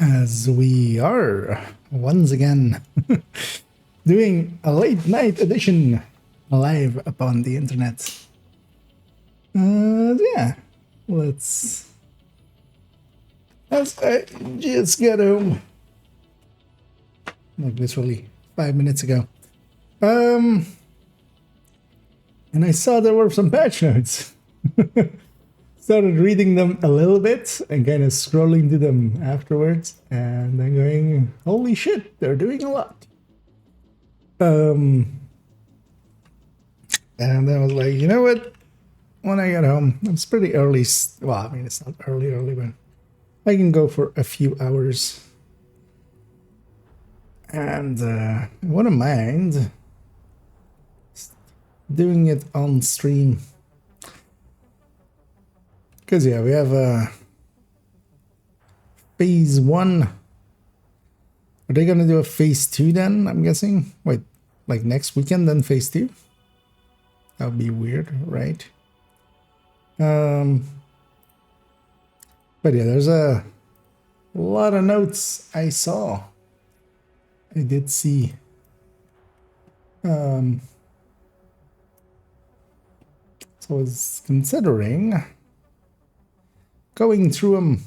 as we are once again doing a late night edition live upon the internet. Yeah, let's I just got home like literally 5 minutes ago. And I saw there were some patch notes. Started reading them a little bit and kind of scrolling to them afterwards, and then going, holy shit, they're doing a lot. And I was like, you know what? When I got home, it's pretty early. Well, I mean, it's not early, but I can go for a few hours. And I wouldn't mind doing it on stream. Because, yeah, we have phase 1. Are they going to do a phase 2 then, I'm guessing? Wait, like next weekend, then phase 2? That would be weird, right? But yeah, there's a lot of notes I saw. I did see. So I was considering going through them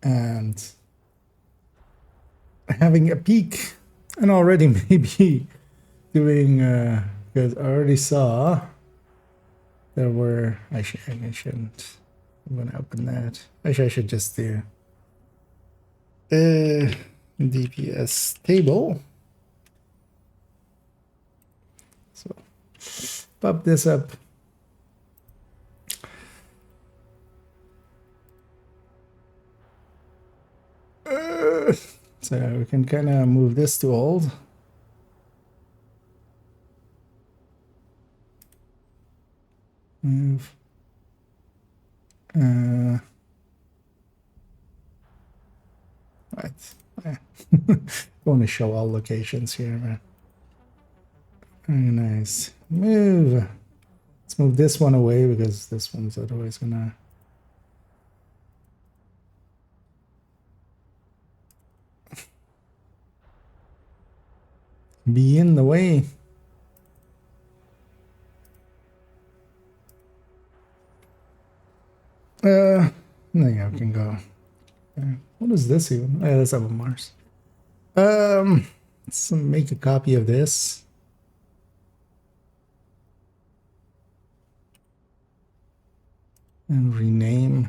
and having a peek, and already maybe doing because I already saw there were I shouldn't. I'm gonna open that. Actually, I should just do DPS table. So pop this up. So we can kind of move this to old. Move. Right. I want to show all locations here, man. Very nice. Move. Let's move this one away because this one's otherwise gonna. Be in the way. No, yeah, we can go. What is this even? Oh, yeah, that's up on Mars. Let's make a copy of this. And rename.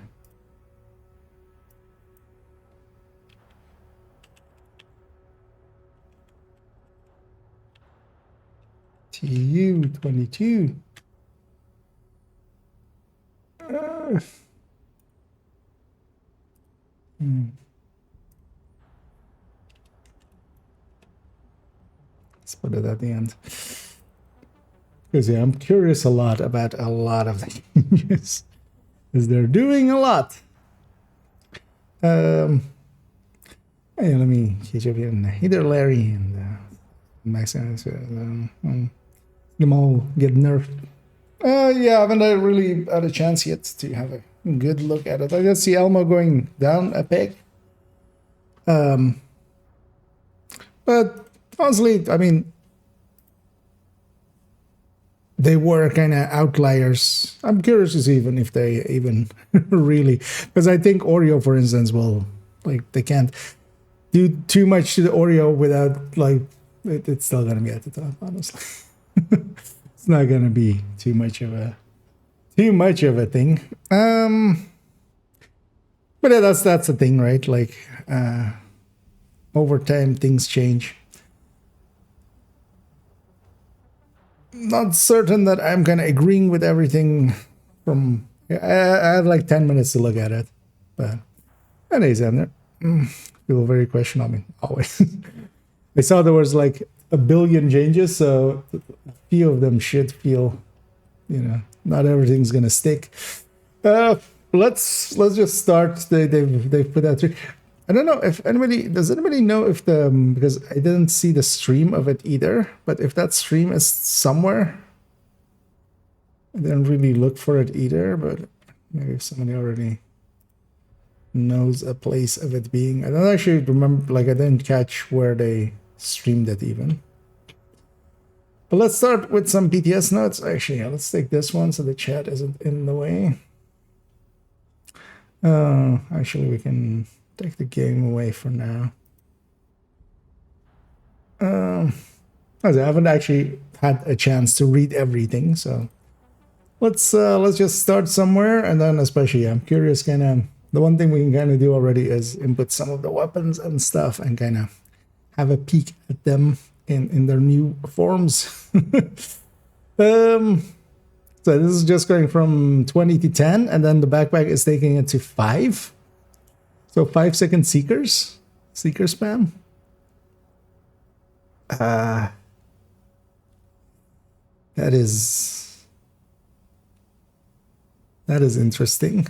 TU22. Let's put it at the end. Because yeah, I'm curious a lot about a lot of things. Because they're doing a lot. Hey, let me catch up here. Either Larry and Maximum. Them all get nerfed. Yeah, I haven't really had a chance yet to have a good look at it. I just see Elmo going down a peg. But honestly, I mean, they were kind of outliers. I'm curious to see even if they even really, because I think Oreo, for instance, will like they can't do too much to the Oreo without like it's still gonna be at the top. Honestly, it's not gonna be too much of a thing. But yeah, that's the thing, right? Like over time, things change. Not certain that I'm kind of agreeing with everything from. I had like 10 minutes to look at it, but anyways, I'm feel very questionable. I mean, always. I saw there was like a billion changes, so a few of them should feel, you know, not everything's gonna stick. Let's just start. They've put that through. I don't know if does anybody know if because I didn't see the stream of it either, but if that stream is somewhere, I didn't really look for it either, but maybe if somebody already knows a place of it being. I don't actually remember, like I didn't catch where they streamed it even. But let's start with some PTS notes. Actually, yeah, let's take this one so the chat isn't in the way. Actually, we can take the game away for now. I haven't actually had a chance to read everything, so let's just start somewhere, and then especially I'm curious kind of the one thing we can kind of do already is input some of the weapons and stuff and kind of have a peek at them in their new forms. So this is just going from 20 to 10, and then the backpack is taking it to 5. So 5-second seeker spam. That is interesting.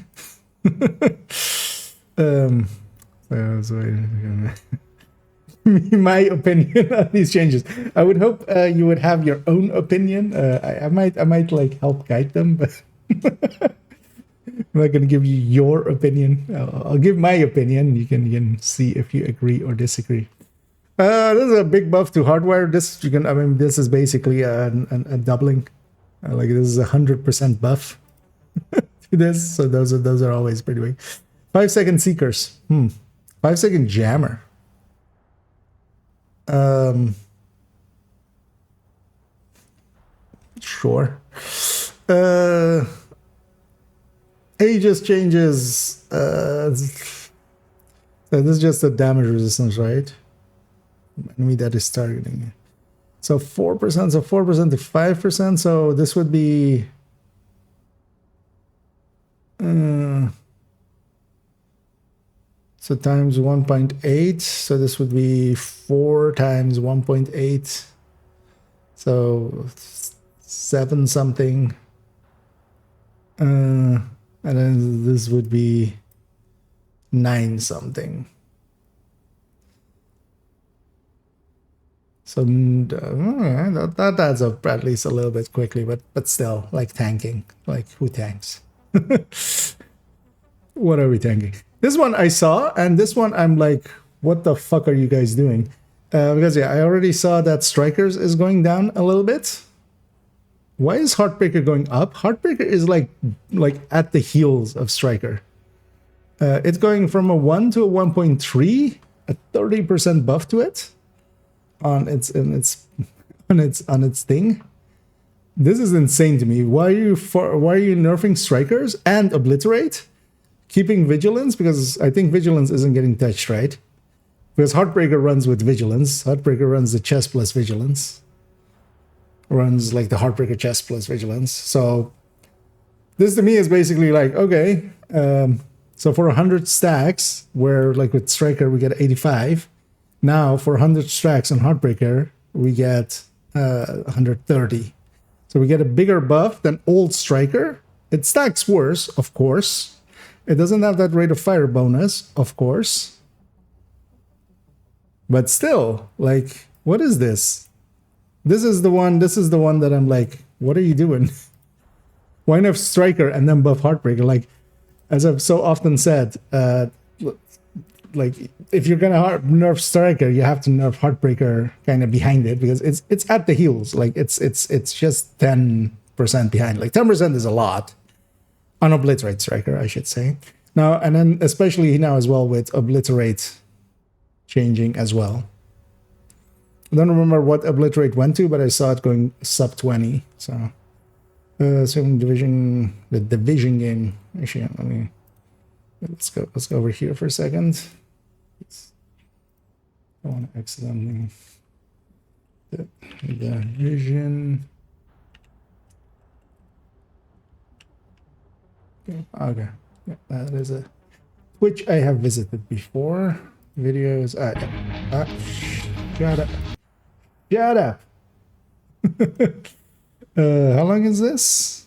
My opinion on these changes. I would hope you would have your own opinion. I might like help guide them, but I'm not going to give you your opinion. I'll give my opinion. You can see if you agree or disagree. This is a big buff to hardwire. This this is basically a doubling. Like this is 100% buff to this. So those are always pretty big. 5-second seekers. 5-second jammer. Sure. Aegis changes. So this is just a damage resistance, right? Enemy that is targeting. So 4%, so 4% to 5%. So this would be so times 1.8. So this would be 4 times 1.8. So 7 something. And then this would be 9 something. So that adds up at least a little bit quickly, but still, like tanking. Like, who tanks? What are we tanking? This one I saw, and this one I'm like, what the fuck are you guys doing? Because yeah, I already saw that Strikers is going down a little bit. Why is Heartbreaker going up? Heartbreaker is like at the heels of Striker. It's going from a 1 to a 1.3, a 30% buff to it. On its thing. This is insane to me. Why are you nerfing Strikers and Obliterate, keeping Vigilance? Because I think Vigilance isn't getting touched, right? Because Heartbreaker runs with Vigilance. Heartbreaker runs the chest plus Vigilance. Runs like the Heartbreaker chest plus Vigilance. So this to me is basically like, okay, so for 100 stacks, where like with Striker we get 85. Now, for 100 stacks on Heartbreaker, we get 130. So we get a bigger buff than old Striker. It stacks worse, of course. It doesn't have that rate of fire bonus, of course. But still, like, what is this? This is the one that I'm like, what are you doing? Why nerf Striker and then buff Heartbreaker? Like, as I've so often said, like if you're gonna nerf Striker, you have to nerf Heartbreaker kind of behind it, because it's at the heels. Like it's just 10% behind. Like 10% is a lot on Obliterate Striker, I should say. Now, and then especially now as well with Obliterate changing as well. I don't remember what Obliterate went to, but I saw it going sub 20. So same division, the division game. Actually, let's go over here for a second. I want to accidentally the vision. Okay, yeah, that is a Twitch I have visited before. Videos. Shut up. Shut up. How long is this?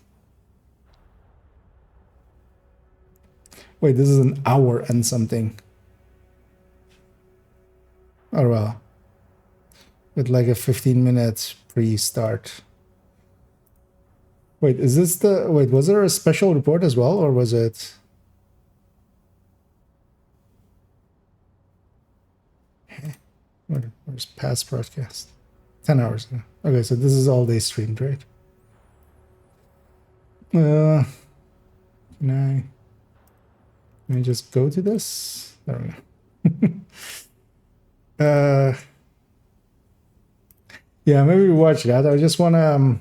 Wait, this is an hour and something. Oh well. With like a 15-minute pre-start. Wait, is this the... Wait, was there a special report as well, or was it... Where's past broadcast? 10 hours ago. Okay, so this is all they streamed, right? Can I just go to this? There we go. Yeah, maybe we watch that. I just want to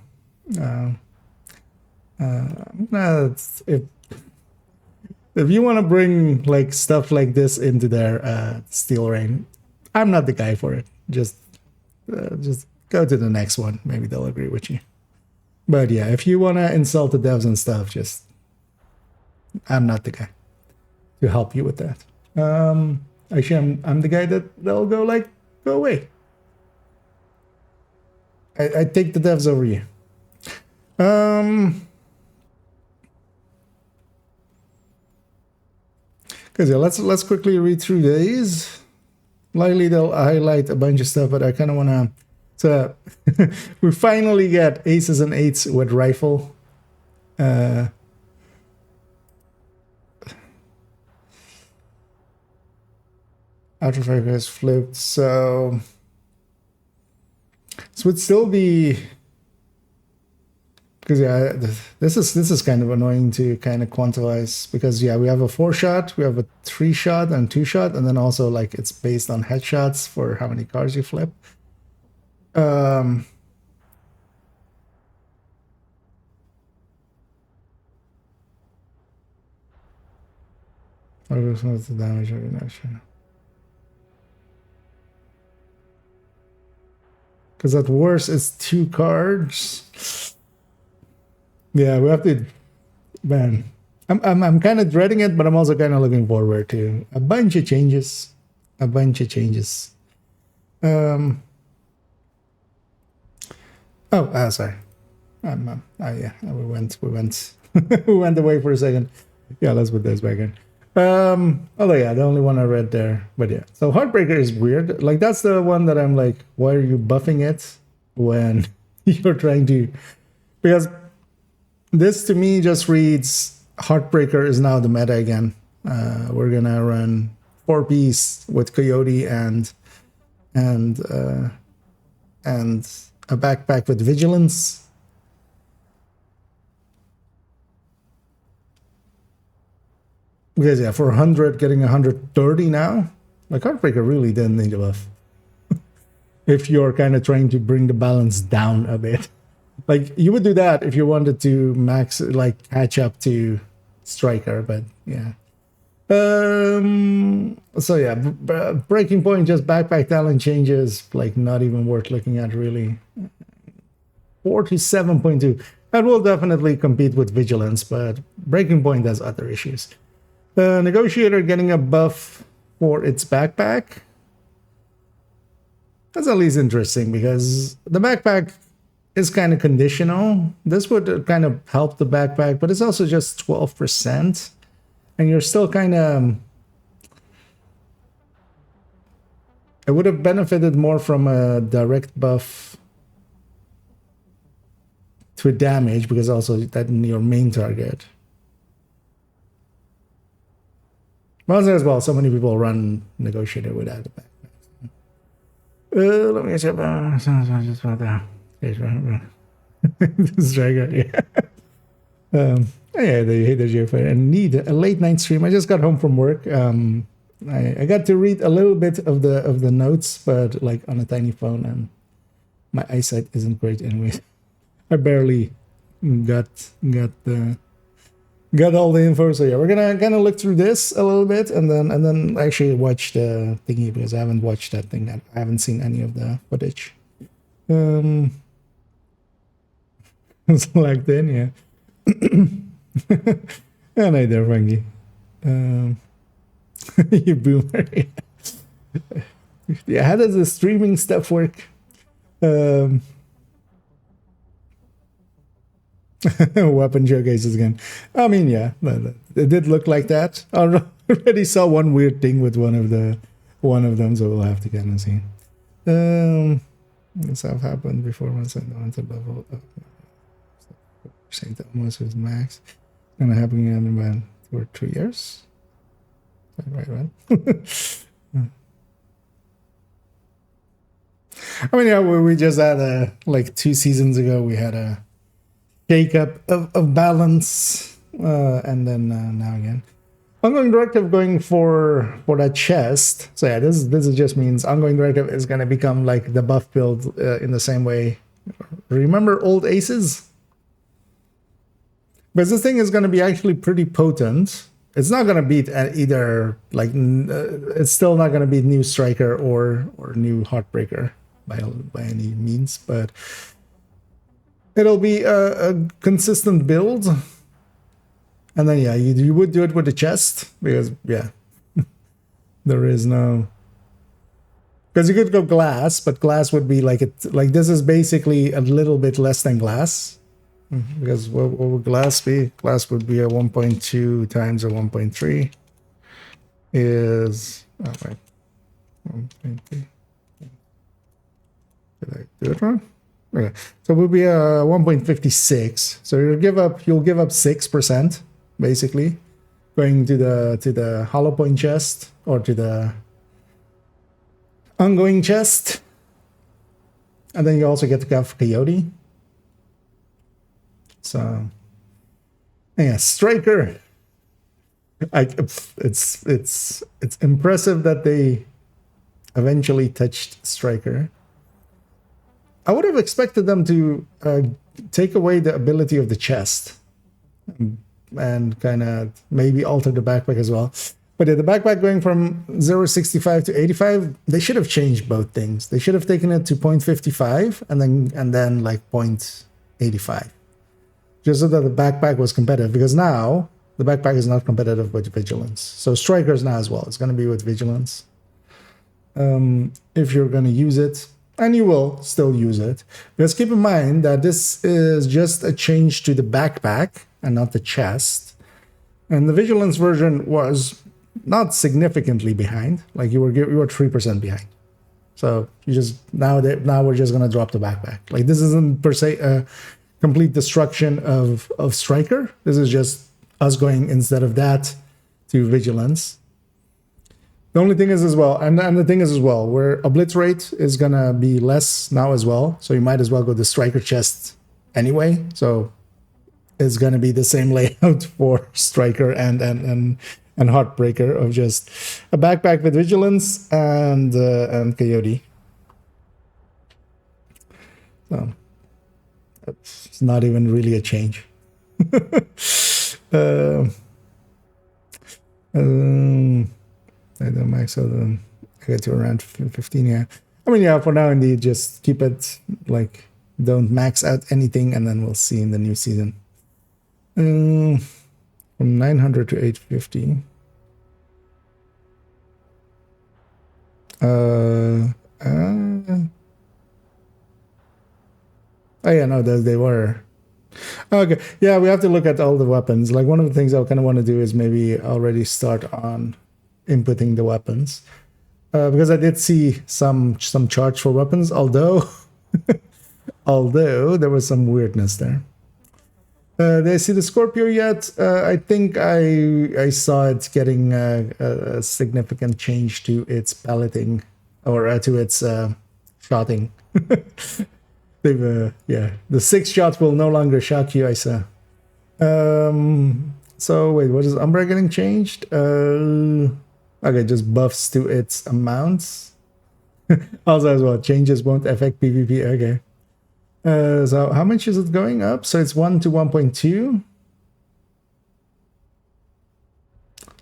if you want to bring like stuff like this into their Steel Rain, I'm not the guy for it. Just go to the next one. Maybe they'll agree with you. But yeah, if you want to insult the devs and stuff, just I'm not the guy to help you with that. Actually, I'm the guy that'll go like, go away. I take the devs over you. Because yeah, let's quickly read through these. Likely they'll highlight a bunch of stuff, but I kind of want to. So we finally get aces and eights with rifle. Outer fire has flipped, so this would still be. Because yeah, this is kind of annoying to kind of quantize, because yeah, we have a 4-shot, we have a 3-shot and 2-shot, and then also like it's based on headshots for how many cars you flip. What was the damage reduction? Because at worst it's 2 cards. Yeah, we have to. Man, I'm kind of dreading it, but I'm also kind of looking forward to a bunch of changes. Oh, sorry. Yeah, we went we went away for a second. Yeah, let's put this back in. Although yeah, the only one I read there, but yeah. So Heartbreaker is weird. Like that's the one that I'm like, why are you buffing it when you're trying to? Because this to me just reads Heartbreaker is now the meta again. We're gonna run 4-piece with Coyote and a backpack with Vigilance. Because yeah, for 100, getting 130 now, like Heartbreaker really didn't need a buff. If you're kind of trying to bring the balance down a bit. Like you would do that if you wanted to max, like catch up to Striker, but yeah. So yeah, Breaking Point, just backpack talent changes, like not even worth looking at really. 47.2. That will definitely compete with Vigilance, but Breaking Point has other issues. Negotiator getting a buff for its backpack. That's at least interesting because the backpack is kind of conditional. This would kind of help the backpack, but it's also just 12%. And you're still kind of... It would have benefited more from a direct buff to damage, because also that's your main target. Well, as well, so many people run Negotiator without the backpack. Let me check. Just about that. Striker, yeah. Yeah, they hate the GFA and need a late night stream. I just got home from work. I got to read a little bit of the notes, but like on a tiny phone, and my eyesight isn't great anyway. I barely got all the info. So yeah, we're gonna look through this a little bit and then actually watch the thingy, because I haven't watched that thing. I haven't seen any of the footage. It's like then, yeah. And hi there, Frankie. You boomer. Yeah, how does the streaming stuff work? Weapon showcases again. I mean, yeah, it did look like that. I already saw one weird thing with one of them, so we'll have to kind of see. This have happened before once I know to level up. Saying that almost was max. Gonna happen again in about 2 or 3 years. Right. I mean, yeah, we just had like 2 seasons ago, we had a shake up of balance, and then now again. Ongoing directive going for that chest. So yeah, this just means ongoing directive is going to become like the buff build in the same way. Remember old aces? Because this thing is going to be actually pretty potent. It's not going to beat either, like, it's still not going to beat new striker or new heartbreaker by any means, but it'll be a consistent build. And then, yeah, you would do it with the chest, because, yeah, there is no... Because you could go glass, but glass would be like... Like, this is basically a little bit less than glass. Because what would glass be? Glass would be a 1.2 times a 1.3 is... Oh, wait. 1.3. Did I do it wrong? Okay. So it would be a 1.56. So you'll give up 6%. Basically, going to the hollow point chest or to the ongoing chest, and then you also get to have Coyote. So, yeah, striker. It's impressive that they eventually touched striker. I would have expected them to take away the ability of the chest. And kind of maybe alter the backpack as well. But yeah, the backpack going from 0.65 to 85, they should have changed both things. They should have taken it to 0.55 and then like 0.85. Just so that the backpack was competitive, because now the backpack is not competitive with vigilance. So strikers now as well. It's going to be with vigilance. If you're going to use it, and you will still use it. Because keep in mind that this is just a change to the backpack and not the chest. And the vigilance version was not significantly behind. Like you were 3% behind. So you just now we're just gonna drop the backpack. Like this isn't per se a complete destruction of striker. This is just us going instead of that to vigilance. The only thing is as well, and the thing is as well, where obliterate is gonna be less now as well. So you might as well go the striker chest anyway. So it's gonna be the same layout for striker and heartbreaker of just a backpack with vigilance and coyote. So it's not even really a change. I don't max out, I get to around 15. Yeah, I mean, yeah, for now indeed, just keep it like don't max out anything, and then we'll see in the new season. From 900 to 850. Oh yeah, no, they were. Okay, yeah, we have to look at all the weapons. Like one of the things I kind of want to do is maybe already start on inputting the weapons, because I did see some charts for weapons, although there was some weirdness there. Did I see the Scorpio yet? I think I saw it getting a significant change to its palleting, or to its shotting. They've the 6 shots will no longer shock you, I saw. So wait, what is Umbra getting changed? Okay, just buffs to its amounts. Also as well, changes won't affect PvP. Okay. So how much is it going up? So it's 1 to 1.2.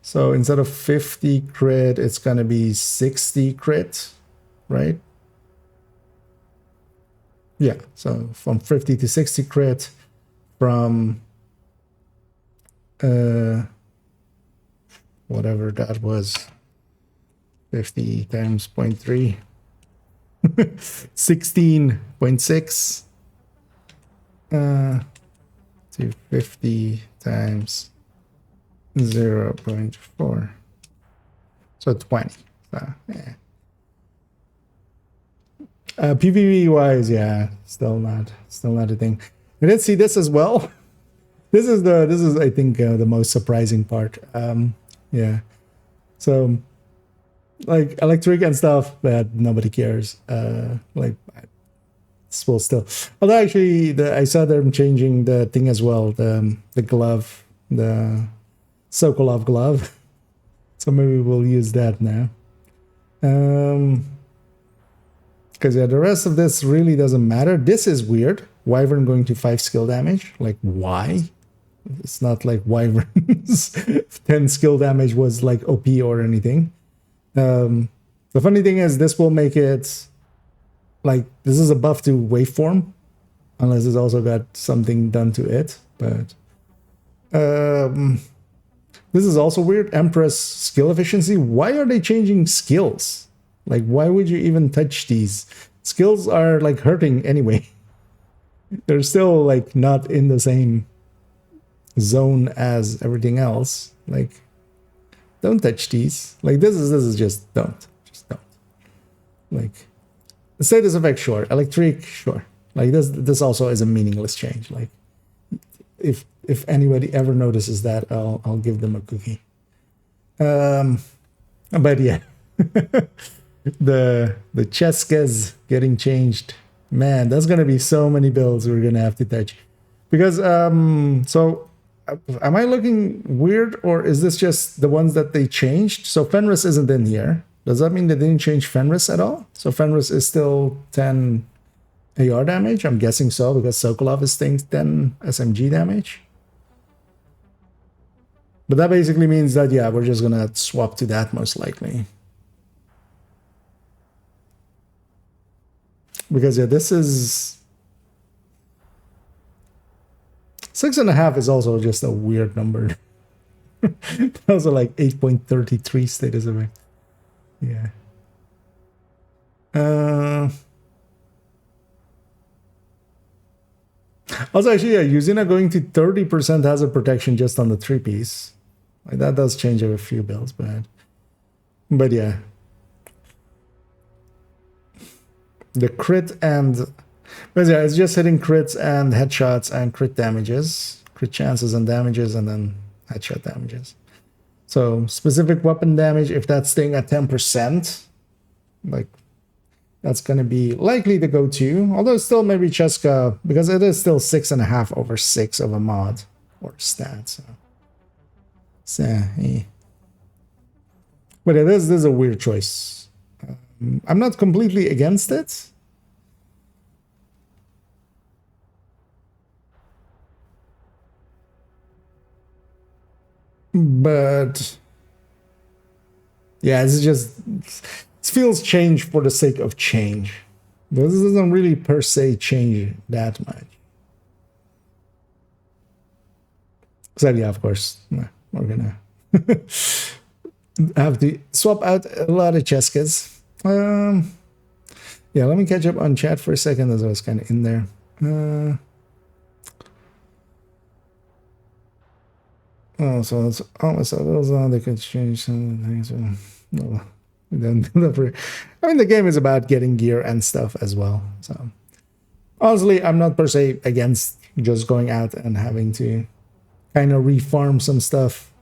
So instead of 50 crit, it's going to be 60 crit, right? Yeah, so from 50 to 60 crit, from whatever that was, 50 times 0.3, 16.6, to 50 times 0.4, so 20. So, yeah. PvP wise, yeah, still not a thing. We did see this as well. This is I think the most surprising part. Yeah, so like electric and stuff, but nobody cares. Like will still. Although actually, I saw them changing the thing as well. The glove, the Sokolov glove. So maybe we'll use that now. Because yeah, the rest of this really doesn't matter. This is weird. Wyvern going to 5 skill damage. Like, why? It's not like Wyvern's 10 skill damage was like OP or anything. The funny thing is, this will make it like this is a buff to waveform, unless it's also got something done to it. But this is also weird. Empress skill efficiency. Why are they changing skills? Like, why would you even touch these? Skills are like hurting anyway. They're still like not in the same zone as everything else. Like, don't touch these. Like, this is just don't. Just don't. Like, the status effect, sure. Electric, sure. Like, this also is a meaningless change. Like, if anybody ever notices that, I'll give them a cookie. But yeah. the Cheskas getting changed. Man, there's gonna be so many builds we're gonna have to touch. Because so am I looking weird, or is this just the ones that they changed? So Fenris isn't in here. Does that mean they didn't change Fenris at all? So Fenris is still 10 AR damage? I'm guessing so, because Sokolov is staying 10 SMG damage. But that basically means that, yeah, we're just gonna swap to that most likely. Because yeah, this is 6.5 is also just a weird number. Also like 8.33 status effect. Yeah. Also, actually, yeah, Yuzina going to 30% hazard protection just on the 3-piece. Like, that does change a few builds, but yeah. The crit and... But yeah, it's just hitting crits and headshots and crit damages. Crit chances and damages, and then headshot damages. So, specific weapon damage, if that's staying at 10%, like, that's going to be likely the go-to. Although still maybe Cheska, because it is still 6.5 over 6 of a mod or stat. So yeah. But it is, this is a weird choice. I'm not completely against it. But yeah, it's just, it feels change for the sake of change. This doesn't really per se change that much. Except, yeah, of course, we're gonna have to swap out a lot of Cheskas. Yeah, let me catch up on chat for a second, as I was kind of in there. Oh, so it's almost a little. They could change some things. No, I mean, the game is about getting gear and stuff as well. So, honestly, I'm not per se against just going out and having to kind of refarm some stuff.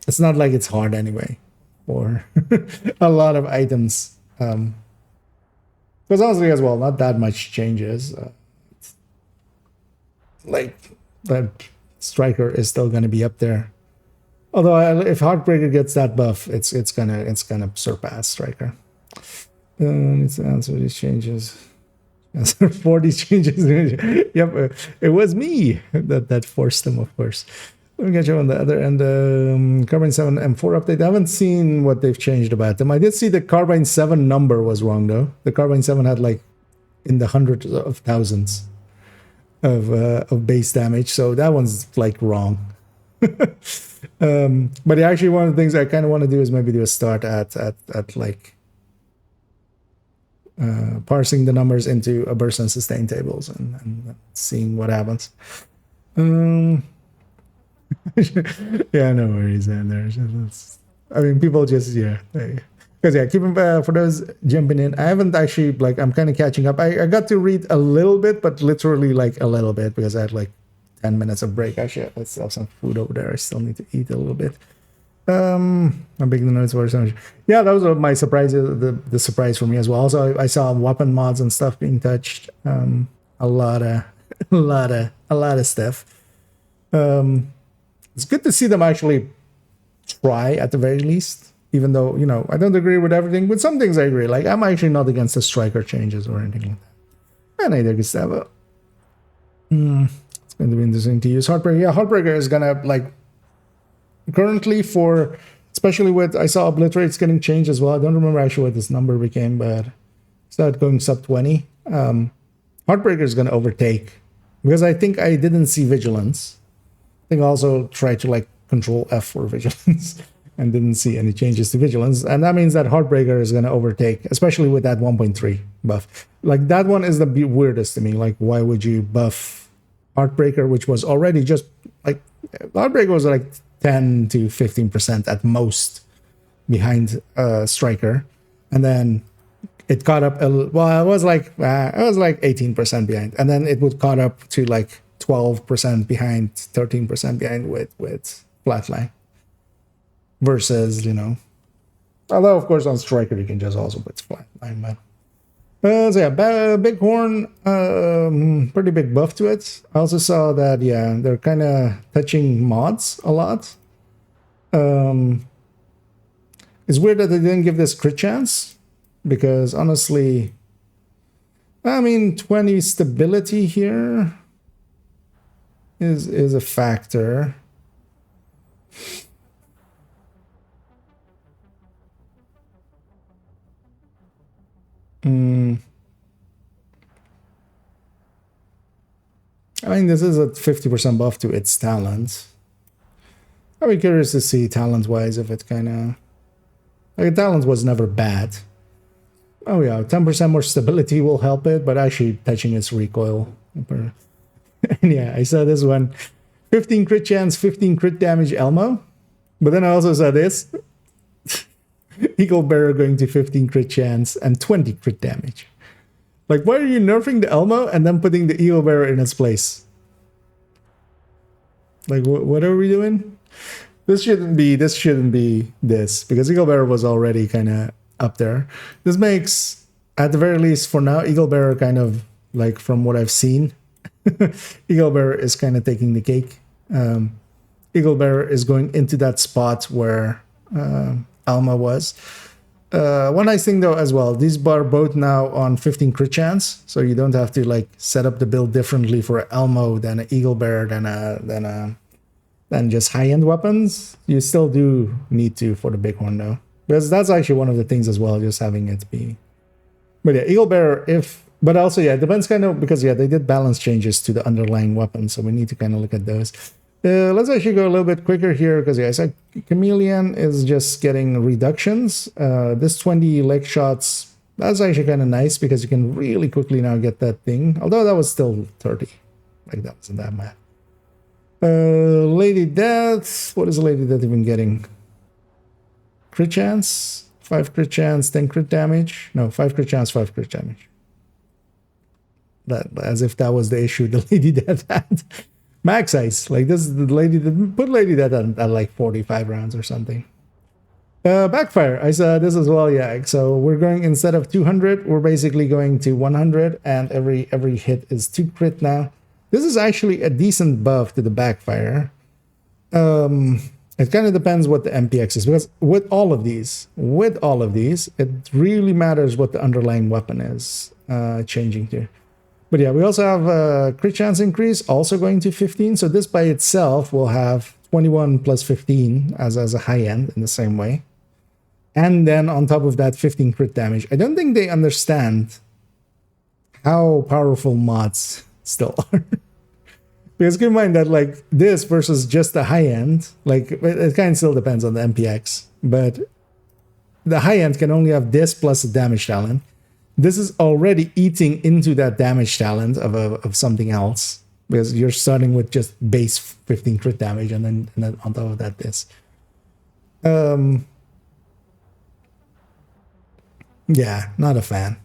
It's not like it's hard anyway for a lot of items. Because honestly, as well, not that much changes. Like that Striker is still going to be up there. Although if Heartbreaker gets that buff, it's gonna surpass Striker. It's to answer these changes. Answer for these changes. Yep, it was me that forced them, of course. Let me get you on the other end. Carbine 7 M4 update. I haven't seen what they've changed about them. I did see the Carbine 7 number was wrong though. The Carbine 7 had like in the hundreds of thousands of base damage, so that one's like wrong. But actually, one of the things I kind of want to do is maybe do a start at like parsing the numbers into a burst and sustain tables and seeing what happens. Yeah, no worries, man. I mean, people just, yeah. Because, yeah, keep for those jumping in, I haven't actually, like, I'm kind of catching up. I got to read a little bit, but literally, like, a little bit, because I had, like, 10 minutes of break. Actually, I still have some food over there. I still need to eat a little bit. I'm making the notes for so much. Yeah, that was my surprise. The surprise for me as well. Also, I saw weapon mods and stuff being touched. A lot of, a lot of stuff. It's good to see them actually try at the very least. Even though I don't agree with everything. With some things I agree. Like I'm actually not against the striker changes or anything like that. And I think it's that. It's going to be interesting to use Heartbreaker. Yeah, Heartbreaker is gonna like currently for, especially with, I saw obliterates getting changed as well. I don't remember actually what this number became, but started going sub 20. Heartbreaker is going to overtake because I think I didn't see vigilance. I think I also tried to like control F for vigilance and didn't see any changes to vigilance, and that means that Heartbreaker is going to overtake, especially with that 1.3 buff. Like that one is the weirdest to me. Like why would you buff Heartbreaker, which was already just like, Heartbreaker was like 10 to 15% at most behind Striker, and then it caught up. Well, it was like 18% behind, and then it would caught up to like 12% behind, 13% behind with Flatline. Versus, although of course on Striker you can just also put Flatline, but so yeah, Bighorn, pretty big buff to it. I also saw that, yeah, they're kind of touching mods a lot. It's weird that they didn't give this crit chance, because honestly, I mean, 20 stability here is a factor. I mean, this is a 50% buff to its talent. I'd be curious to see talent-wise if it kind of... Like, talent was never bad. Oh yeah, 10% more stability will help it, but actually touching its recoil. And yeah, I saw this one. 15 crit chance, 15 crit damage Elmo. But then I also saw this. Eagle Bearer going to 15 crit chance and 20 crit damage. Like, why are you nerfing the Elmo and then putting the Eagle Bearer in its place? Like, what are we doing? This shouldn't be this, because Eagle Bearer was already kind of up there. This makes, at the very least for now, Eagle Bearer kind of, like, from what I've seen, Eagle Bearer is kind of taking the cake. Eagle Bearer is going into that spot where Alma was. One nice thing though as well, these are both now on 15 crit chance, so you don't have to like set up the build differently for Elmo than an Eagle Bearer than just high-end weapons. You still do need to for the Bighorn though, because that's actually one of the things as well, just having it be. But yeah, Eagle Bearer, but also yeah, it depends kind of, because yeah, they did balance changes to the underlying weapons, so we need to kind of look at those. Let's actually go a little bit quicker here, because yeah, I said Chameleon is just getting reductions. This 20 leg shots, that's actually kind of nice, because you can really quickly now get that thing. Although that was still 30. Like, that wasn't that bad. Lady Death, what is Lady Death even getting? Crit chance? 5 crit chance, 10 crit damage? No, 5 crit chance, 5 crit damage. That, as if that was the issue the Lady Death had. Max ice, like this is the lady that put Lady Death at like 45 rounds or something. Backfire, I saw this as well, yeah. So we're going, instead of 200, we're basically going to 100, and every hit is 2 crit now. This is actually a decent buff to the backfire. It kind of depends what the MPX is, because with all of these, it really matters what the underlying weapon is changing to. But yeah, we also have a crit chance increase, also going to 15. So this by itself will have 21 plus 15 as a high end in the same way. And then on top of that, 15 crit damage. I don't think they understand how powerful mods still are. Because keep in mind that like this versus just the high end, like it kind of still depends on the MPX. But the high end can only have this plus a damage talent. This is already eating into that damage talent of something else, because you're starting with just base 15 crit damage, and then on top of that this. Yeah, not a fan.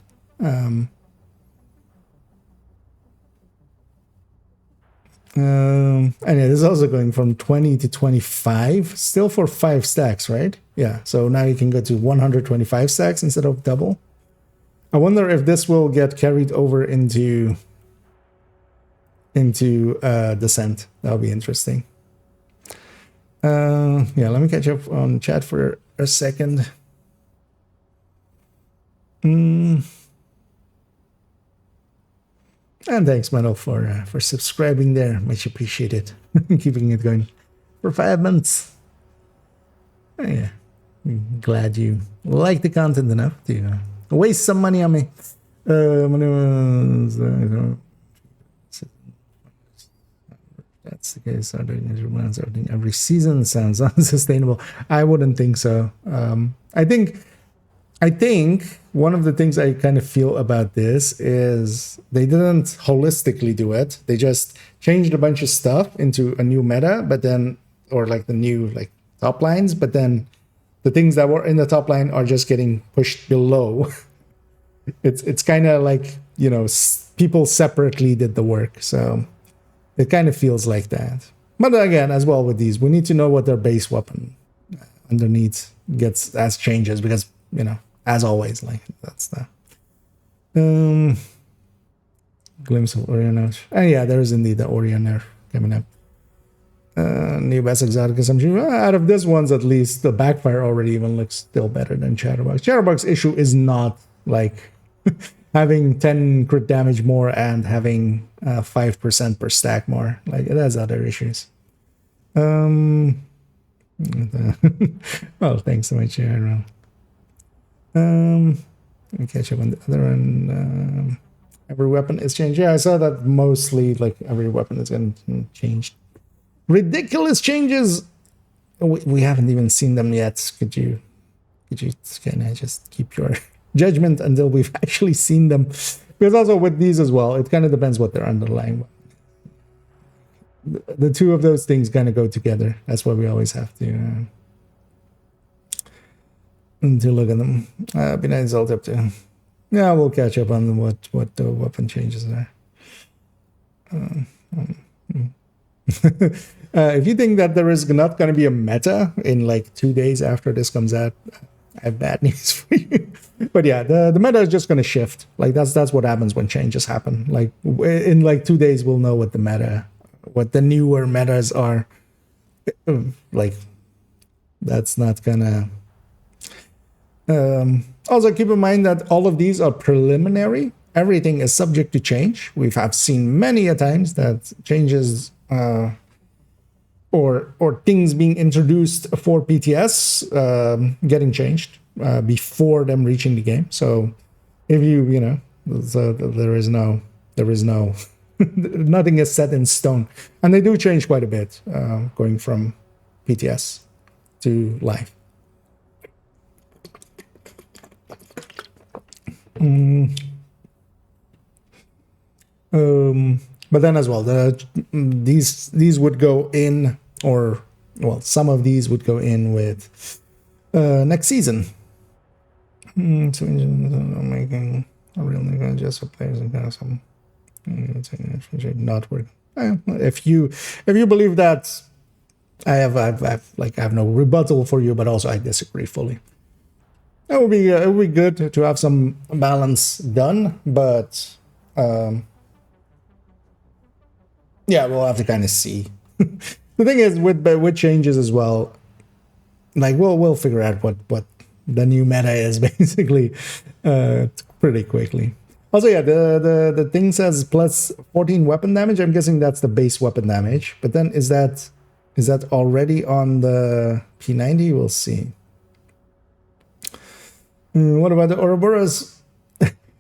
And yeah, this is also going from 20 to 25, still for 5 stacks, right? Yeah, so now you can go to 125 stacks instead of double. I wonder if this will get carried over into Descent. That'll be interesting. Yeah, let me catch up on chat for a second. And thanks, Metal, for subscribing there. Much appreciated. Keeping it going for 5 months. Oh, yeah, glad you like the content enough to waste some money on me. That's the case. Starting every season sounds unsustainable. I wouldn't think so. I think one of the things I kind of feel about this is they didn't holistically do it. They just changed a bunch of stuff into a new meta, but then, or like the new like top lines, but then the things that were in the top line are just getting pushed below. It's kind of like, you know, people separately did the work. So it kind of feels like that. But again, as well with these, we need to know what their base weapon underneath gets as changes, because, you know, as always, like that's the glimpse of Orion. And yeah, there is indeed the Orion nerf coming up. New best exotic assumption. Out of this ones, at least the backfire already even looks still better than Chatterbox. Chatterbox issue is not like having 10 crit damage more and having 5% per stack more. Like it has other issues. Well, thanks so much, Aaron. Catch up on the other one. Every weapon is changed. Yeah, I saw that mostly like every weapon is going to change. Ridiculous changes. We haven't even seen them yet. Could you kind of just keep your judgment until we've actually seen them? Because also with these as well, it kind of depends what they're underlying. The two of those things kind of go together. That's why we always have to look at them. Be nice all up to. Yeah, we'll catch up on what the weapon changes are. If you think that there is not going to be a meta in like 2 days after this comes out, I have bad news for you. But yeah, the meta is just going to shift. Like that's what happens when changes happen. Like in like 2 days, we'll know what the newer metas are. Like that's not gonna. Also, keep in mind that all of these are preliminary. Everything is subject to change. We have seen many a times that changes or things being introduced for PTS getting changed before them reaching the game. So if you know, so there is no nothing is set in stone, and they do change quite a bit going from PTS to live. But then as well, these would go in, or well, some of these would go in with next season. So making a real nigga just for players and kind of some not work. If you believe that, I have no rebuttal for you, but also I disagree fully. It would be good to have some balance done, but yeah, we'll have to kind of see. The thing is with changes as well, like we'll figure out what the new meta is basically pretty quickly. Also, yeah, the thing says plus 14 weapon damage. I'm guessing that's the base weapon damage. But then is that already on the P90? We'll see. What about the Ouroboros?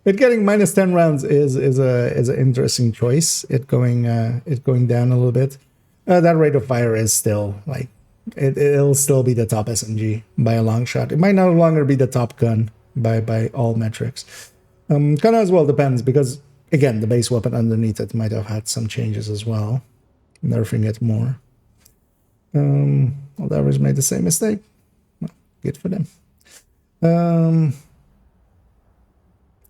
It getting minus 10 rounds is an interesting choice. It going down a little bit. That rate of fire is still like it'll still be the top SMG by a long shot. It might no longer be the top gun by all metrics. Kind of as well depends, because again the base weapon underneath it might have had some changes as well, nerfing it more. Well, the others made the same mistake. Well, good for them.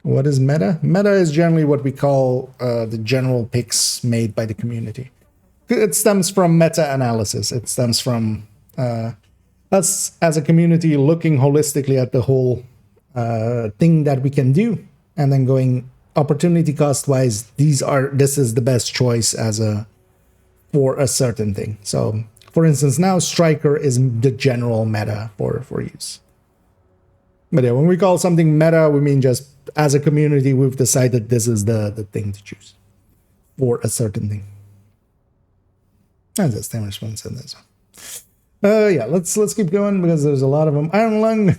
What is meta? Meta is generally what we call the general picks made by the community. it stems from meta-analysis. It stems from us as a community looking holistically at the whole thing that we can do, and then going opportunity cost wise. This is the best choice for a certain thing. So, for instance, now Striker is the general meta for use. But yeah, when we call something meta, we mean just as a community, we've decided this is the thing to choose for a certain thing. And that's damage one said this one. Yeah, let's keep going because there's a lot of them. Iron Lung.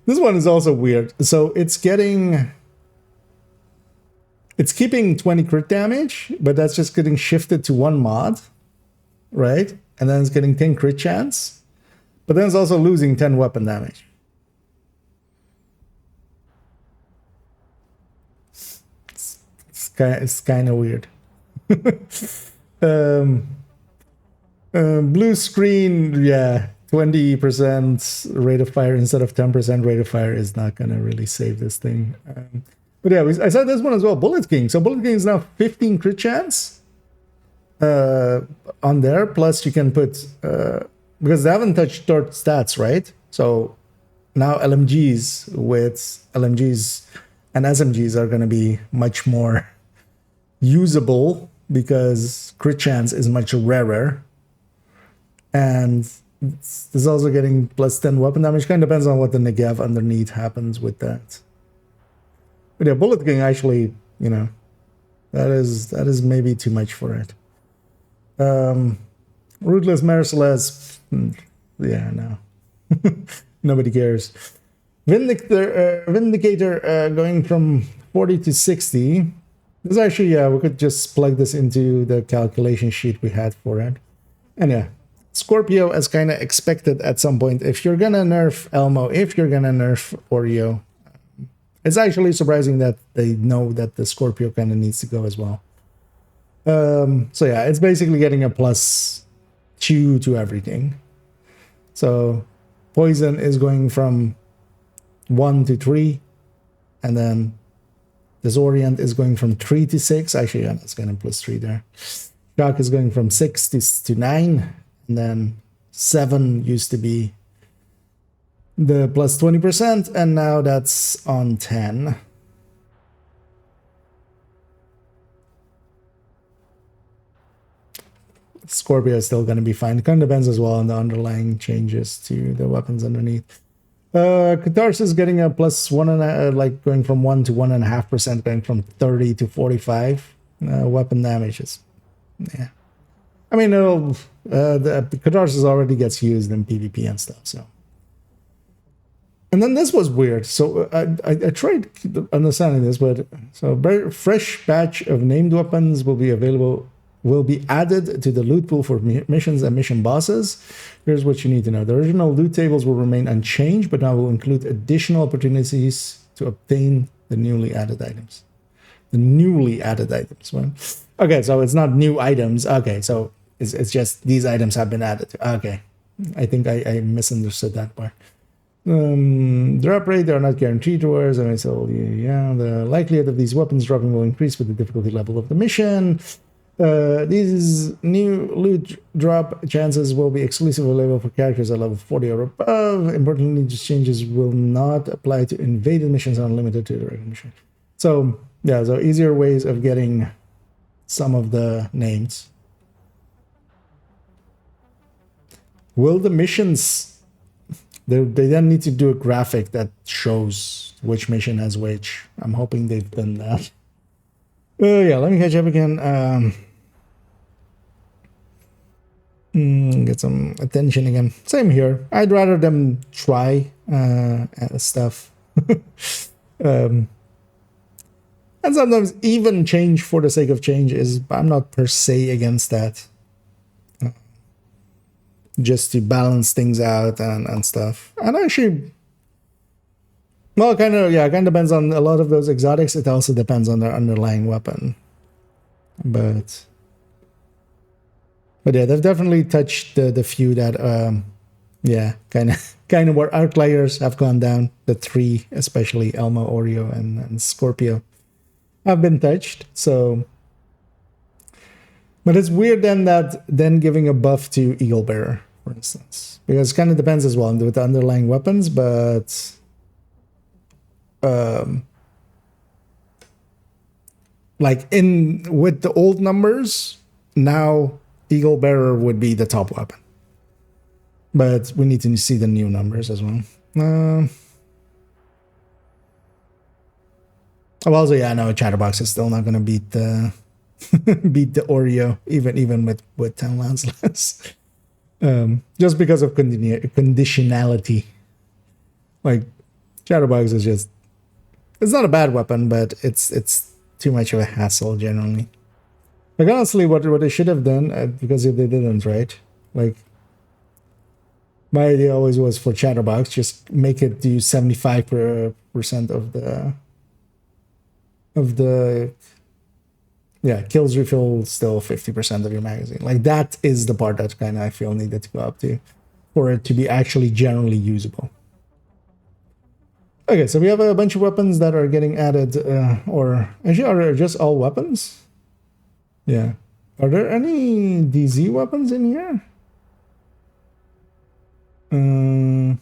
This one is also weird. So it's keeping 20 crit damage, but that's just getting shifted to one mod, right? And then it's getting 10 crit chance, but then it's also losing 10 weapon damage. It's kind of weird. Blue screen, yeah, 20% rate of fire instead of 10% rate of fire is not going to really save this thing. But yeah, I saw this one as well, Bullet King. So Bullet King is now 15 crit chance on there. Plus you can put, because they haven't touched third stats, right? So now LMGs and SMGs are going to be much more usable because crit chance is much rarer. And this is also getting plus 10 weapon damage. Kind of depends on what the Negev underneath happens with that. But yeah, Bullet King actually, that is maybe too much for it. Ruthless Merciless, yeah, no. Nobody cares. Vindicator going from 40 to 60. This is actually, yeah, we could just plug this into the calculation sheet we had for it. And yeah, Scorpio, as kind of expected at some point, if you're gonna nerf Elmo, if you're gonna nerf Oreo, it's actually surprising that they know that the Scorpio kind of needs to go as well. So yeah, it's basically getting a +2 to everything. So Poison is going from 1 to 3, and then Disorient is going from 3 to 6. Actually, yeah, it's going to +3 there. Shock is going from 6 to 9, and then 7 used to be the +20%, and now that's on 10. Scorpio is still going to be fine. It kind of depends as well on the underlying changes to the weapons underneath. Catharsis getting a +1, like going from 1 to 1.5%, going from 30 to 45. Weapon damages. Yeah. I mean, the Catharsis already gets used in PvP and stuff, so. And then this was weird. So I tried understanding this, but so a very fresh batch of named weapons will be added to the loot pool for missions and mission bosses. Here's what you need to know. The original loot tables will remain unchanged, but now will include additional opportunities to obtain the newly added items. Well, okay, so it's not new items. Okay, so it's just these items have been added. Okay, I think I misunderstood that part. Drop rate, they are not guaranteed rewards. And so yeah, the likelihood of these weapons dropping will increase with the difficulty level of the mission. These new loot drop chances will be exclusively available for characters at level 40 or above. Importantly, these changes will not apply to invaded missions and are limited to the regular mission. So yeah, so easier ways of getting some of the names. Will the missions... They then need to do a graphic that shows which mission has which. I'm hoping they've done that. Yeah, let me catch up again. Get some attention again. Same here. I'd rather them try stuff. And sometimes even change for the sake of change is... I'm not per se against that. Just to balance things out and stuff. And actually, well, kind of depends on a lot of those exotics. It also depends on their underlying weapon. But yeah, they've definitely touched the few that, yeah, kind of where outliers have gone down. The 3, especially Elmo, Oreo, and Scorpio, have been touched. So But it's weird then giving a buff to Eagle Bearer, for instance, because it kind of depends as well with the underlying weapons. But like with the old numbers, now Eagle Bearer would be the top weapon. But we need to see the new numbers as well. Also, yeah, no, Chatterbox is still not going to beat the beat the Oreo, even with 10 lands less. Just because of conditionality. Like, Chatterbox is just, it's not a bad weapon, but it's too much of a hassle generally. Like, honestly, what they should have done, because if they didn't, right? Like, my idea always was for Chatterbox, just make it do 75% of the kills refill still 50% of your magazine. Like, that is the part that kind of I feel needed to go up to for it to be actually generally usable. Okay, so we have a bunch of weapons that are getting added, or actually are just all weapons? Yeah. Are there any DZ weapons in here? No.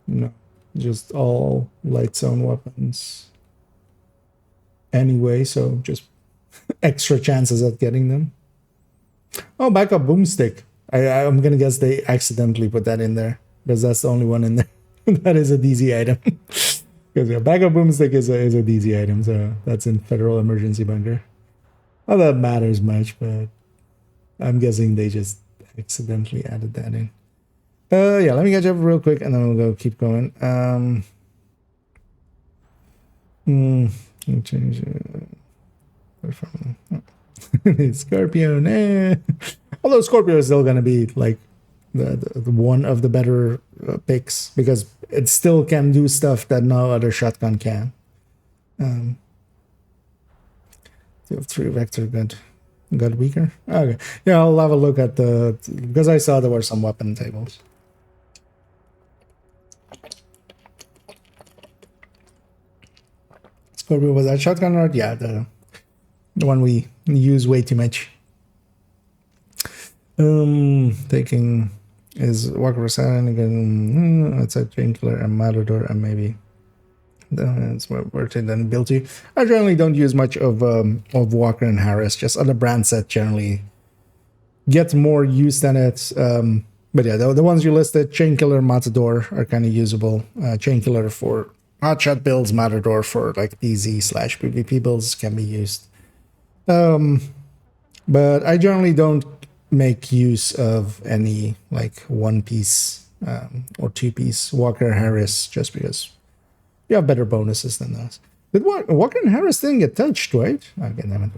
No. Just all light zone weapons. Anyway, so just extra chances at getting them. Oh, backup boomstick. I'm gonna guess they accidentally put that in there because that's the only one in there that is a DZ item. Because yeah, backup boomstick is a DZ item, so that's in Federal Emergency Bunker. Not that matters much, but I'm guessing they just accidentally added that in. Yeah, let me catch up real quick and then we'll go keep going. Change Scorpion. Although Scorpio is still gonna be like the one of the better picks because it still can do stuff that no other shotgun can. 3 vector got weaker. Okay, yeah, I'll have a look at because I saw there were some weapon tables. Scorpio, was that shotgun or yeah, the one we use way too much. Taking is Walker Silent again. It's a Painkiller and Matador and maybe that's worth it then build to. I generally don't use much of Walker and Harris, just other brands that generally get more use than it. But yeah, the ones you listed, Chainkiller, Matador are kind of usable. Chainkiller for hotshot builds, Matador for like DZ/PvP builds can be used. But I generally don't make use of any like 1-piece or 2-piece Walker Harris just because you have better bonuses than those. Did Walker and Harris didn't get touched, right? Okay, damn it.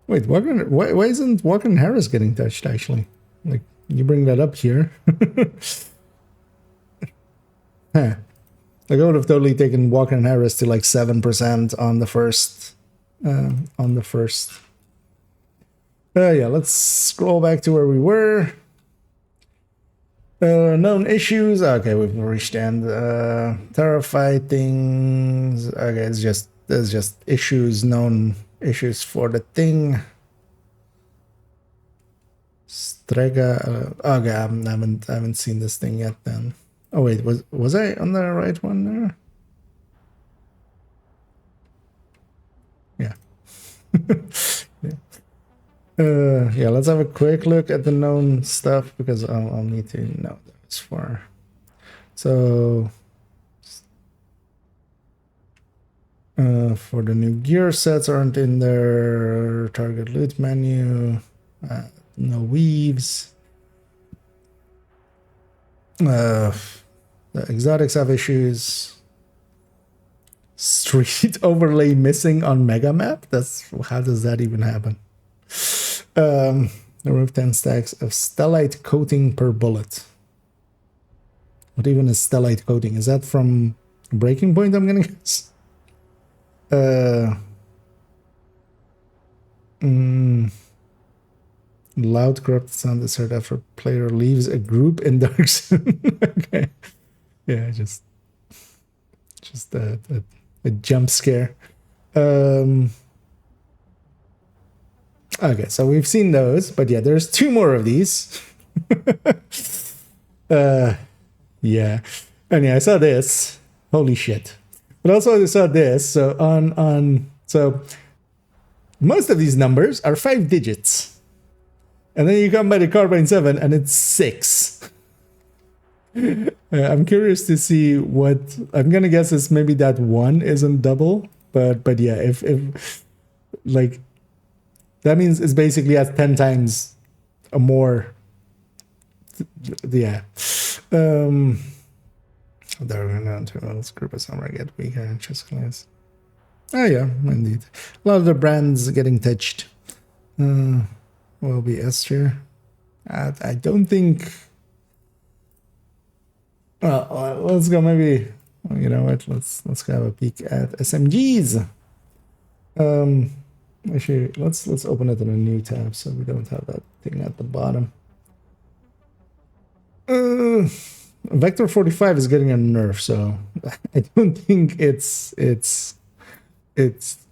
Wait, why isn't Walker and Harris getting touched actually? Like, you bring that up here. Huh. Like, I would have totally taken Walker and Harris to like 7% on the first. Yeah, let's scroll back to where we were. Known issues. Okay, we've reached the end. Terrified things. Okay, there's just issues, known issues for the thing. Strega. Okay, I haven't seen this thing yet. Then. Oh wait, was I on the right one there? Yeah. Yeah, let's have a quick look at the known stuff because I'll need to know this for. So, for the new gear sets aren't in there. Target loot menu. No weaves. The exotics have issues. Street overlay missing on Mega Map. How does that even happen? Remove 10 stacks of stellite coating per bullet. What even is stellite coating? Is that from Breaking Point, I'm gonna guess? Loud corrupted sound is heard after player leaves a group in Dark Zone. Okay. Yeah, just just a jump scare. Okay, so we've seen those, but yeah, there's 2 more of these. Yeah, and yeah, I saw this. Holy shit! But also I saw this. So so most of these numbers are 5 digits, and then you come by the carbine 7, and it's 6. I'm curious to see what I'm gonna guess is maybe that 1 isn't double, but yeah, if like that means it's basically at 10 times or more. Yeah. There we go. Let's group of summer get weaker just class. Oh yeah, indeed. A lot of the brands getting touched. Will be S tier. I don't think. Well, let's go. Maybe you know what? Let's go have a peek at SMGs. Actually, let's open it in a new tab so we don't have that thing at the bottom. Vector 45 is getting a nerf, so I don't think it's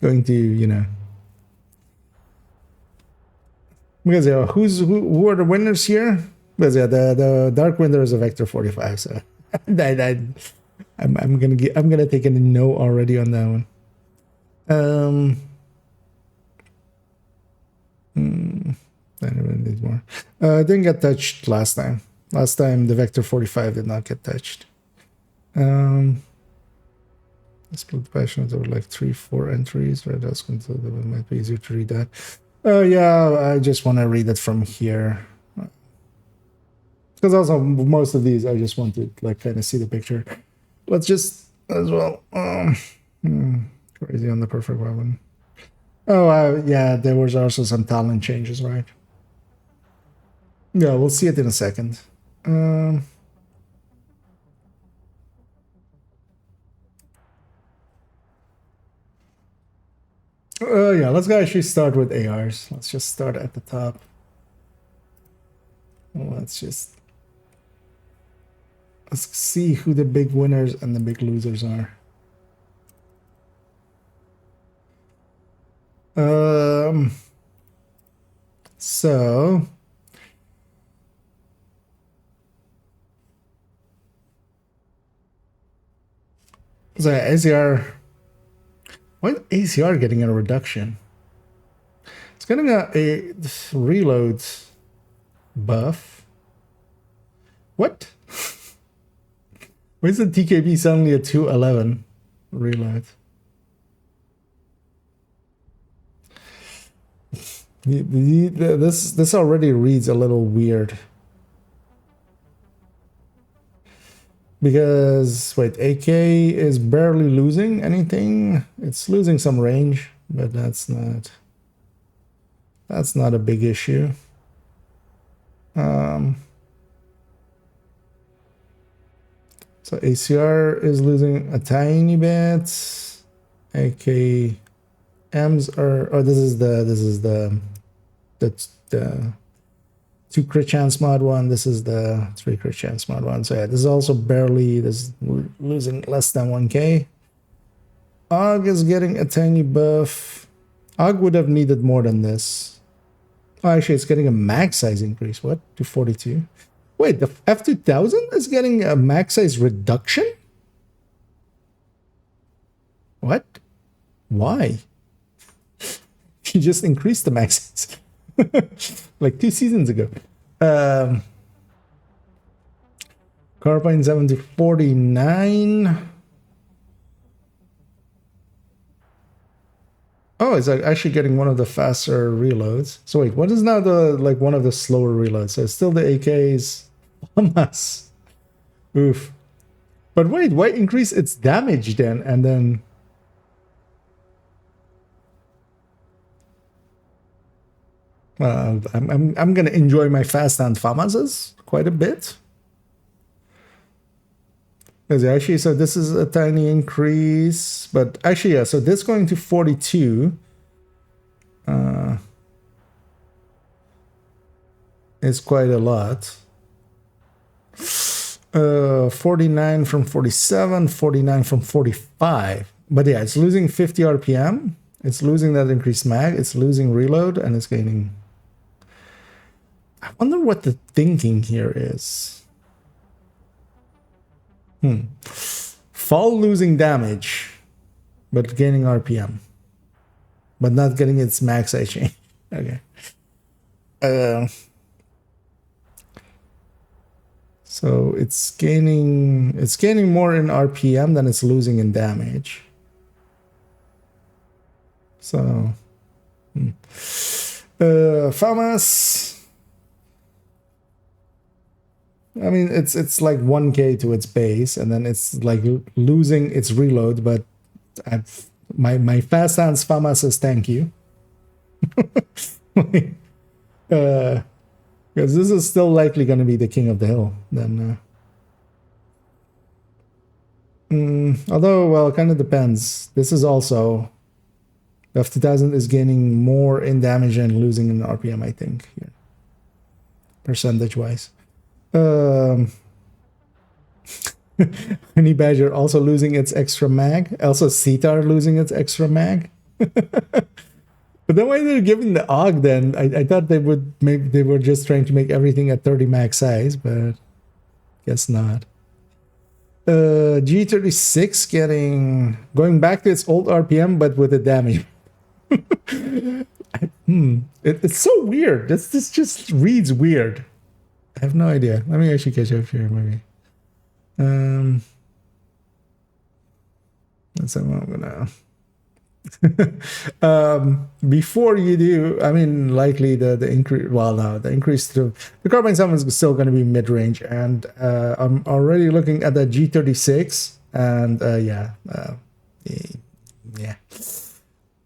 going to, you know, because who are the winners here? Because yeah, the Dark Winter is a Vector 45, so I'm gonna take a no already on that one. I need more. Didn't get touched last time. Last time the Vector 45 did not get touched. Split passion, there were like 3-4 entries, right? That's going to, it might be easier to read that. Yeah, I just want to read it from here. Because also most of these I just want to like kind of see the picture. Let's just as well. Crazy on the perfect weapon. Oh, yeah, there was also some talent changes, right? Yeah, we'll see it in a second. Yeah, let's actually start with ARs. Let's just start at the top. Let's see who the big winners and the big losers are. So ACR. Why is ACR getting a reduction? It's getting a reload buff. What? Why is the TKB suddenly a 211 reload? This already reads a little weird. Because wait, AK is barely losing anything. It's losing some range, but that's not a big issue. So ACR is losing a tiny bit. AKMs are. Oh, this is the 2 crit chance mod one. This is the 3 crit chance mod one. So yeah, this is also barely. This is losing less than 1k. AUG is getting a tiny buff. AUG would have needed more than this. Oh, actually, it's getting a max size increase. What? To 42. Wait, the F2000 is getting a max size reduction? What? Why? You just increased the max size. Like 2 seasons ago. Carbine 7049. Oh, it's actually getting one of the faster reloads. So wait, what is now the one of the slower reloads? So it's still the AKs. Hamas. Oof. But wait, why increase its damage then? And then I'm gonna enjoy my fast hand FAMASs quite a bit. Actually, so this is a tiny increase, but actually, yeah, so this going to 42 is quite a lot. 49 from 47, 49 from 45. But yeah, it's losing 50 RPM. It's losing that increased mag. It's losing reload, and it's gaining. I wonder what the thinking here is. Fall losing damage, but gaining RPM, but not getting its max I change. Okay. So it's gaining more in RPM than it's losing in damage. So FAMAS, I mean, it's like 1k to its base, and then it's like losing its reload, but my fast stance FAMAS says thank you. Because this is still likely going to be the king of the hill. Then, although, well, it kind of depends. This is also F2000 is gaining more in damage and losing in RPM, I think, here, percentage-wise. Honey Badger also losing its extra mag. Also, Cetar losing its extra mag. But then why they're giving the AUG then? I thought they would, maybe they were just trying to make everything at 30 max size, but guess not. G36 going back to its old RPM, but with a damage. It's so weird. This just reads weird. I have no idea. Let me actually catch up here, maybe. That's what I'm gonna. Before you do, I mean, likely the increase. Well, no, the increase to the Carbine 7 is still going to be mid range, and I'm already looking at the G36, and yeah.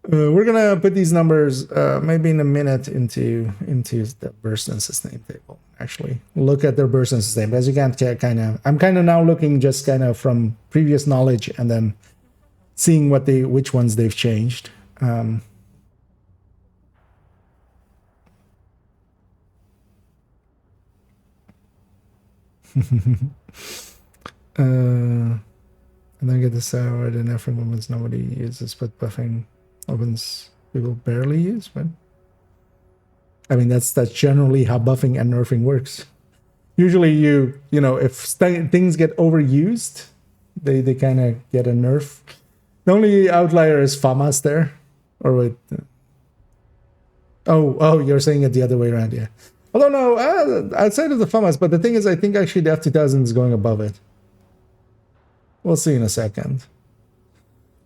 We're gonna put these numbers maybe in a minute into the burst and sustain table. Actually, look at their burst and sustain. As you can I'm kind of now looking just kind of from previous knowledge and then seeing which ones they've changed. And then get this out, and after moments nobody uses, but buffing opens people barely use. But I mean, that's generally how buffing and nerfing works. Usually, you know, if things get overused, they kind of get a nerf. The only outlier is FAMAS there, or wait. Oh, you're saying it the other way around, yeah. Although no, outside of the FAMAS, but the thing is, I think actually the F2000 is going above it. We'll see in a second.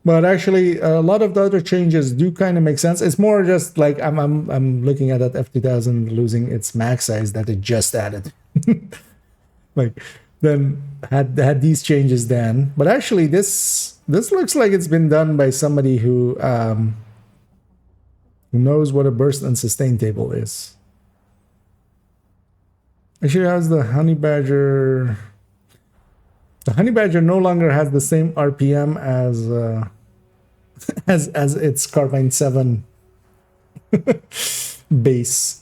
But actually, a lot of the other changes do kind of make sense. It's more just like I'm looking at that F2000 losing its max size that it just added. Like, then had these changes then. But actually, this looks like it's been done by somebody who knows what a burst and sustain table is. Actually, how's the Honey Badger? The Honey Badger no longer has the same RPM as its Carbine 7 base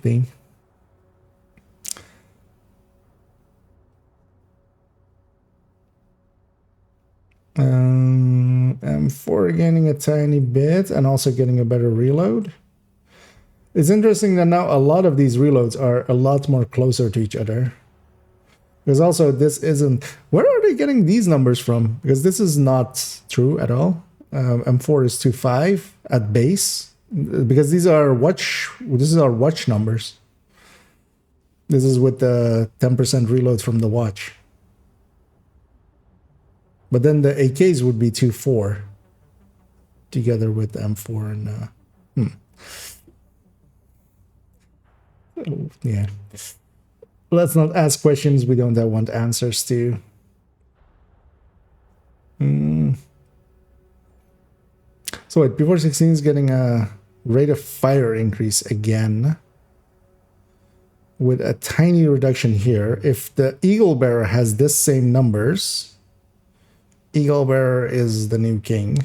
thing. M4 gaining a tiny bit and also getting a better reload. It's interesting that now a lot of these reloads are a lot more closer to each other. Because also this isn't... Where are they getting these numbers from? Because this is not true at all. M4 is 2.5 at base. Because these are watch... This is our watch numbers. This is with the 10% reload from the watch. But then the AKs would be 2.4. Together with M4 and... yeah. Let's not ask questions we don't want answers to. So wait, P416 is getting a rate of fire increase again. With a tiny reduction here. If the Eagle Bearer has this same numbers, Eagle Bearer is the new king.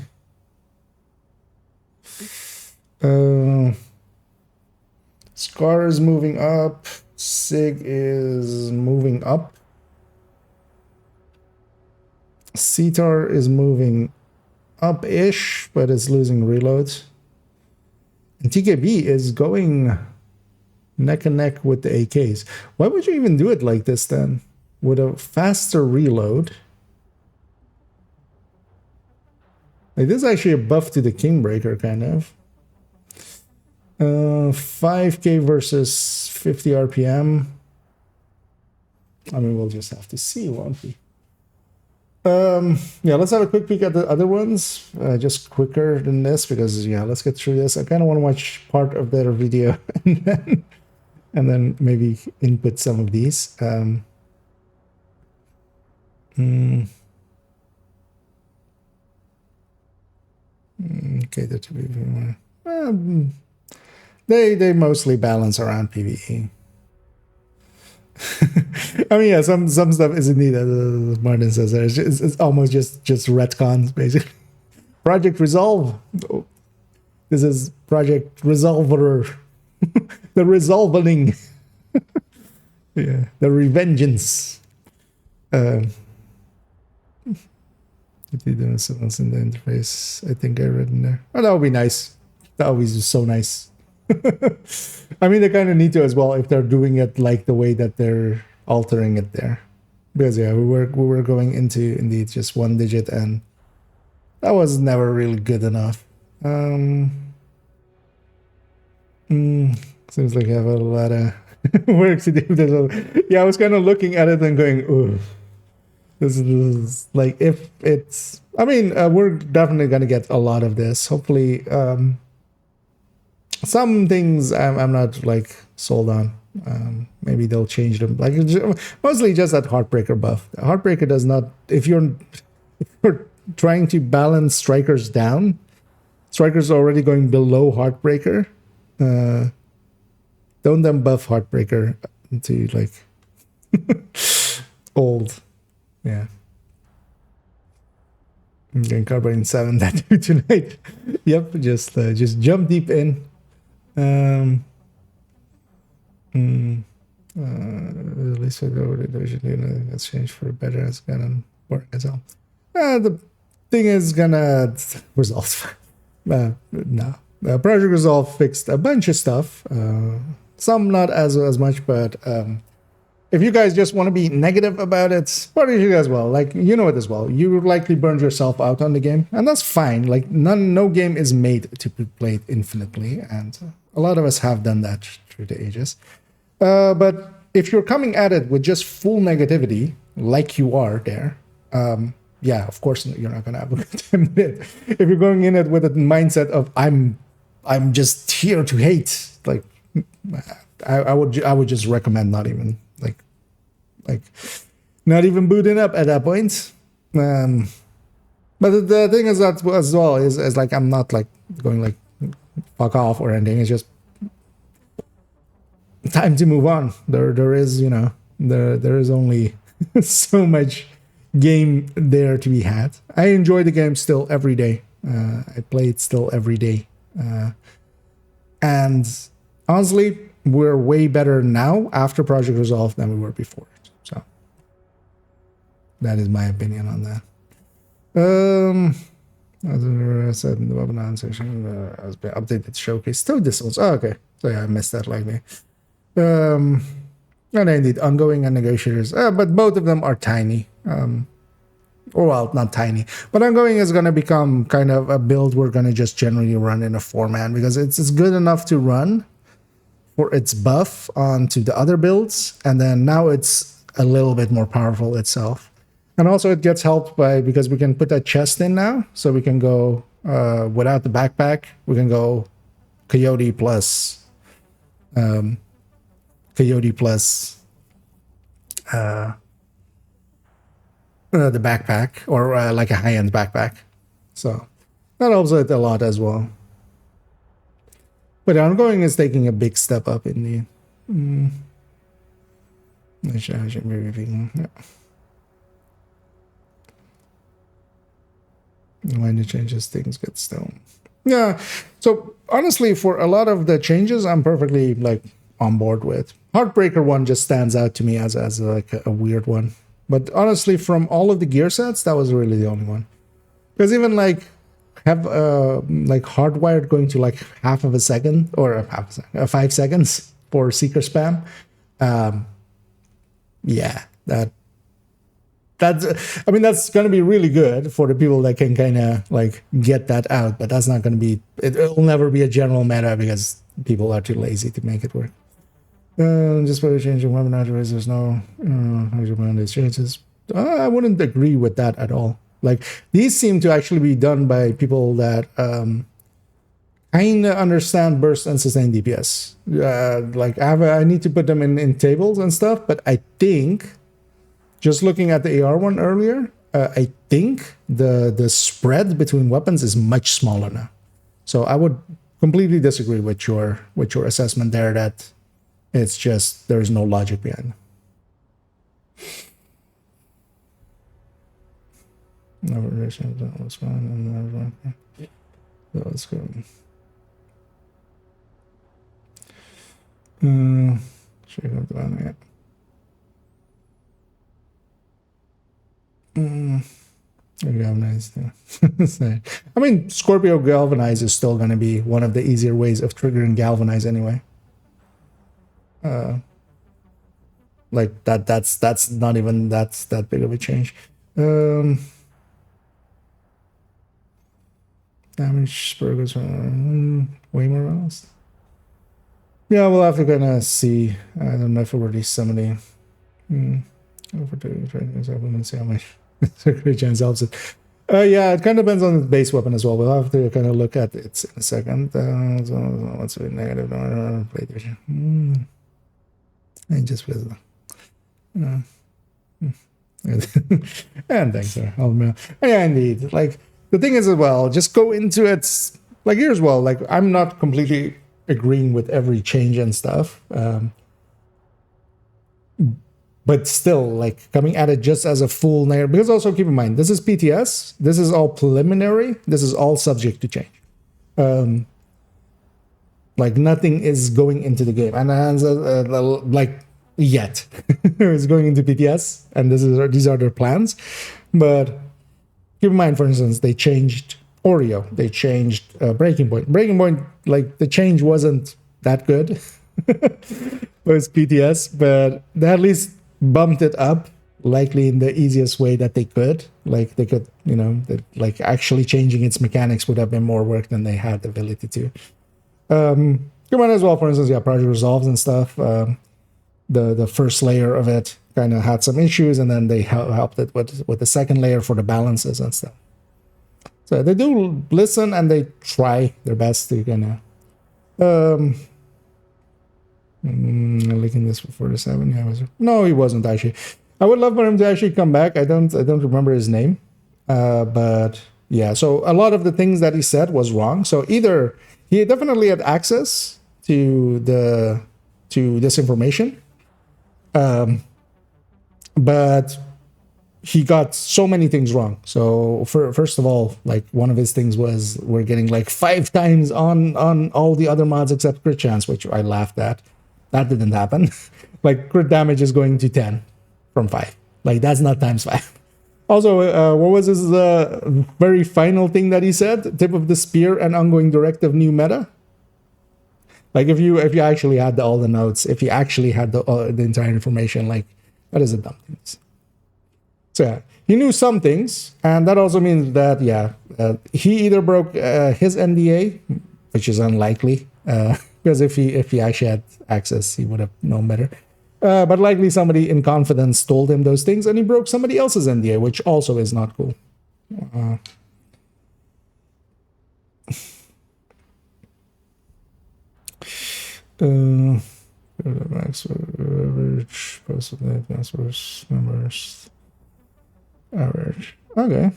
Scar is moving up. Sig is moving up. CTAR is moving up-ish, but it's losing reloads. And TKB is going neck and neck with the AKs. Why would you even do it like this then? With a faster reload. Like, this is actually a buff to the Kingbreaker, kind of. 5k versus 50 RPM. I mean, we'll just have to see, won't we? Yeah, let's have a quick peek at the other ones. Just quicker than this, because yeah, let's get through this. I kind of want to watch part of their video and then maybe input some of these. Okay, the two they mostly balance around PvE. I mean, yeah, some stuff is indeed, as Martin says, it's almost just retcons, basically. Project Resolve. Oh, this is Project Resolver. The Resolving. Yeah, the Revengeance. If you do something else in the interface, I think I read in there. Oh, that would be nice. That would be so nice. I mean, they kind of need to as well if they're doing it like the way that they're altering it there. Because yeah, we were going into indeed just one digit, and that was never really good enough. Seems like I have a lot of work to do. Yeah, I was kind of looking at it and going, "Ooh, this is like if it's." I mean, we're definitely gonna get a lot of this. Hopefully, some things I'm not like sold on. Maybe they'll change them. Like mostly just that Heartbreaker buff. Heartbreaker does not. If you're trying to balance strikers down, strikers are already going below Heartbreaker. Don't then buff Heartbreaker to like old. Yeah. I'm getting Carbine 7 that do tonight. Yep, just jump deep in. At least I go with it. That's changed for better. It's gonna work as well. The thing is gonna resolve. No. Project Resolve fixed a bunch of stuff. Some not as much, but if you guys just want to be negative about it, what do you guys well? Like, you know it as well. You likely burned yourself out on the game, and that's fine. Like, no game is made to be played infinitely, and a lot of us have done that through the ages. But if you're coming at it with just full negativity, like you are there, yeah, of course you're not gonna have a good time with it. If you're going in it with a mindset of I'm just here to hate, like I would just recommend not even like not even booting up at that point. But the thing is that as well is like I'm not like going like fuck off or anything. It's just time to move on. There is, you know, there is only so much game there to be had. I enjoy the game still every day. I play it still every day. And honestly, we're way better now after Project Resolve than we were before it. So that is my opinion on that. As I said in the webinar section, has been updated showcase. Still this one's okay. So yeah, I missed that like me. And indeed, ongoing and negotiators. But both of them are tiny. Or well, not tiny. But ongoing is going to become kind of a build we're going to just generally run in a 4-man because it's good enough to run for its buff onto the other builds, and then now it's a little bit more powerful itself. And also it gets helped by because we can put that chest in now, so we can go without the backpack. We can go Coyote plus the backpack, or like a high-end backpack. So that helps it a lot as well. But ongoing is taking a big step up in the. I should be repeating. Yeah. When the changes, things get stone. Yeah. So honestly, for a lot of the changes, I'm perfectly like on board with. Heartbreaker one just stands out to me as like a weird one But honestly, from all of the gear sets, that was really the only one. Because even like have like hardwired going to like half of a second or half a second, 5 seconds for seeker spam. Yeah, that's I mean that's going to be really good for the people that can kind of like get that out, but that's not going to be it'll never be a general meta because people are too lazy to make it work. Just for changing webinar address, there's no these changes. I wouldn't agree with that at all. Like these seem to actually be done by people that kind of understand burst and sustained DPS. Like I need to put them in tables and stuff, but I think just looking at the AR one earlier, I think the spread between weapons is much smaller now. So I would completely disagree with your assessment there that it's just there's no logic behind it. That was fine. So let's go. Shake up the one, yeah. Galvanize. I mean, Scorpio Galvanize is still going to be one of the easier ways of triggering Galvanize anyway. Like that's not even that big of a change. Damage spur goes way more balanced. Yeah, we'll have to kind of see. I don't know if already somebody over to and see how much circular chance helps it. Yeah, it kind of depends on the base weapon as well. We'll have to kind of look at it in a second. So what's the negative play and just with and thanks, sir. Oh man, yeah, indeed. Like the thing is as well, just go into it. Like here as well. Like I'm not completely agreeing with every change and stuff, but still, like coming at it just as a full narrative. Because also keep in mind, this is PTS. This is all preliminary. This is all subject to change. Like nothing is going into the game, and like yet it's going into PTS, and these are their plans. But keep in mind, for instance, they changed Oreo, they changed Breaking Point. Breaking Point, like the change wasn't that good. It was PTS, but they at least bumped it up, likely in the easiest way that they could. Like they could, like actually changing its mechanics would have been more work than they had the ability to. Come on as well, for instance, yeah, Project Resolves and stuff. The first layer of it kind of had some issues, and then they helped it with the second layer for the balances and stuff. So they do listen and they try their best to kind of linking this before the 7. Yeah, no, he wasn't actually. I would love for him to actually come back. I don't remember his name, but yeah. So a lot of the things that he said was wrong. So either he definitely had access to this information, but he got so many things wrong. So first of all, like one of his things was we're getting like 5 times on all the other mods except crit chance, which I laughed at. That didn't happen. Like crit damage is going to 10 from 5. Like that's not times 5. Also, what was his very final thing that he said? Tip of the spear and ongoing directive new meta. Like if you actually had all the notes, if you actually had the entire information, like that is a dumb thing. So yeah, he knew some things, and that also means that he either broke his NDA, which is unlikely, because if he actually had access, he would have known better. But likely somebody in confidence told him those things, and he broke somebody else's NDA, which also is not cool. Max average, possibly passwords, numbers, average. Okay.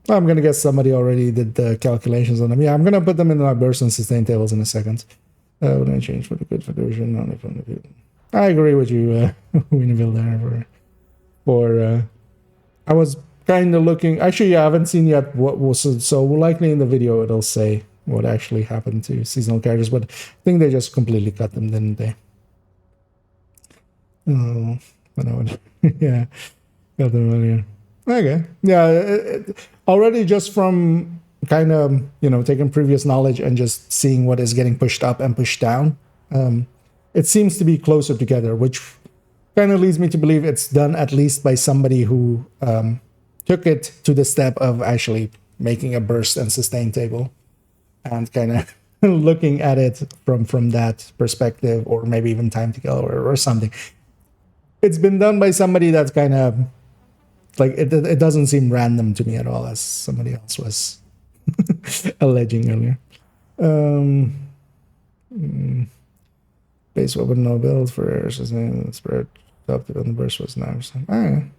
I'm gonna guess somebody already did the calculations on them. Yeah, I'm gonna put them in my burst and sustain tables in a second. When I change for the good version, only from the view. I agree with you, Winneville there. For I was kind of looking. Actually, I haven't seen yet what was so likely in the video it'll say what actually happened to seasonal characters, but I think they just completely cut them, didn't they? Oh, but I would, yeah. Got them earlier. Okay. Yeah. Already just from kind of, taking previous knowledge and just seeing what is getting pushed up and pushed down, it seems to be closer together, which kind of leads me to believe it's done at least by somebody who took it to the step of actually making a burst and sustain table and kind of looking at it from that perspective, or maybe even time to kill or something. It's been done by somebody that's kind of like it doesn't seem random to me at all, as somebody else was alleging earlier. Base weapon no build for spread top on the burst was 9%.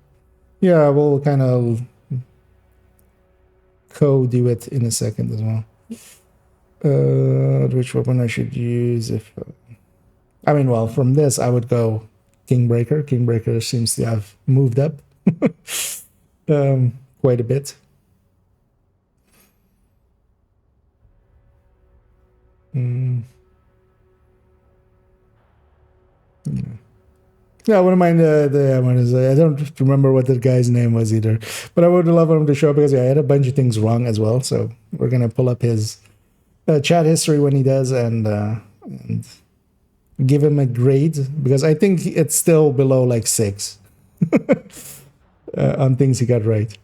Yeah, we'll kind of do it in a second as well. Which weapon I should use if I mean, well, from this I would go Kingbreaker. Kingbreaker seems to have moved up quite a bit. Yeah, I wouldn't mind I don't remember what the guy's name was either, but I would love him to show up because I had a bunch of things wrong as well. So we're gonna pull up his chat history when he does and give him a grade, because I think it's still below like 6 on things he got right.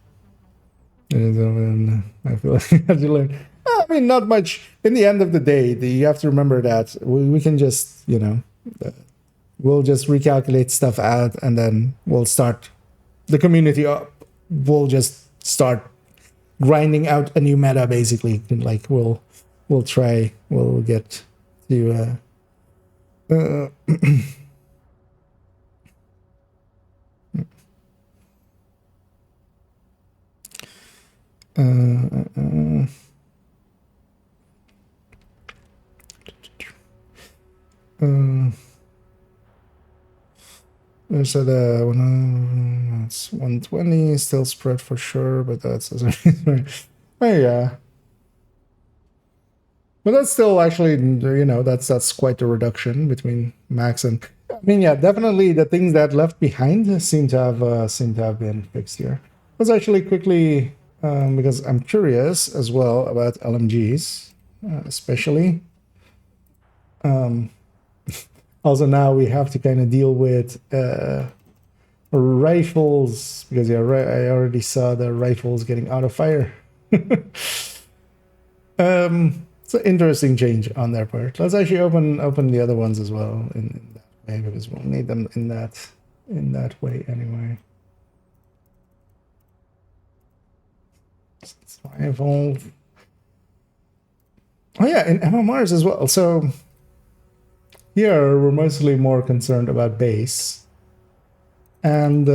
And I feel like I have to learn. I mean, not much. In the end of the day, you have to remember that we can just, we'll just recalculate stuff out, and then we'll start the community up. We'll just start grinding out a new meta, basically. Like we'll get to there's it's 120 still spread for sure, but that's oh yeah, but that's still actually that's quite a reduction between max and I mean, yeah, definitely the things that left behind seem to have been fixed here. Let's actually quickly because I'm curious as well about LMGs, especially. Also, now we have to kind of deal with rifles, because I already saw the rifles getting out of fire. It's an interesting change on their part. Let's actually open the other ones as well in that way, because we'll need them in that way anyway. Survival. Oh yeah, in MMRs as well. So here we're mostly more concerned about base, and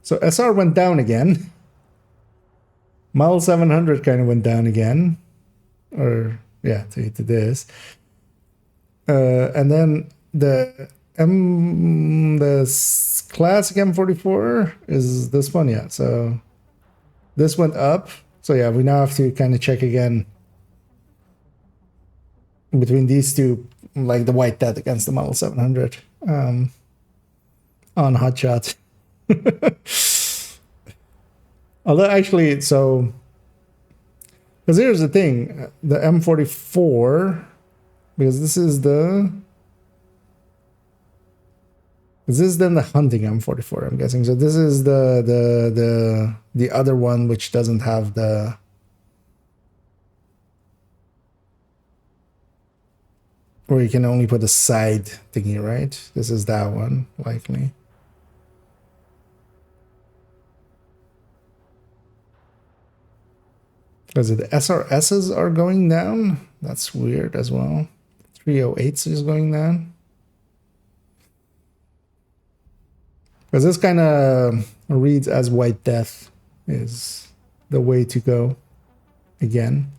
so SR went down again. Mile 700 kind of went down again, or yeah, to this, and then the classic M44 is this one, yeah. So this went up. So yeah, we now have to kind of check again between these two, like the White Death against the Model 700 on Hotshot. Although actually, so because here's the thing, the M44, because this is then the hunting M44, I'm guessing. So this is the other one which doesn't have the where you can only put a side thingy, right? This is that one, likely. Because the SRSs are going down. That's weird as well. 308s is going down. Because this kind of reads as White Death is the way to go again.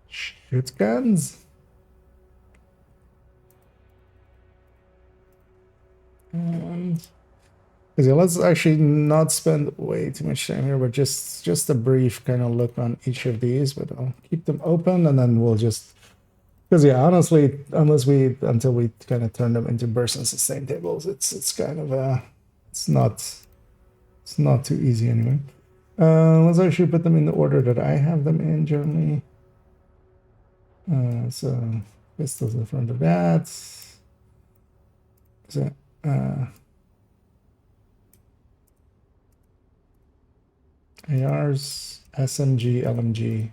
Shoot guns. And Okay, let's actually not spend way too much time here, but just a brief kind of look on each of these. But I'll keep them open, and then we'll just because yeah, honestly, until we kind of turn them into burst and sustain tables, it's kind of it's not too easy anyway. Let's actually put them in the order that I have them in generally. So pistols in front of that. So, ARs, SMG, LMG,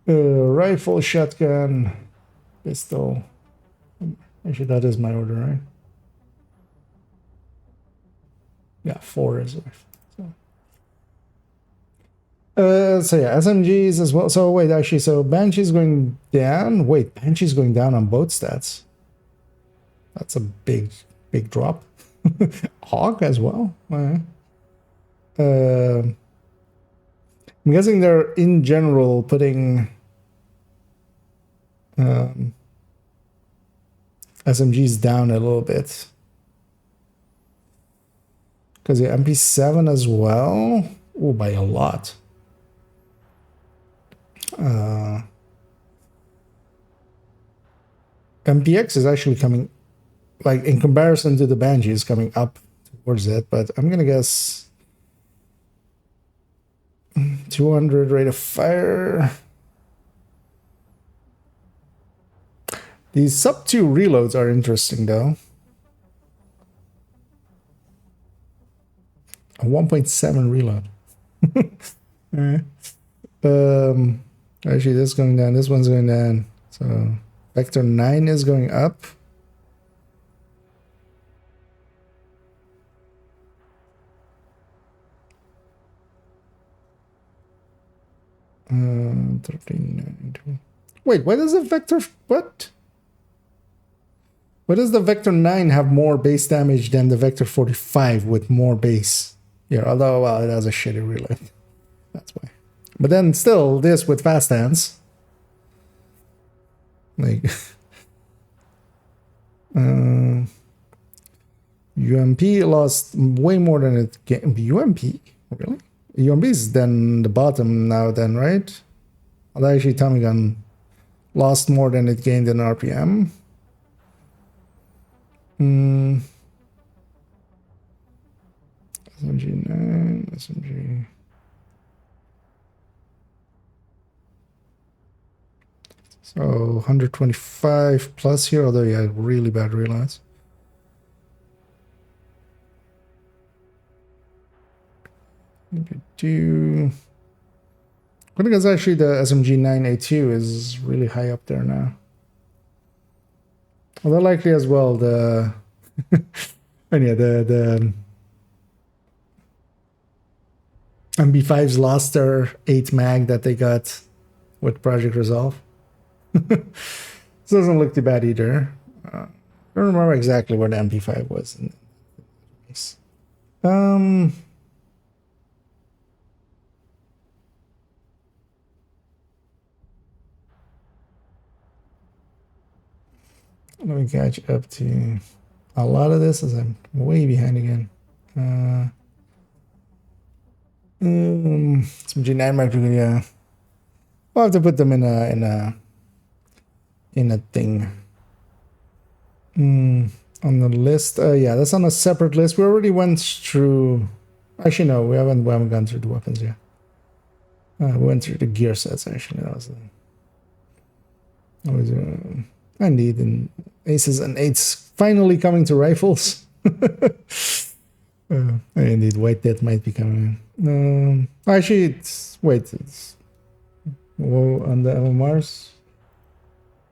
rifle, shotgun, pistol. Actually, that is my order, right? Yeah, 4 is rifle. So yeah, SMGs as well. So wait, actually, so Banshee's going down. Wait, Banshee's going down on both stats. That's a big drop. Hawk as well. I'm guessing they're in general putting SMGs down a little bit. Because the MP7 as well. Oh, by a lot. MPX is actually coming, like in comparison to the Banshee, is coming up towards it, but I'm gonna guess 200 rate of fire. These sub 2 reloads are interesting though. A 1.7 reload. Alright. Actually, this is going down. This one's going down. So vector 9 is going up. Wait, why does the vector what? Why does the vector 9 have more base damage than the vector 45 with more base? Yeah, although well, it has a shitty reload. That's why. But then still, this with fast hands. Like UMP lost way more than it gained. UMP? Really? UMP is then the bottom now then, right? Although actually Tommy Gun lost more than it gained in RPM. SMG 9, SMG. So 125 plus here, although yeah, really bad realize. Do I think it's actually the SMG 9A2 is really high up there now. Although likely as well the and yeah, the MB5s lost their 8 mag that they got with Project Resolve. This doesn't look too bad either. I don't remember exactly where the MP5 was. Let me catch up to a lot of this as I'm way behind again. Some G9 might be good, yeah. I'll have to put them in a thing. On the list, yeah, that's on a separate list. We already went through. Actually, no, we haven't gone through the weapons yet. We went through the gear sets. Actually, that was always I need in aces and eights finally coming to rifles. Indeed, White Death might be coming in. Actually, it's on the MMRs.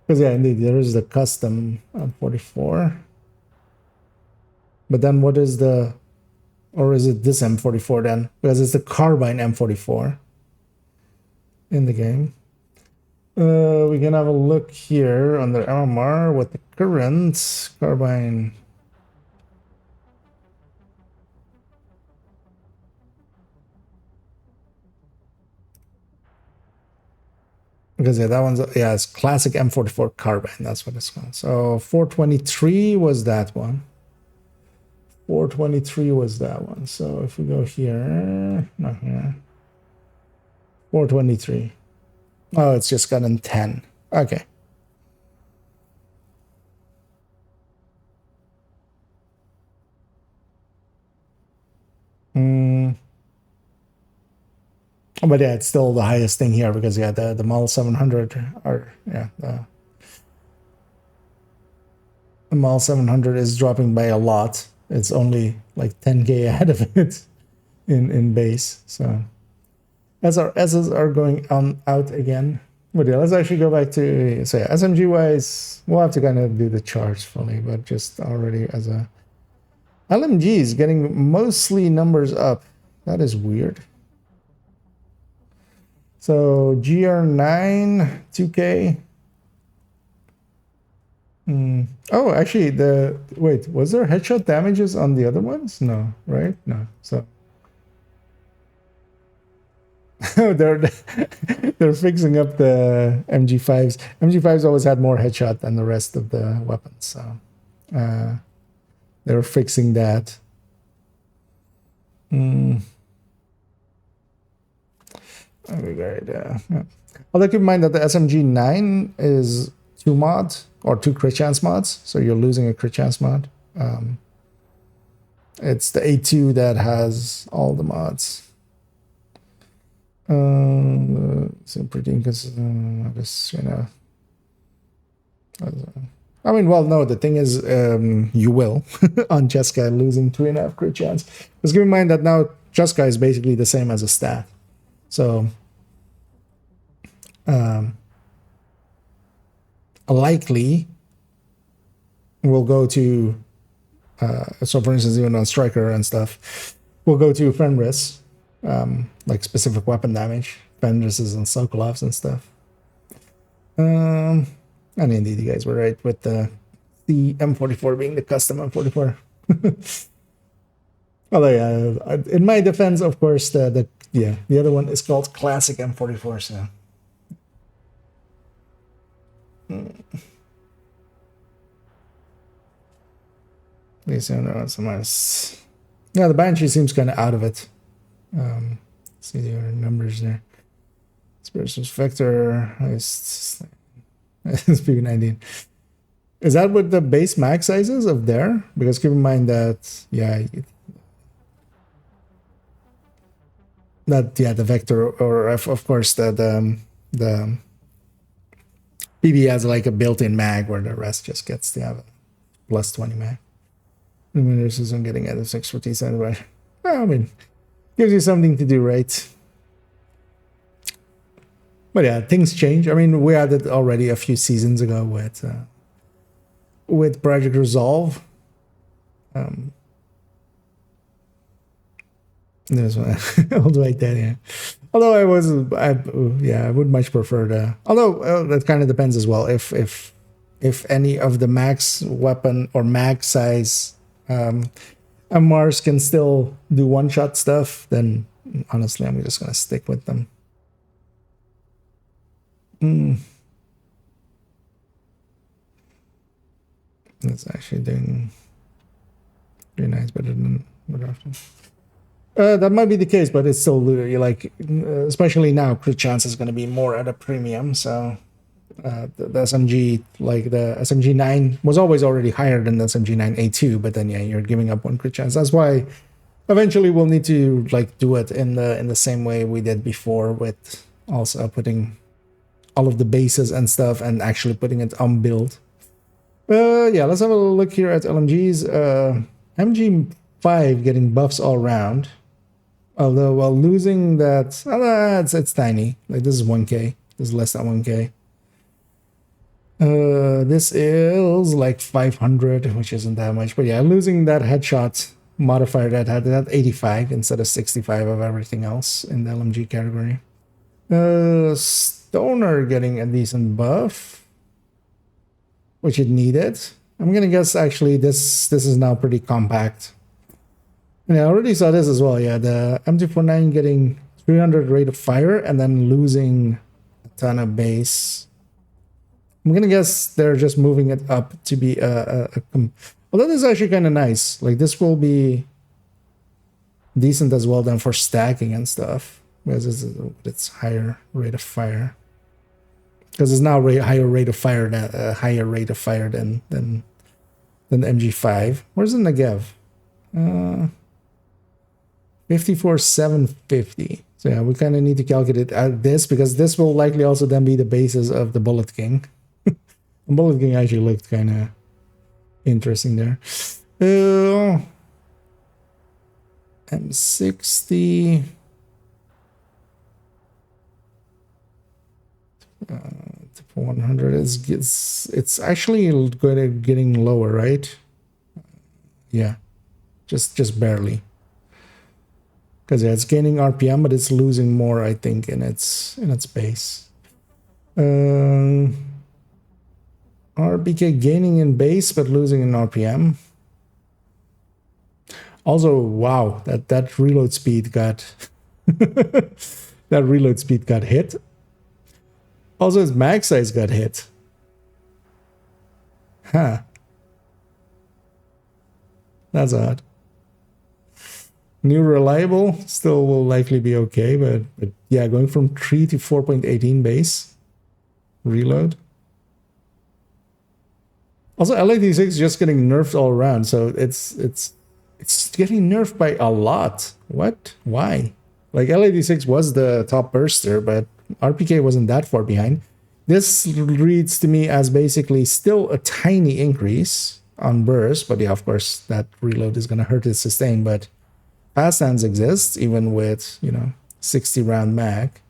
Because yeah, indeed, there is the custom M44. But then what is the, or is it this M44 then? Because it's the carbine M44 in the game. We can have a look here on the MMR with the current carbine. Because yeah, that one's, yeah, it's classic M44 carbine. That's what it's called. So 423 was that one. 423 was that one. So if we go here, not here, 423. Oh, it's just gotten 10. Okay. But yeah, it's still the highest thing here because yeah, the Model 700 are yeah the Model 700 is dropping by a lot. It's only like 10K ahead of it in base. So as our S's are going on out again. But yeah, let's actually go back to so yeah, SMG wise, we'll have to kind of do the charts fully, but just already as a LMG is getting mostly numbers up. That is weird. So GR9 2K. Oh, actually, wait, was there headshot damages on the other ones? No, right? No. So they're they're fixing up the MG5s. MG5s always had more headshot than the rest of the weapons, so they're fixing that. Okay, great. Yeah. Although keep in mind that the SMG9 is 2 mods or 2 crit chance mods, so you're losing a crit chance mod. It's the A2 that has all the mods. So pretty inconsistent. Just I mean, well, no. The thing is, you will on Jessica losing 3.5 crit chance. Because keep in mind that now Jessica is basically the same as a stat. So, likely we'll go to, so for instance, even on Striker and stuff, we'll go to Fenris, like specific weapon damage, Fenris's and Sokolov's and stuff. And indeed, you guys were right with the M44 being the custom M44. Although, yeah, in my defense, of course, the other one is called Classic M44, so. Yeah, the Banshee seems kind of out of it. Let's see the other numbers there. Versus Vector, it's PV19. Is that what the base max size is of there? Because keep in mind that, the Vector, or of course the PV has like a built-in mag where the rest just gets to have a plus 20 mag. I mean, this isn't getting out of expertise anyway. I mean, gives you something to do, right? But yeah, things change. I mean, we had it already a few seasons ago with Project Resolve. This one, I'll do like that, yeah. Although I would much prefer the. Although that kind of depends as well. If any of the max weapon or mag size MRs can still do one-shot stuff, then honestly, I'm just gonna stick with them. It's actually doing pretty nice, better than what often. That might be the case, but it's still like, especially now, crit chance is going to be more at a premium. So the SMG, like the SMG9, was always already higher than the SMG9A2, but then you're giving up 1 crit chance. That's why eventually we'll need to like do it in the same way we did before, with also putting all of the bases and stuff and actually putting it on build. Let's have a look here at LMGs. MG5 getting buffs all around. Although while losing that, it's tiny. Like this is 1K. This is less than 1K. This is like 500, which isn't that much. But yeah, losing that headshot modifier that had that 85 instead of 65 of everything else in the LMG category. Stoner getting a decent buff, which it needed. I'm gonna guess actually this is now pretty compact. And I already saw this as well. Yeah, the M249 getting 300 rate of fire and then losing a ton of base. I'm gonna guess they're just moving it up to be a Well, that is actually kind of nice. Like this will be decent as well then for stacking and stuff, because it's higher rate of fire. Because it's now higher rate of fire than than the MG5. Where's the Negev? 54,750. So yeah, we kind of need to calculate this, because this will likely also then be the basis of the Bullet King. The Bullet King actually looked kind of interesting there. M60. 100 it's actually getting lower, right? Yeah, just barely. Because yeah, it's gaining RPM, but it's losing more, I think, in its base. RPK gaining in base but losing in RPM. Also, wow, that reload speed got that reload speed got hit. Also, his mag size got hit. Huh. That's odd. New reliable still will likely be okay, but yeah, going from 3 to 4.18 base reload. Also, LA-86 is just getting nerfed all around, so it's getting nerfed by a lot. What? Why? Like LA-86 was the top burster, but RPK wasn't that far behind. This reads to me as basically still a tiny increase on burst, but yeah, of course, that reload is going to hurt its sustain, but fast hands exists even with, 60 round mag.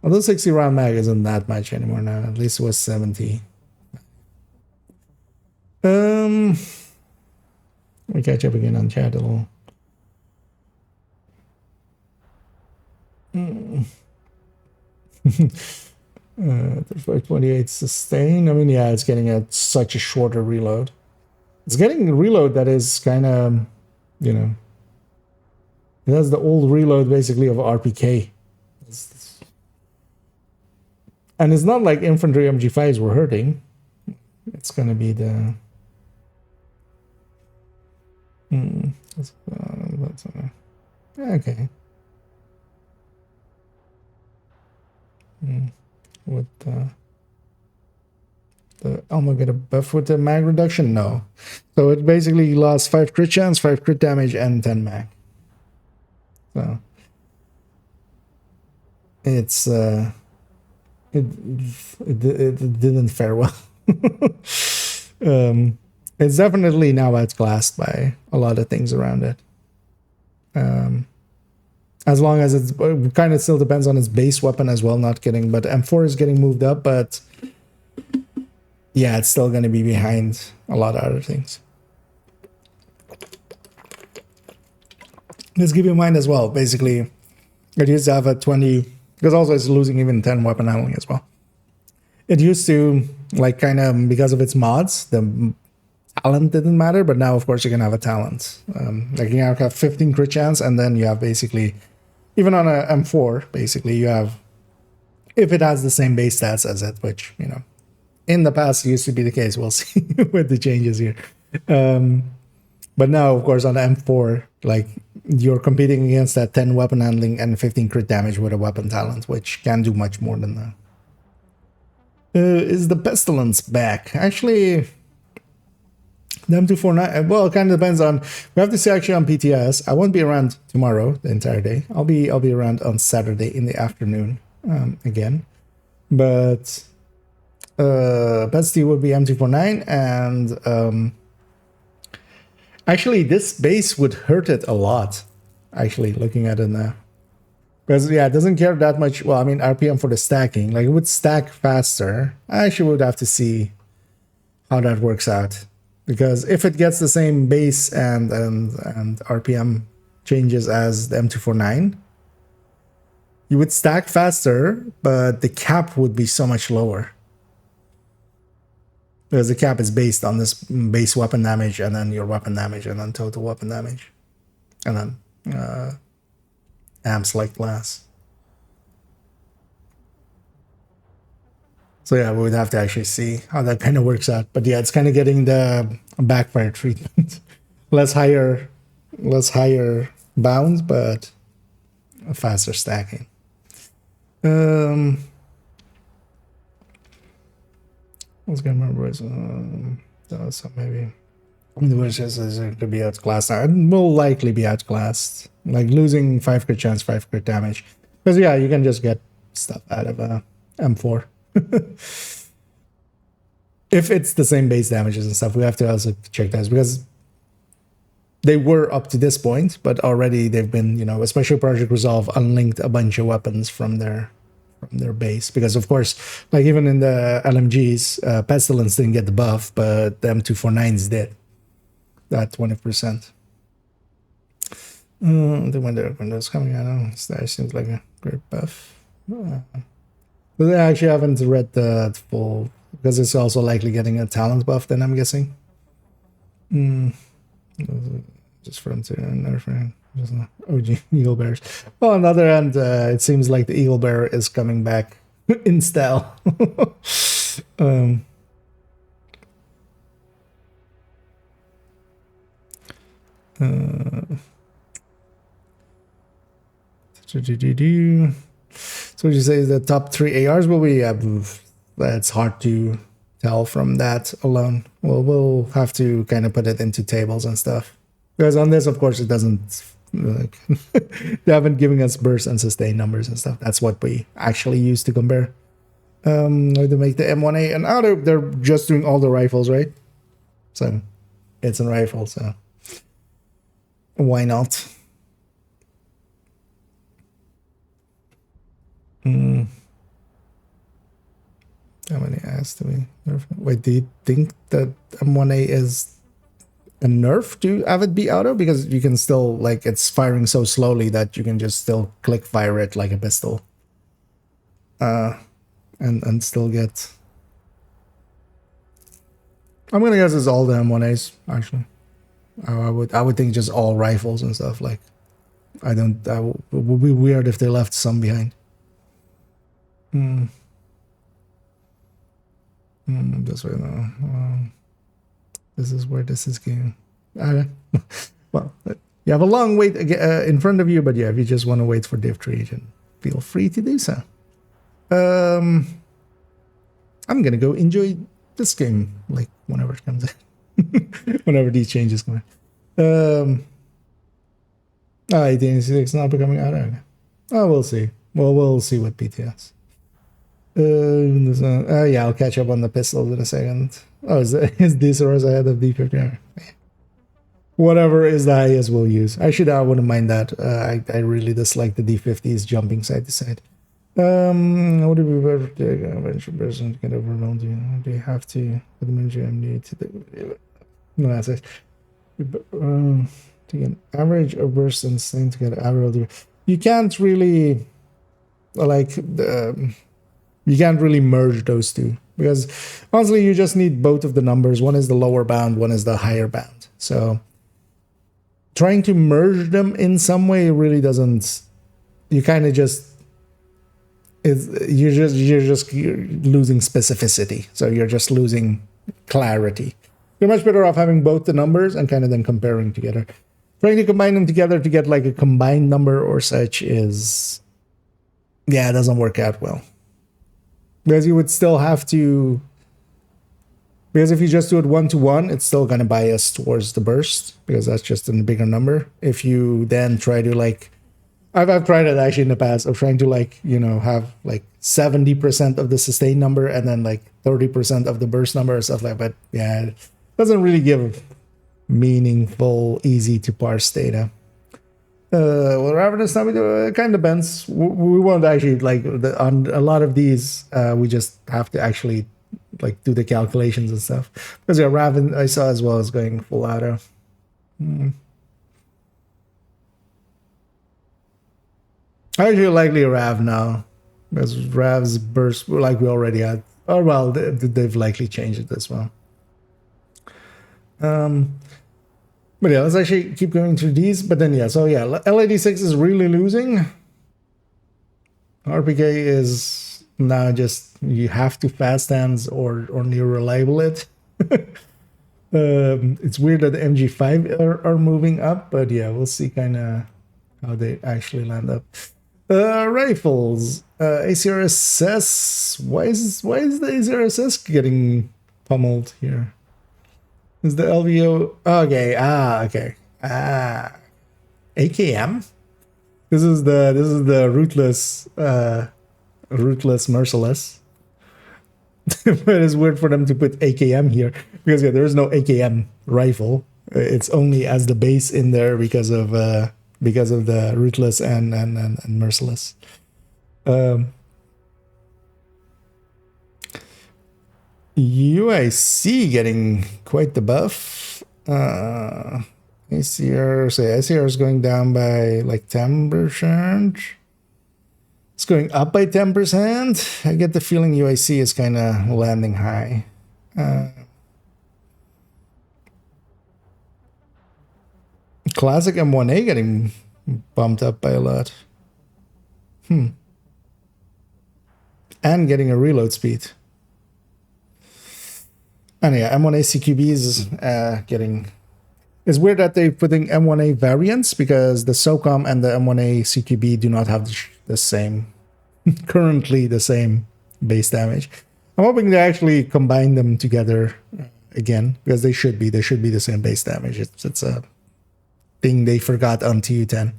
Although 60 round mag isn't that much anymore now, at least it was 70. Let me catch up again on chat a little. 528 sustain. I mean, yeah, it's getting such a shorter reload. It's getting a reload that is kind of, it has the old reload basically of RPK. And it's not like infantry MG5s were hurting. It's going to be the... okay. With the Elmo get a buff with the mag reduction? No. So it basically lost 5 crit chance, 5 crit damage, and 10 mag. So it's it didn't fare well. It's definitely now outclassed by a lot of things around it. As long as it kind of still depends on its base weapon as well, not getting, but M4 is getting moved up, but yeah, it's still going to be behind a lot of other things. Let's keep in mind as well, basically, it used to have a 20, because also it's losing even 10 weapon handling as well. It used to, like, kind of, because of its mods, the talent didn't matter, but now, of course, you can have a talent. Like, you have 15 crit chance, and then you have basically, even on a M4, basically, you have, if it has the same base stats as it, which, in the past used to be the case, we'll see with the changes here. But now, of course, on the M4, like, you're competing against that 10 weapon handling and 15 crit damage with a weapon talent, which can do much more than that. Is the Pestilence back? Actually, the M249, well, it kind of depends on, we have to see actually on PTS. I won't be around tomorrow, the entire day. I'll be around on Saturday in the afternoon, again. But best deal would be M249, and actually this base would hurt it a lot, actually, looking at it now. Because, yeah, it doesn't care that much. Well, I mean, RPM for the stacking. Like, it would stack faster. I actually would have to see how that works out. Because if it gets the same base and RPM changes as the M249, you would stack faster, but the cap would be so much lower. Because the cap is based on this base weapon damage, and then your weapon damage, and then total weapon damage. And then amps like glass. So yeah, we would have to actually see how that kind of works out. But yeah, it's kind of getting the backfire treatment. less higher bounds, but a faster stacking. I was gonna remember so maybe the worst is to be outclassed. I will likely be outclassed. Like losing 5 crit chance, 5 crit damage. Because yeah, you can just get stuff out of M4. If it's the same base damages and stuff, we have to also check those because they were up to this point, but already they've been, you know, especially Project Resolve unlinked a bunch of weapons from their base. Because of course, like even in the LMGs, Pestilence didn't get the buff, but the M249s did. That 20%. The Windows coming out, that seems like a great buff. But I actually haven't read the full, because it's also likely getting a talent buff, then I'm guessing. Just Frontier and Nerfing. Just OG Eagle Bears. Well, on the other hand, it seems like the Eagle Bear is coming back in style. So would you say the top 3 ARs will be? That's hard to tell from that alone. Well, we'll have to kind of put it into tables and stuff. Because on this, of course, it doesn't, like, they haven't given us burst and sustain numbers and stuff. That's what we actually use to compare. To make the M1A and auto, they're just doing all the rifles, right? So it's a rifle, so why not? How many asks do we nerf? Wait, do you think that M1A is a nerf to have it be auto? Because you can still, like, it's firing so slowly that you can just still click fire it like a pistol. And still get... I'm gonna guess it's all the M1As, actually. I would think just all rifles and stuff, like... it would be weird if they left some behind. This way now. This is where this is going. Well, you have a long wait in front of you, but yeah, if you just want to wait for Div 3, then feel free to do so. I'm gonna go enjoy this game, like whenever it comes in, whenever these changes come in. 1886 not becoming out. Okay. Oh, we'll see. Well, we'll see with PTS. Yeah, I'll catch up on the pistols in a second. Oh, is D-Soros ahead of D50? Whatever is the highest we'll use. Actually, I wouldn't mind that. I really dislike the D50s jumping side to side. What do we better take? Venture person to get overwhelmed? Do you have to? With the major need to do? No, that's it. To get average or burst and thing to get average. You can't really, like, you can't really merge those two, because honestly you just need both of the numbers. One is the lower bound, one is the higher bound. So trying to merge them in some way really doesn't, you kind of just, you're just losing specificity. So you're just losing clarity. You're much better off having both the numbers and kind of then comparing together. Trying to combine them together to get like a combined number or such is, yeah, it doesn't work out well. Because you would still have to, because if you just do it 1-to-1, it's still going to bias towards the burst, because that's just in a bigger number. If you then try to, like, I've tried it actually in the past of trying to, like, you know, have like 70% of the sustain number and then like 30% of the burst number or stuff like that. But yeah, it doesn't really give meaningful, easy to parse data. Well, Ravenous time, it kind of depends. We won't actually, like, on a lot of these, we just have to actually, like, do the calculations and stuff. Because yeah, Raven, I saw as well as going full auto. I actually likely Rav now, because Rav's burst, like we already had. Oh well, they've likely changed it as well. But yeah, let's actually keep going through these. But then yeah, so yeah, LAD6 is really losing. RPK is Now just you have to fast hands or near reliable it. It's weird that the MG5 are moving up, but yeah, we'll see kind of how they actually land up. Rifles, ACRSS. Why is the ACRSS getting pummeled here? Is the LVO okay? Okay. AKM. This is the rootless, merciless. But it's weird for them to put AKM here because yeah, there is no AKM rifle. It's only as the base in there because of the rootless and merciless. UIC getting quite the buff. ACR is going down by like 10%. It's going up by 10%. I get the feeling UIC is kind of landing high. Classic M1A getting bumped up by a lot. And getting a reload speed. And yeah, M1A CQB is getting... It's weird that they're putting M1A variants because the SOCOM and the M1A CQB do not have the same, currently the same base damage. I'm hoping they actually combine them together again because they should be the same base damage. It's a thing they forgot on TU10.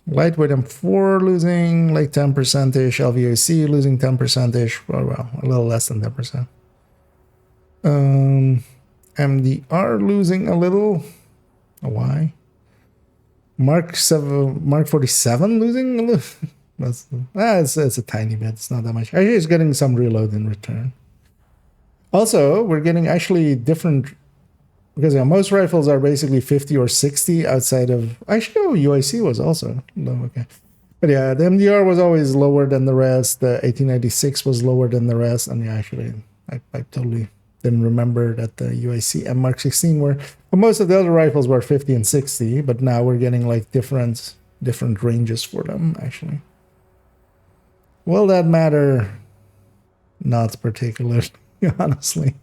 Lightweight M4 losing like 10%ish, LVOC losing 10%ish, well, a little less than 10%. MDR losing a little. Why? Mark 47 losing a little. It's a tiny bit. It's not that much. Actually, it's getting some reload in return. Also, we're getting actually different because yeah, most rifles are basically 50 or 60 outside of. Actually, UIC was also low. Okay, but yeah, the MDR was always lower than the rest. The 1896 was lower than the rest, and yeah, actually, I totally didn't remember that the UIC and Mark 16 were. But most of the other rifles were 50 and 60, but now we're getting like different ranges for them actually. Will that matter? Not particularly, honestly.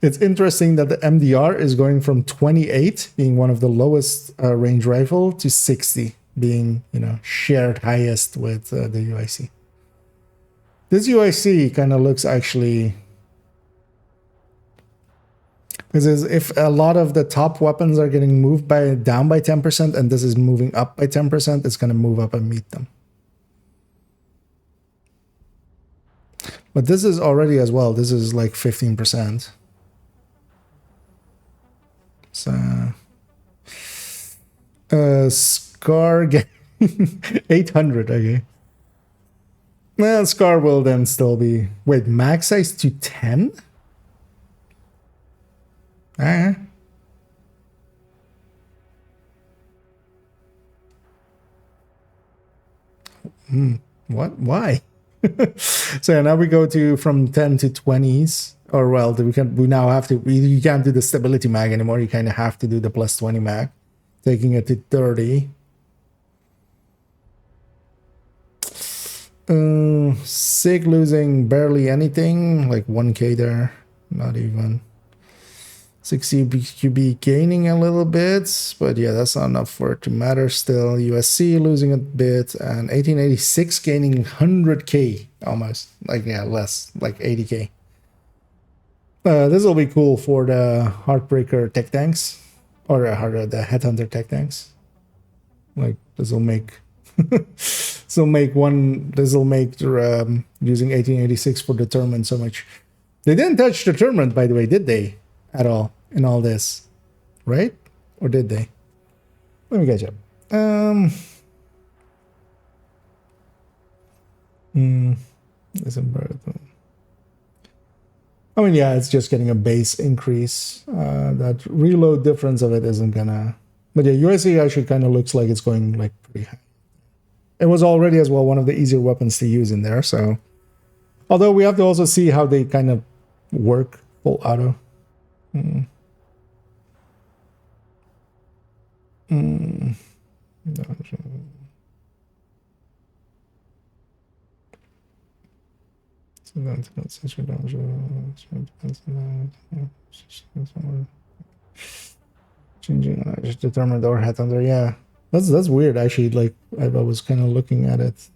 It's interesting that the MDR is going from 28 being one of the lowest range rifle to 60 being, shared highest with the UIC. This UIC kind of looks actually, because if a lot of the top weapons are getting moved down by 10% and this is moving up by 10%, it's going to move up and meet them. But this is already as well. This is like 15%. So, Scar getting 800. Okay. Well, Scar will then still be... Wait, max size to 10? What? Why? So now we go from 10 to 20s. Or well, we now have to... You can't do the stability mag anymore. You kind of have to do the plus 20 mag. Taking it to 30. SIG losing barely anything, like 1k there, not even. 6QB gaining a little bit, but yeah, that's not enough for it to matter still. USC losing a bit, and 1886 gaining 100k almost, like yeah, less, like 80k. This will be cool for the Heartbreaker tech tanks, or the Headhunter tech tanks. Like this will make... This will make using 1886 for deterrent so much. They didn't touch deterrent, by the way, did they? At all in all this, right? Or did they? Let me catch up. I mean, yeah, it's just getting a base increase. That reload difference of it isn't gonna. But yeah, USC actually kind of looks like it's going like pretty high. It was already as well one of the easier weapons to use in there. So, although we have to also see how they kind of work full auto. Changing, I just determined or hat under. Yeah, that's weird. Actually, like I was kind of looking at it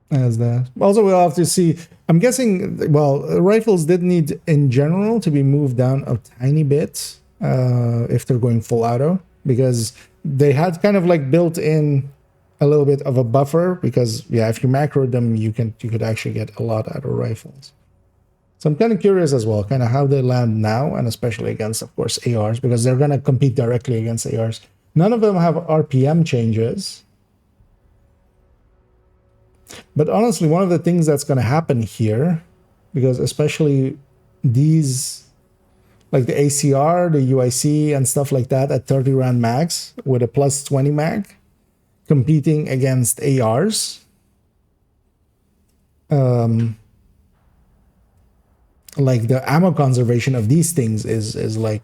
as that. Also, we'll have to see. I'm guessing. Well, rifles did need, in general, to be moved down a tiny bit if they're going full auto, because they had kind of like built in a little bit of a buffer. Because yeah, if you macroed them, you could actually get a lot out of rifles. So I'm kind of curious as well, kind of how they land now, and especially against, of course, ARs, because they're going to compete directly against ARs. None of them have RPM changes. But honestly, one of the things that's going to happen here, because especially these, like the ACR, the UIC, and stuff like that at 30 round mags with a plus 20 mag, competing against ARs, like the ammo conservation of these things is like,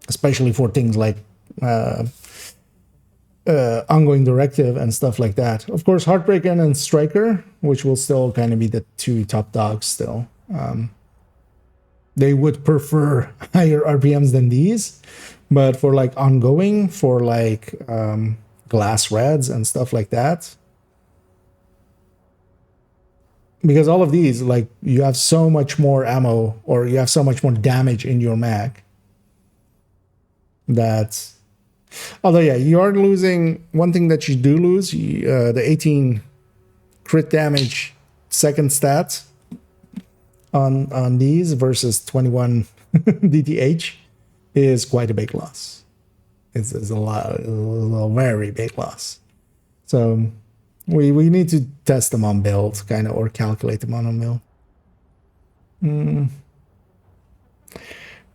especially for things like ongoing directive and stuff like that. Of course, Heartbreaker and Striker, which will still kind of be the two top dogs still. They would prefer higher RPMs than these, but for like ongoing, for like glass reds and stuff like that, because all of these, like, you have so much more ammo, or you have so much more damage in your mag, that, although yeah, you are losing one thing that you do lose, the 18 crit damage second stat on these versus 21 DTH is quite a big loss. It's a very big loss. So we need to test them on build, kind of, or calculate them on a mill.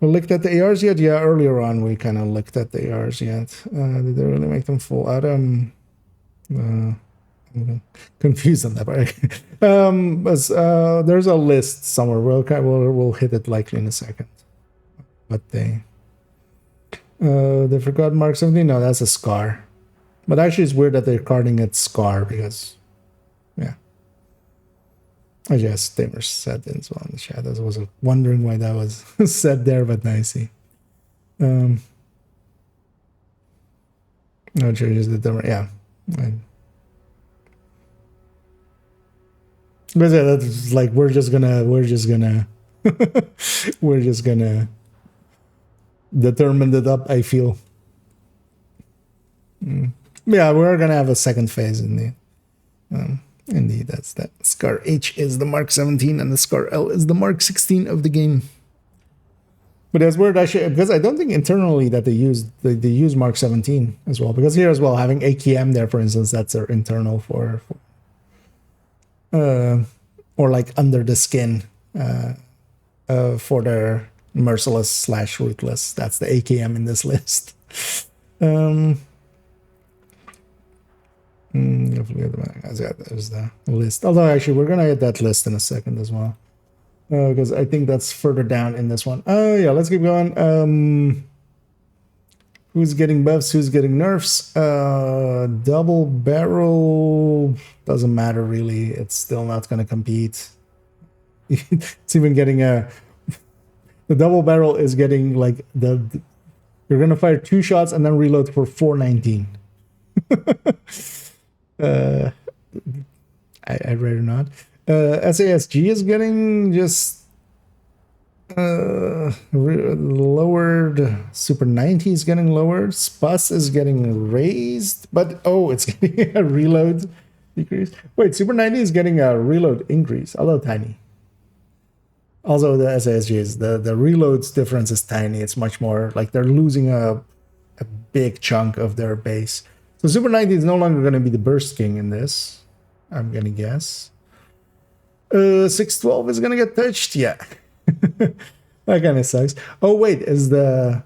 We looked at the ARs yet? Yeah, earlier on we kind of looked at the ARs yet. Did they really make them full auto? I'm confused on that part. But there's a list somewhere. We'll hit it likely in a second. But they forgot Mark 17. No, that's a Scar. But actually, it's weird that they're carding it Scar, because, yeah. I guess Tamer said it as well in the chat. I was wondering why that was said there, but I see. No changes the Tamer. Yeah. But yeah, that's like, we're just gonna determine it up, I feel. Yeah, we're gonna have a second phase indeed. Indeed, that's that. Scar H is the Mark 17 and the Scar L is the Mark 16 of the game. But that's weird, actually, because I don't think internally that they use Mark 17 as well. Because here as well, having AKM there, for instance, that's their internal for or like under the skin for their merciless / ruthless. That's the AKM in this list. There's the list. Although actually, we're gonna get that list in a second as well, because I think that's further down in this one. Oh yeah, let's keep going. Who's getting buffs? Who's getting nerfs? Double barrel doesn't matter really. It's still not gonna compete. It's even getting the double barrel is getting like you're gonna fire 2 shots and then reload for 419. I'd rather not. SASG is getting just lowered. Super 90 is getting lowered. Spus is getting raised, but it's getting a reload decrease. Wait, Super 90 is getting a reload increase, although tiny. Also, the SASG is the reloads difference is tiny. It's much more like they're losing a big chunk of their base. So Super 90 is no longer going to be the burst king in this, I'm going to guess. 612 is going to get touched? Yeah. That kind of sucks. Oh, wait, is the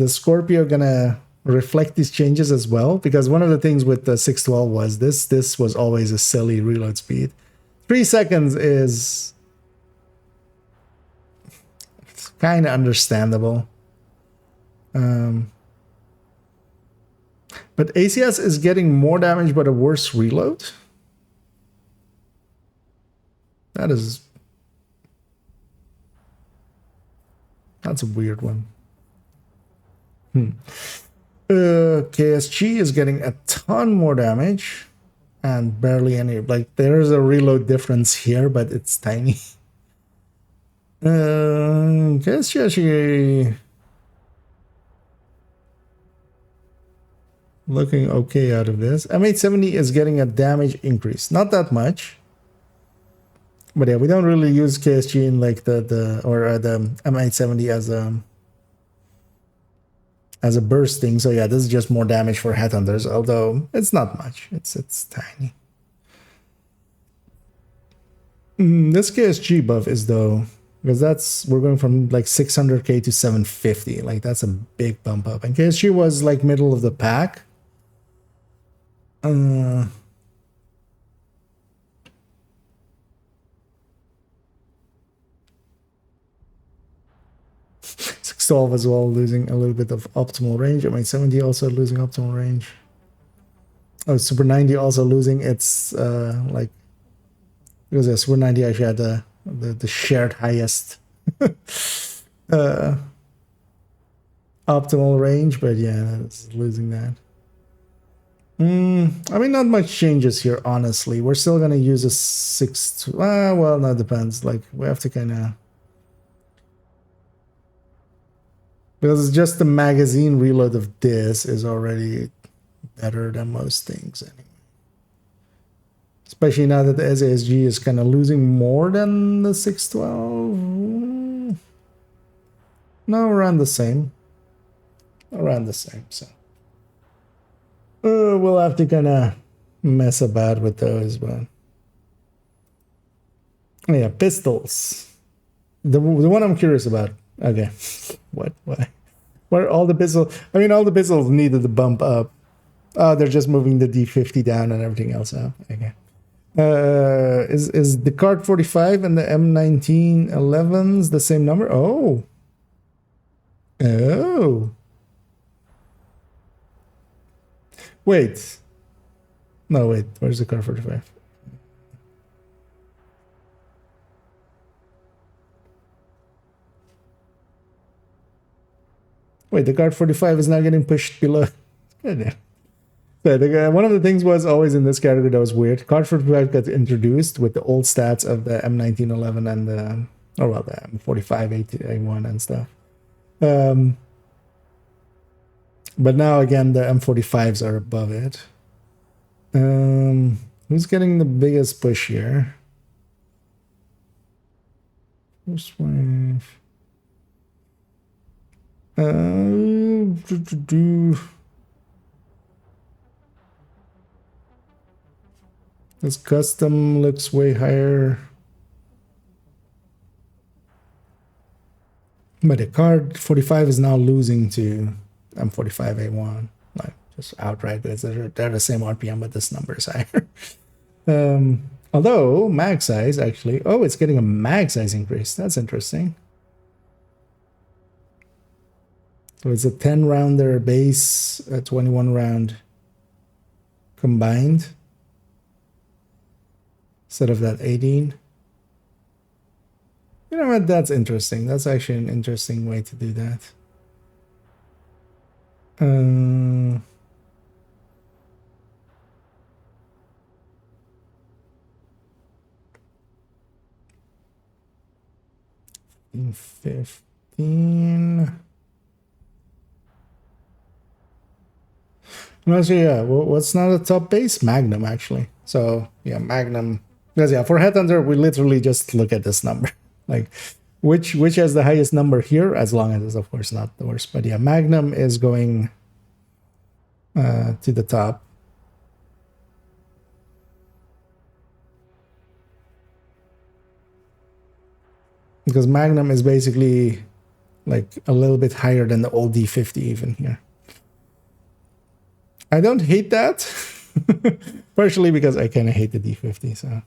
Scorpio going to reflect these changes as well? Because one of the things with the 612 was this was always a silly reload speed. 3 seconds is kind of understandable. But ACS is getting more damage but a worse reload. That's a weird one. KSG is getting a ton more damage and barely any. Like, there's a reload difference here, but it's tiny. KSG actually looking okay out of this. M870 is getting a damage increase. Not that much. But yeah, we don't really use KSG in like the M870 as a bursting. So yeah, this is just more damage for headhunters, although it's not much. It's tiny. This KSG buff is though, because we're going from like 600k to 750. Like that's a big bump up. And KSG was like middle of the pack. Solve as well, losing a little bit of optimal range. M870 also losing optimal range. Oh, Super 90 also losing its like, because Super 90 actually had the shared highest optimal range, but yeah, it's losing that. I mean, not much changes here, honestly. We're still gonna use a 6. Well, that depends. Like, we have to kind of, because just the magazine reload of this is already better than most things anyway. Especially now that the SASG is kind of losing more than the 612. No, around the same. Around the same, so. We'll have to kind of mess about with those, but. Yeah, pistols. The one I'm curious about. Okay. What? Why? What are all the pistols? I mean, all the pistols needed to bump up. They're just moving the D50 down and everything else up. Okay. Is the Card 45 and the M1911s the same number? Oh. Wait. No, wait. Where's the Card 45? Wait, the Card 45 is now getting pushed below. So one of the things was always in this category that was weird. Card 45 got introduced with the old stats of the M1911 and the M45 A1 and stuff. But now again, the M45s are above it. Who's getting the biggest push here? First wave. This custom looks way higher. But the Card 45 is now losing to M45A1. Like, just outright, because they're the same RPM, but this number is higher. Although, mag size actually. Oh, it's getting a mag size increase. That's interesting. So it's a 10 rounder base, a 21 round combined instead of that 18. You know what? That's interesting. That's actually an interesting way to do that. 15. No, so yeah, what's not a top base? Magnum, actually. So yeah, Magnum. Because yeah, for Headhunter, we literally just look at this number. Like, which has the highest number here, as long as it's, of course, not the worst. But yeah, Magnum is going to the top. Because Magnum is basically like a little bit higher than the old D50 even here. I don't hate that. Partially because I kind of hate the D50, so.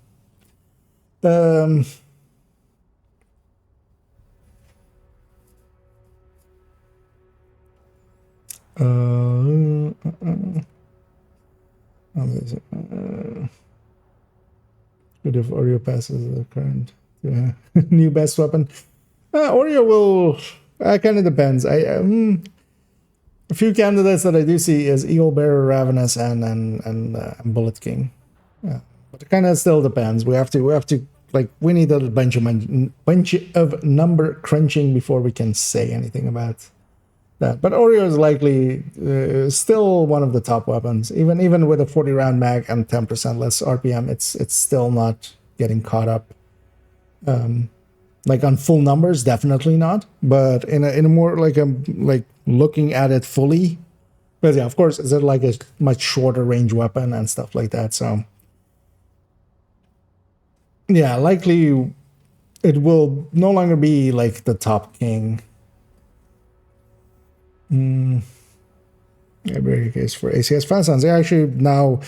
Oh, good if Oreo passes the current new best weapon. Oreo will. Kind of depends. A few candidates that I do see is Eagle Bearer, Ravenous, and Bullet King. But it kind of still depends. We have to like we need a bunch of number crunching before we can say anything about that. But Oreo is likely still one of the top weapons, even with a 40 round mag and 10% less RPM. It's still not getting caught up. Like on full numbers, definitely not. But in a more like looking at it fully, but yeah, of course, it's like a much shorter range weapon and stuff like that. So yeah, likely it will no longer be like the top king. Very case for ACS fast hands. Yeah, actually now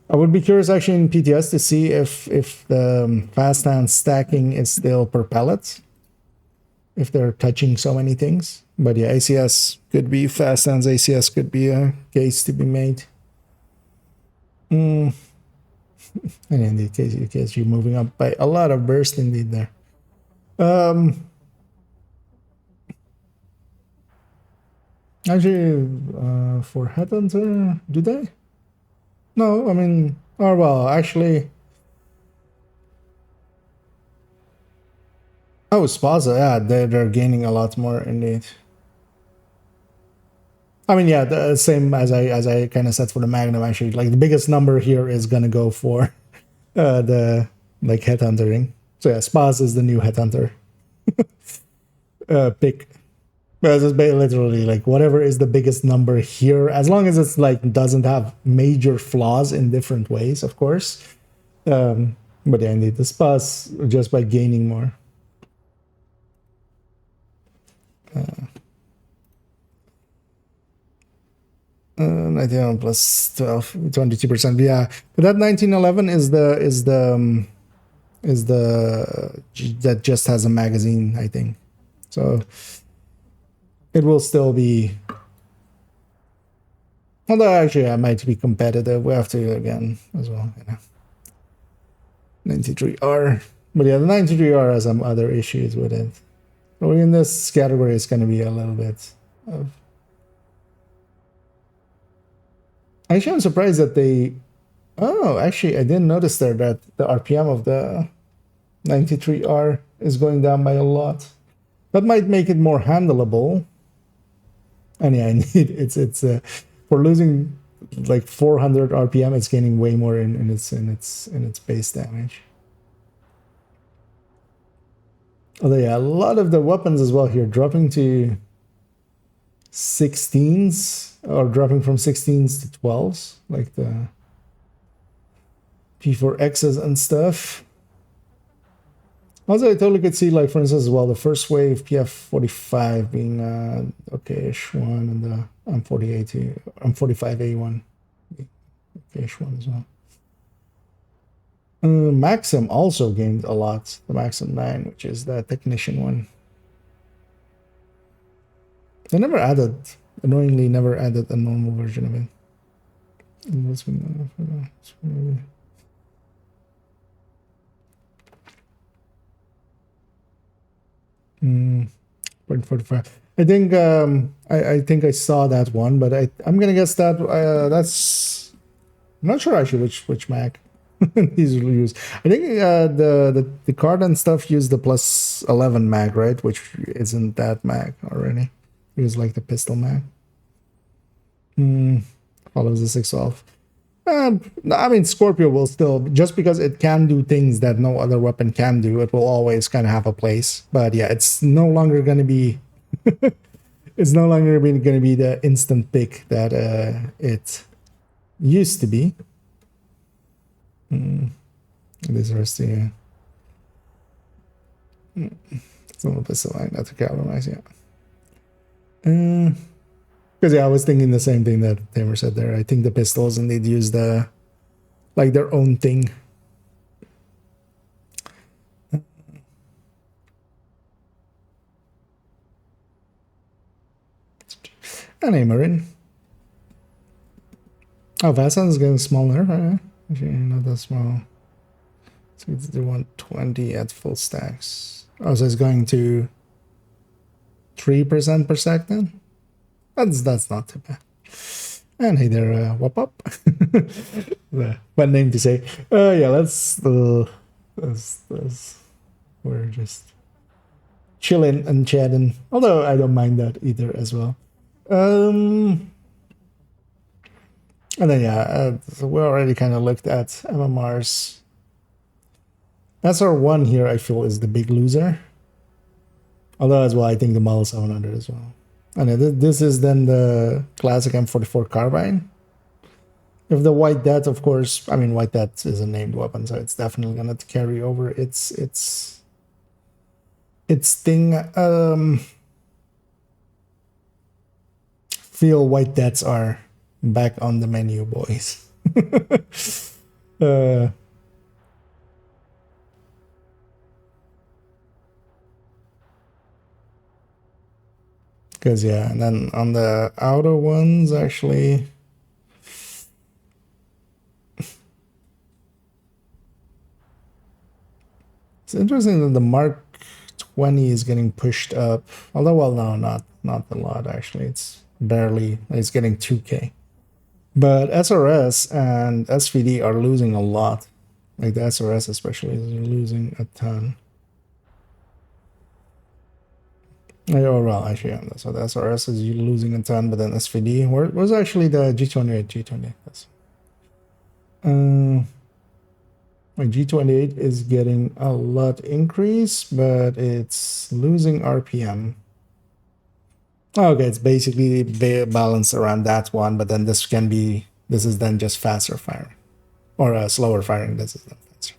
I would be curious actually in PTS to see if the fast hand stacking is still per pellet, if they're touching so many things. But yeah, ACS could be fast hands. ACS could be a case to be made. And in the case you're moving up by a lot of burst indeed there. Actually, for Headhunter, do they? No, I mean, oh well, actually. Oh, Spaza, yeah, they're gaining a lot more indeed. I mean, yeah, the same as I kind of said for the Magnum. Actually, like the biggest number here is gonna go for the like headhuntering. So yeah, Spaz is the new headhunter pick. But it's literally like whatever is the biggest number here, as long as it's like doesn't have major flaws in different ways, of course. But yeah, indeed, the Spaz just by gaining more. 91 plus 12, 22%. Yeah, but that 1911 is the that just has a magazine, I think. So it will still be. Although actually, I might be competitive. We have to again as well. 93R, but yeah, the 93R has some other issues with it. So in this category, it's going to be a little bit of. Actually, I'm surprised that they. Oh, actually, I didn't notice there that the RPM of the 93R is going down by a lot. That might make it more handleable. And yeah, it's for losing like 400 RPM, it's gaining way more in its base damage. Although yeah, a lot of the weapons as well here dropping to 16s or dropping from 16s to 12s, like the P4Xs and stuff. Also, I totally could see, like, for instance, as well, the first wave PF45 being okay-ish one, and the M45A1 okay-ish one as well. Maxim also gained a lot, the Maxim 9, which is the technician one. They never added, annoyingly, never added a normal version of it. What's been maybe. 0.45. I think I think I saw that one, but I'm gonna guess that that's. I'm not sure actually which Mac these will use. I think the card and stuff use the plus 11 Mac, right? Which isn't that Mac already. It was like the pistol Mac. Follows the 612. I mean, Scorpio will still, just because it can do things that no other weapon can do, it will always kind of have a place. But yeah, it's no longer going to be, it's no longer going to be the instant pick that it used to be. This is the it's a little bit so like not to capitalize, yeah. Because yeah, I was thinking the same thing that Tamer said there. I think the pistols and they'd use the like their own thing. And hey, Marin. Oh, Vasan is getting smaller. Actually, not that small. So it's the 120 at full stacks. Oh, so it's going to 3% per second. That's not too bad. And hey there, whoop up. Fun name to say. Yeah, let's we're just chilling and chatting. Although I don't mind that either as well. And then yeah, so we already kind of looked at MMRs. SR1 here I feel is the big loser. Although as well I think the Model 700 as well. And this is then the classic M44 carbine. If the White Death, of course, I mean White Death is a named weapon, so it's definitely gonna carry over its thing. Feel White Deaths are back on the menu, boys. Because yeah, and then on the outer ones, actually, it's interesting that the Mark 20 is getting pushed up. Although, well, no, not a lot actually. It's barely. It's getting 2K. But SRS and SVD are losing a lot. Like the SRS especially is losing a ton. Oh, well, actually, yeah. So the SRS is losing a ton, but then SVD, where's actually the G28? G28. My G28 is getting a lot increase, but it's losing RPM. Okay, it's basically balanced around that one, but then this is then just faster firing. Or slower firing, this is then faster.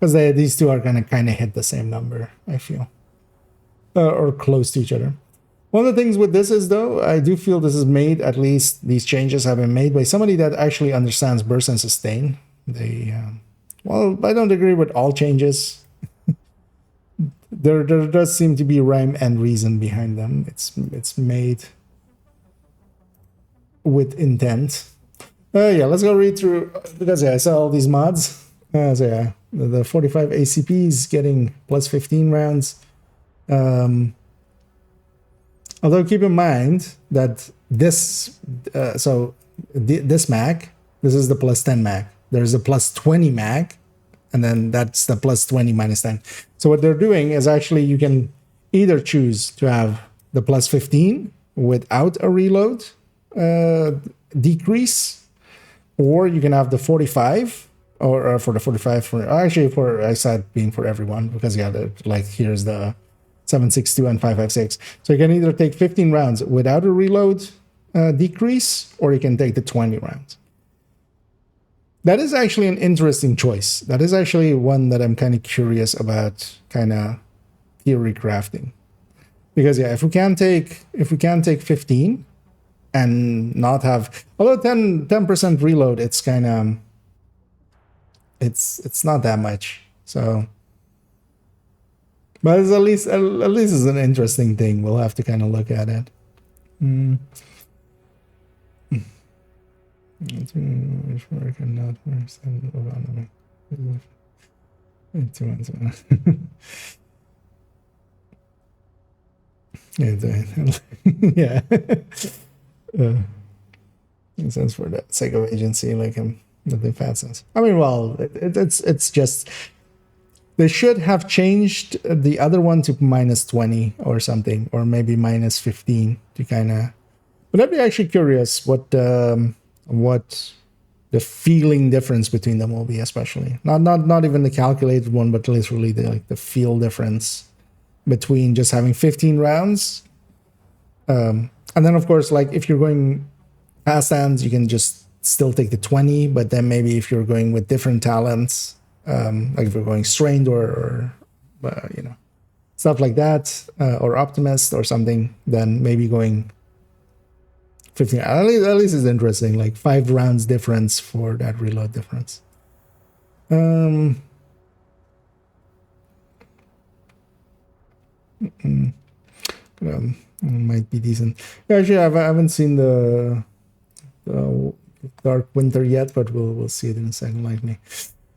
Because these two are gonna kind of hit the same number, I feel. Or close to each other. One of the things with this is, though, I do feel this is made, at least these changes have been made by somebody that actually understands burst and sustain. Well, I don't agree with all changes. There does seem to be rhyme and reason behind them. It's made with intent. Yeah, let's go read through, because yeah, I saw all these mods. So yeah, the 45 ACP is getting plus 15 rounds. Although keep in mind that this mag, this is the plus 10 mag. There's a plus 20 mag, and then that's the plus 20 minus 10. So what they're doing is actually you can either choose to have the plus 15 without a reload decrease, or you can have the 45, or for the 45 I said being for everyone, because yeah, like here's the 7.62 and 5.56. So you can either take 15 rounds without a reload decrease, or you can take the 20 rounds. That is actually an interesting choice. That is actually one that I'm kind of curious about, kind of theory crafting. Because yeah, if we can take 15 and not have, although 10% reload, it's kind of it's not that much. So, but it's at least it's an interesting thing. We'll have to kind of look at it. Yeah. In sense for the sake of agency, like the defense. I mean, well, it's just they should have changed the other one to minus 20 or something, or maybe minus 15 to kind of. But I'd be actually curious what the feeling difference between them will be, especially not even the calculated one, but literally the feel difference between just having 15 rounds. And then of course, like if you're going past hands, you can just still take the 20, but then maybe if you're going with different talents, like if you're going strained or stuff like that, or optimist or something, then maybe going 15. At least it's interesting, like 5 rounds difference for that reload difference. Might be decent. Actually, I haven't seen the dark winter yet, but we'll see it in a second, likely.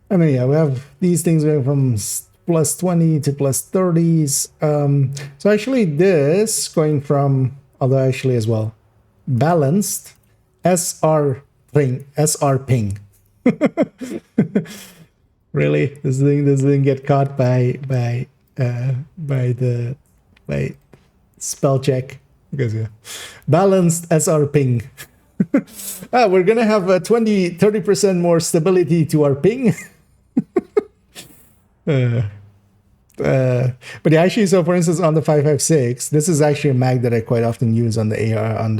And then yeah, we have these things going from plus 20 to plus 30s. So actually this going from, although actually as well, balanced SR ping. Really, this thing get caught by spell check, because yeah, balanced SR ping. We're gonna have a 30% more stability to our ping. But yeah, actually, so for instance, on the 556, this is actually a mag that I quite often use on the AR, on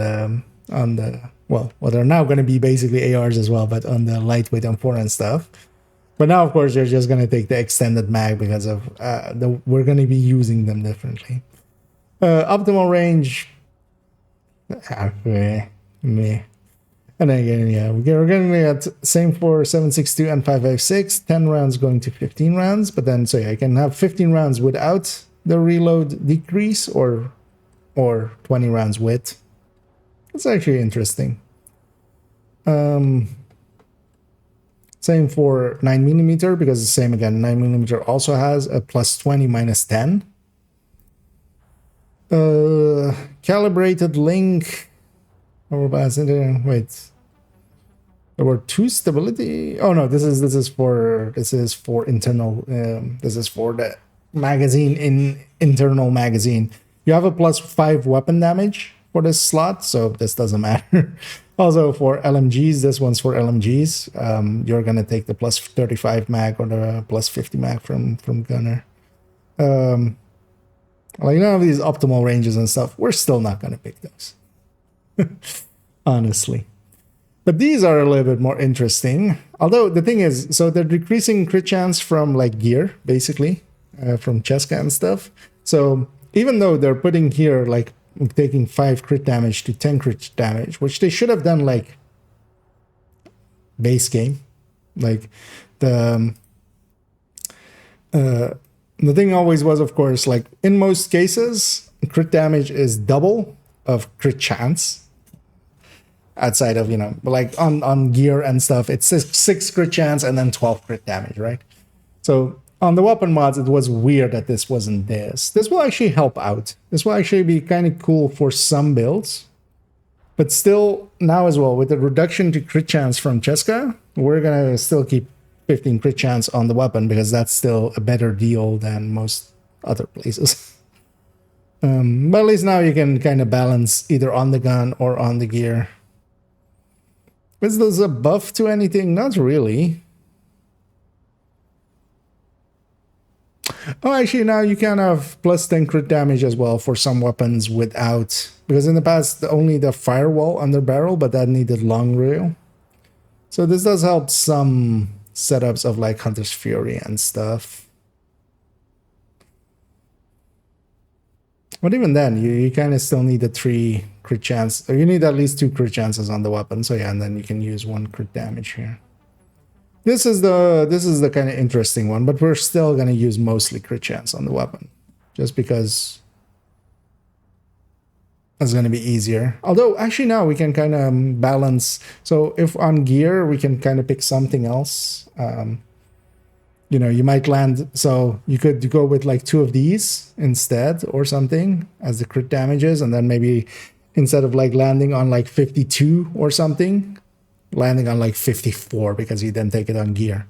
the well, they're now going to be basically ARs as well, but on the lightweight M4 and stuff. But now, of course, they're just going to take the extended mag because of we're going to be using them differently. Optimal range, meh. And then again, yeah, we're going to get same for 7.62 and 5.56, 10 rounds going to 15 rounds. But then, so yeah, I can have 15 rounds without the reload decrease, or 20 rounds with. It's actually interesting. Same for 9mm, because the same again, 9mm also has a plus 20 minus 10. Calibrated link. Wait, there were two stability. Oh no, this is for internal. This is for the magazine, in internal magazine. You have a plus 5 weapon damage for this slot, so this doesn't matter. Also for LMGs, this one's for LMGs. You're gonna take the plus 35 mag or the plus 50 mag from gunner. Like none of these optimal ranges and stuff, we're still not gonna pick those. Honestly. But these are a little bit more interesting. Although the thing is, so they're decreasing crit chance from like gear, basically, from Cheska and stuff. So even though they're putting here like taking 5 crit damage to 10 crit damage, which they should have done like base game. Like the thing always was, of course, like in most cases, crit damage is double of crit chance. Outside of, like on gear and stuff, it's 6 crit chance and then 12 crit damage, right? So on the weapon mods, it was weird that this wasn't this. This will actually help out. This will actually be kind of cool for some builds. But still, now as well, with the reduction to crit chance from Cheska, we're going to still keep 15 crit chance on the weapon, because that's still a better deal than most other places. But at least now you can kind of balance either on the gun or on the gear. Is this a buff to anything? Not really. Oh, actually, now you can have plus 10 crit damage as well for some weapons without... Because in the past, only the firewall under barrel, but that needed long rail. So this does help some setups of like Hunter's Fury and stuff. But even then, you kind of still need a 3 crit chance, or you need at least 2 crit chances on the weapon. So yeah, and then you can use 1 crit damage here. This is the kind of interesting one, but we're still gonna use mostly crit chance on the weapon, just because it's gonna be easier. Although actually now we can kind of balance. So if on gear we can kind of pick something else. You might land, so you could go with like 2 of these instead or something as the crit damages, and then maybe instead of like landing on like 52 or something, landing on like 54, because you then take it on gear.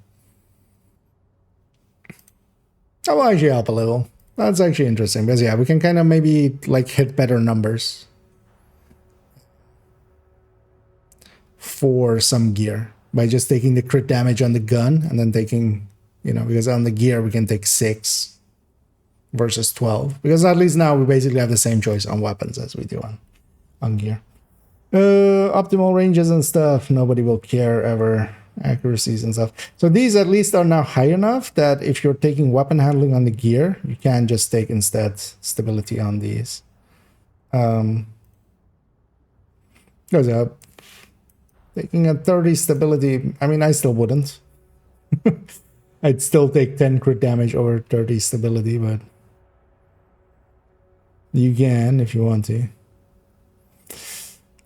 That will actually help a little. That's actually interesting, because yeah, we can kind of maybe like hit better numbers for some gear by just taking the crit damage on the gun and then taking, because on the gear we can take 6 versus 12, because at least now we basically have the same choice on weapons as we do on gear. Optimal ranges and stuff, nobody will care ever. Accuracies and stuff. So these at least are now high enough that if you're taking weapon handling on the gear, you can just take instead stability on these. Goes up. Taking a 30 stability, I mean, I still wouldn't. I'd still take 10 crit damage over 30 stability, but you can if you want to.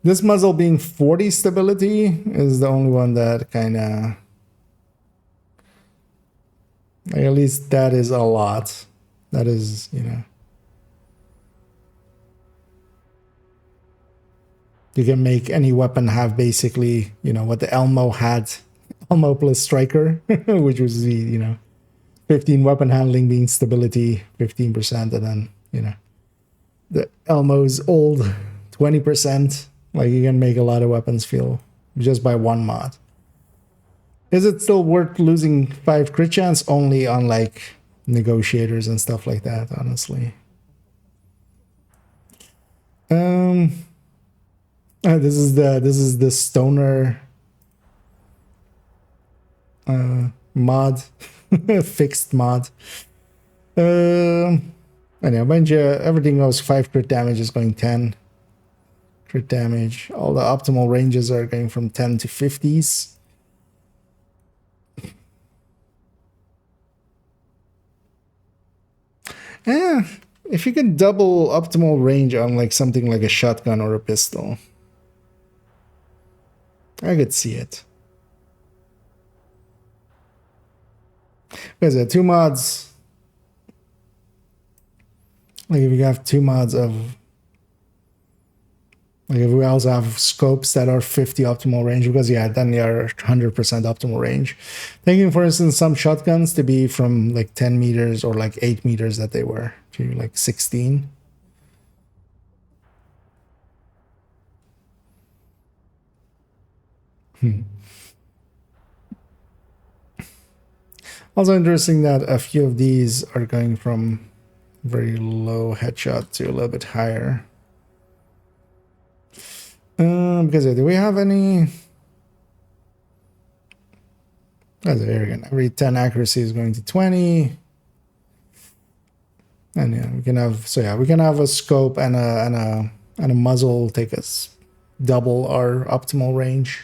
This muzzle being 40 stability is the only one that kind of, like, at least that is a lot. That is, you know, you can make any weapon have basically, you know, what the Elmo had, Elmo plus Striker, which was the, you know, 15 weapon handling being stability 15%, and then, you know, the Elmo's old 20%. Like, you can make a lot of weapons feel just by one mod. Is it still worth losing 5 crit chance? Only on like negotiators and stuff like that, honestly. This is the stoner mod, fixed mod. Anyway, bunch of everything goes 5 crit damage is going 10 crit damage. All the optimal ranges are going from 10 to 50s. Yeah, if you can double optimal range on like something like a shotgun or a pistol, I could see it. Because 2 mods, like if you have 2 mods of, like if we also have scopes that are 50 optimal range, because yeah, then they are 100% optimal range. Taking, for instance, some shotguns to be from like 10 meters or like 8 meters that they were to like 16. Also interesting that a few of these are going from very low headshot to a little bit higher. Because do we have any? That's here again. Every 10 accuracy is going to 20. And yeah, we can have, so yeah, we can have a scope and a muzzle take us double our optimal range.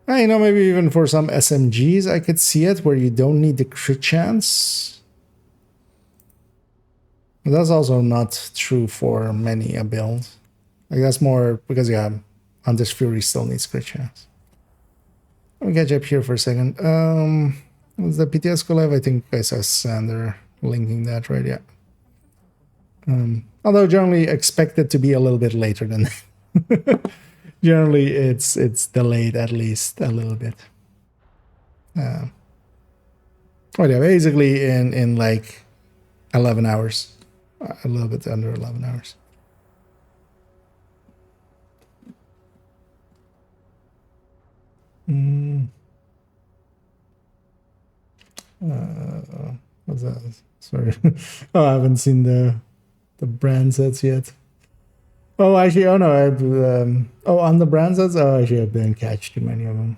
You know, maybe even for some SMGs, I could see it where you don't need the crit chance. But that's also not true for many a build. Like, that's more because, yeah, Hunter's Fury still needs crit chance. Let me catch up here for a second. Was the PTS collab? I think I saw Sander linking that, right? Yeah. Although generally expected to be a little bit later than that. Generally, it's delayed at least a little bit. Oh yeah, basically in like 11 hours, a little bit under 11 hours. What's that? Sorry. Oh, I haven't seen the brand sets yet. Oh, actually, oh no, I've on the brand sets. Oh, actually, I didn't catch too many of them.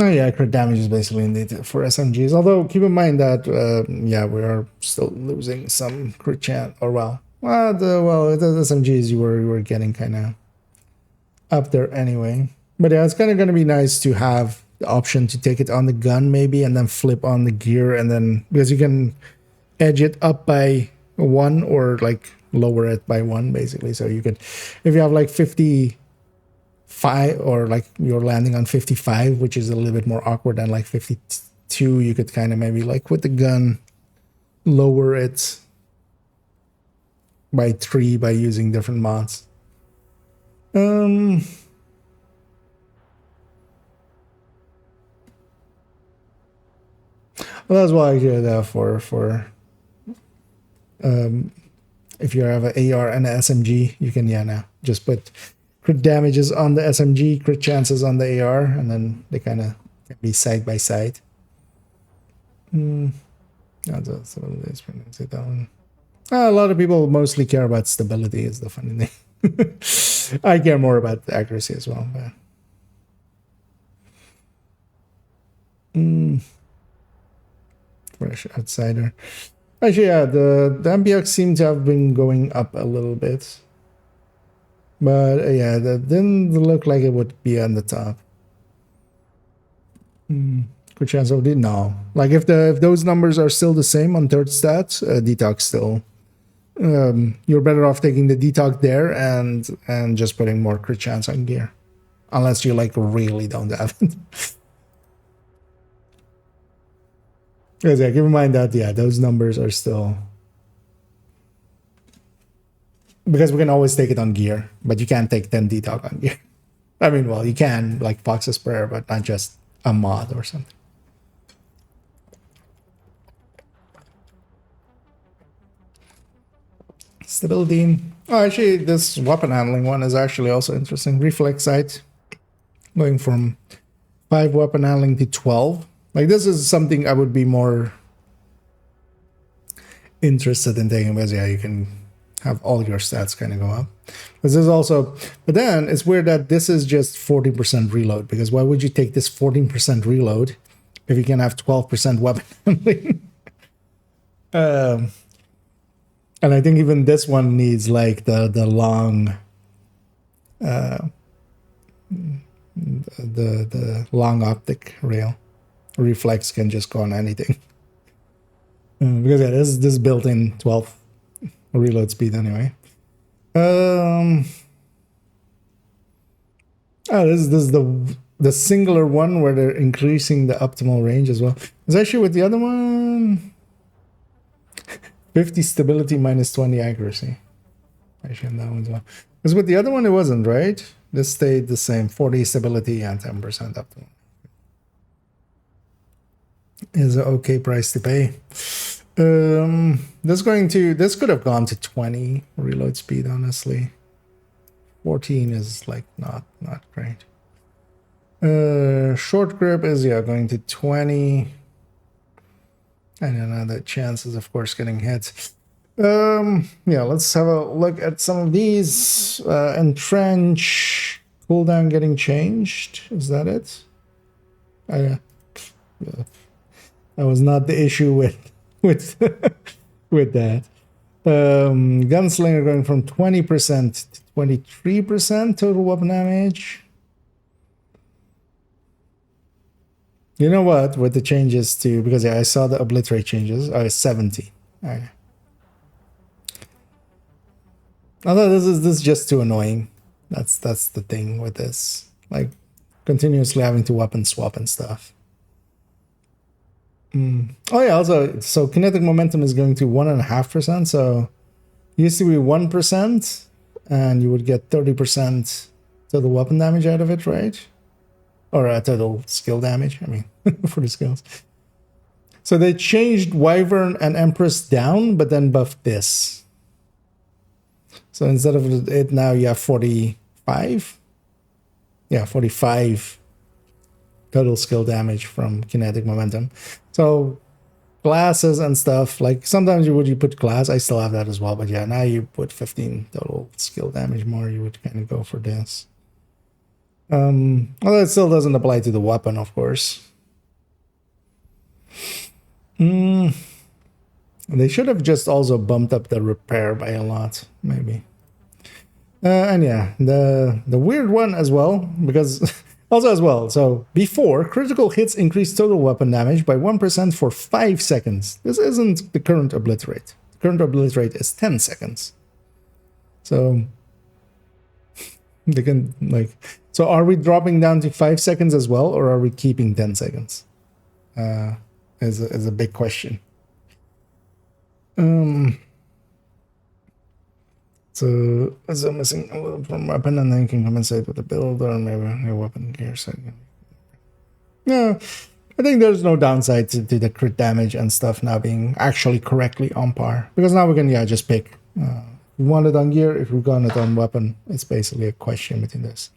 Oh yeah, crit damage is basically indeed for SMGs. Although keep in mind that yeah, we are still losing some crit chance. Or the SMGs you were getting kind of up there anyway. But yeah, it's kind of going to be nice to have the option to take it on the gun maybe, and then flip on the gear, and then because you can edge it up by 1 or like lower it by 1 basically. So you could, if you have like 55 or like you're landing on 55, which is a little bit more awkward than like 52, you could kind of maybe like with the gun lower it by 3 by using different mods. Well, that's why I did that for if you have an AR and an SMG, you can now just put crit damages on the SMG, crit chances on the AR, and then they kind of can be side by side. That's that one. A lot of people mostly care about stability is the funny thing. I care more about the accuracy as well. But fresh outsider. Actually, yeah, the MBX seem to have been going up a little bit. But yeah, that didn't look like it would be on the top. Good chance of no. Like if those numbers are still the same on third stats, detox still. You're better off taking the detox there and just putting more crit chance on gear, unless you like really don't have it. Because yeah, keep in mind that yeah, those numbers are still, because we can always take it on gear, but you can't take 10 detox on gear. I mean, well, you can like Fox's Prayer, but not just a mod or something. Stability. Oh, actually, this weapon handling one is actually also interesting. Reflex sight, going from 5 weapon handling to 12. Like, this is something I would be more interested in taking, because yeah, you can have all your stats kind of go up. This is also, but then it's weird that this is just 14% reload, because why would you take this 14% reload if you can have 12% weapon handling? And I think even this one needs like the long the long optic rail. Reflex can just go on anything. Because yeah, this is built in 12 reload speed anyway. Oh, this is the singular one where they're increasing the optimal range as well. It's actually with the other one 50 stability minus 20 accuracy. I should have that one as well. Because with the other one it wasn't, right? This stayed the same, 40 stability and 10% optimal. Is an okay price to pay. This could have gone to 20 reload speed, honestly. 14 is like not great. Short grip is going to 20. And then the chances, of course, getting hit. Yeah, let's have a look at some of these. Entrench, cooldown getting changed. Is that it? That was not the issue with with that. Gunslinger going from 20% to 23% total weapon damage. You know what? With the changes to, because yeah, I saw the obliterate changes. 70. Okay. Although this is just too annoying. That's the thing with this. Like continuously having to weapon swap and stuff. Oh yeah, also so kinetic momentum is going to 1.5%. So it used to be 1%, and you would get 30% total weapon damage out of it, right? Or total skill damage, I mean, for the skills. So they changed Wyvern and Empress down, but then buffed this. So instead of it now, you have 45. Yeah, 45 total skill damage from kinetic momentum. So glasses and stuff, like sometimes you put glass, I still have that as well, but yeah, now you put 15 total skill damage more, you would kind of go for this. Although it still doesn't apply to the weapon, of course. They should have just also bumped up the repair by a lot, maybe. And yeah, the weird one as well, because also as well, so before, critical hits increase total weapon damage by 1% for 5 seconds. This isn't the current obliterate. The current obliterate is 10 seconds. So they can like, so are we dropping down to 5 seconds as well, or are we keeping 10 seconds? Is a big question. So missing a little from weapon, and then you can compensate with a build or maybe a weapon gear setting. Yeah, I think there's no downside to the crit damage and stuff now being actually correctly on par, because now we can just pick. We want it on gear. If we want it on weapon, it's basically a question between this.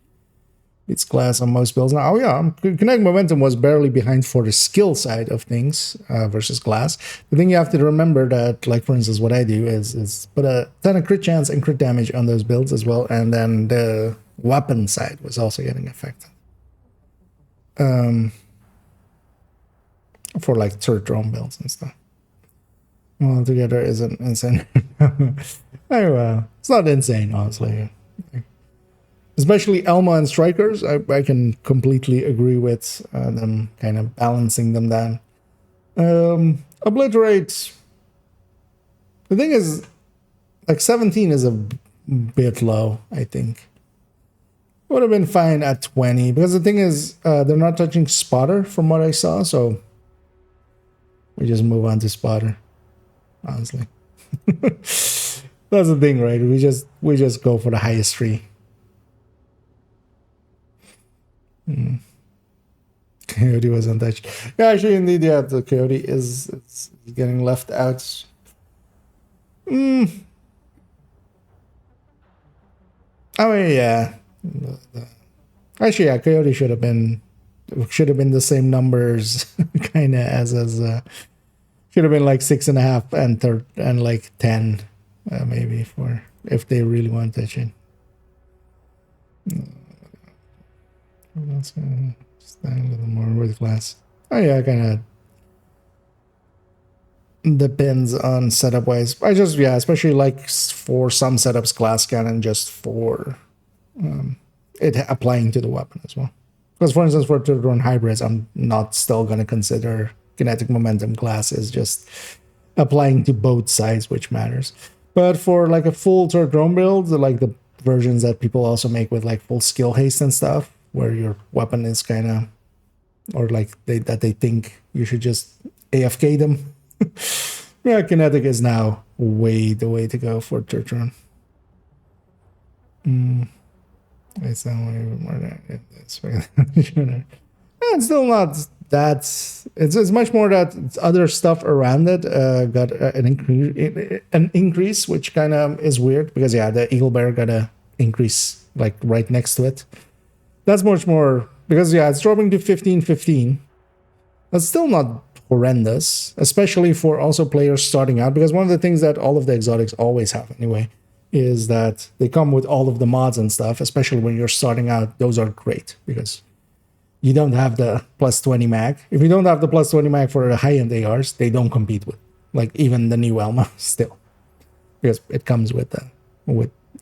It's class on most builds now. Oh yeah, kinetic momentum was barely behind for the skill side of things versus glass. The thing you have to remember that, like for instance, what I do is put a ton of crit chance and crit damage on those builds as well, and then the weapon side was also getting affected. For like third drone builds and stuff. Altogether isn't insane. Anyway, it's not insane, honestly. especially Elma and Strikers. I can completely agree with them kind of balancing them down. Obliterate. The thing is, like 17 is a bit low, I think. Would have been fine at 20, because the thing is, they're not touching Spotter from what I saw, so we just move on to Spotter, honestly. That's the thing, right? We just go for the highest tree. Coyote was untouched. Yeah, actually, indeed, yeah, the Coyote is getting left out. I mean, yeah. Actually, yeah, Coyote should have been the same numbers, kind of as should have been like 6.5 and like 10, maybe, for if they really want to touch it. Let's stand a little more with glass. Oh yeah, kind of depends on setup wise. Yeah, especially like for some setups, glass cannon just for it applying to the weapon as well. Because for instance, for turret-drone hybrids, I'm not still going to consider kinetic momentum glass is just applying to both sides, which matters. But for like a full turret-drone build, like the versions that people also make with like full skill haste and stuff, where your weapon is kind of, or like they think you should just AFK them. Yeah, kinetic is now way the way to go for turret-drone. It's not more than it's still not that. It's much more that other stuff around it got an increase, which kind of is weird because yeah, the Eagle Bear got a increase like right next to it. That's much more because yeah, it's dropping to 15-15. That's still not horrendous, especially for also players starting out, because one of the things that all of the exotics always have anyway is that they come with all of the mods and stuff, especially when you're starting out. Those are great because you don't have the plus 20 mag. If you don't have the plus 20 mag for the high-end ARs, they don't compete with like even the new Elma still, because it comes with a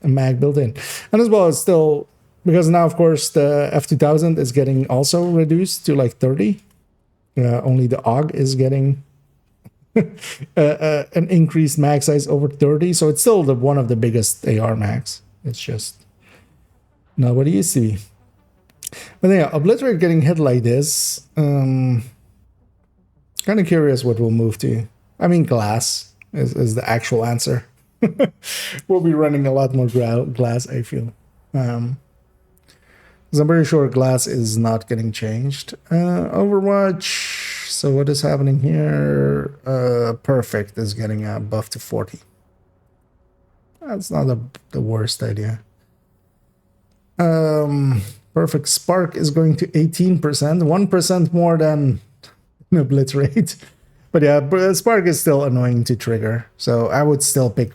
mag built in. And as well as still, because now of course the F2000 is getting also reduced to like 30. Only the AUG is getting an increased mag size over 30, so it's still one of the biggest AR mags. It's just not what it used to be. But yeah, Obliterate getting hit like this, kind of curious what we'll move to. I mean, glass is the actual answer. We'll be running a lot more glass, I feel. Because I'm pretty sure glass is not getting changed. Overwatch. So what is happening here? Perfect is getting a buff to 40. That's not the worst idea. Perfect Spark is going to 18%, 1% more than Obliterate. But yeah, Spark is still annoying to trigger. So I would still pick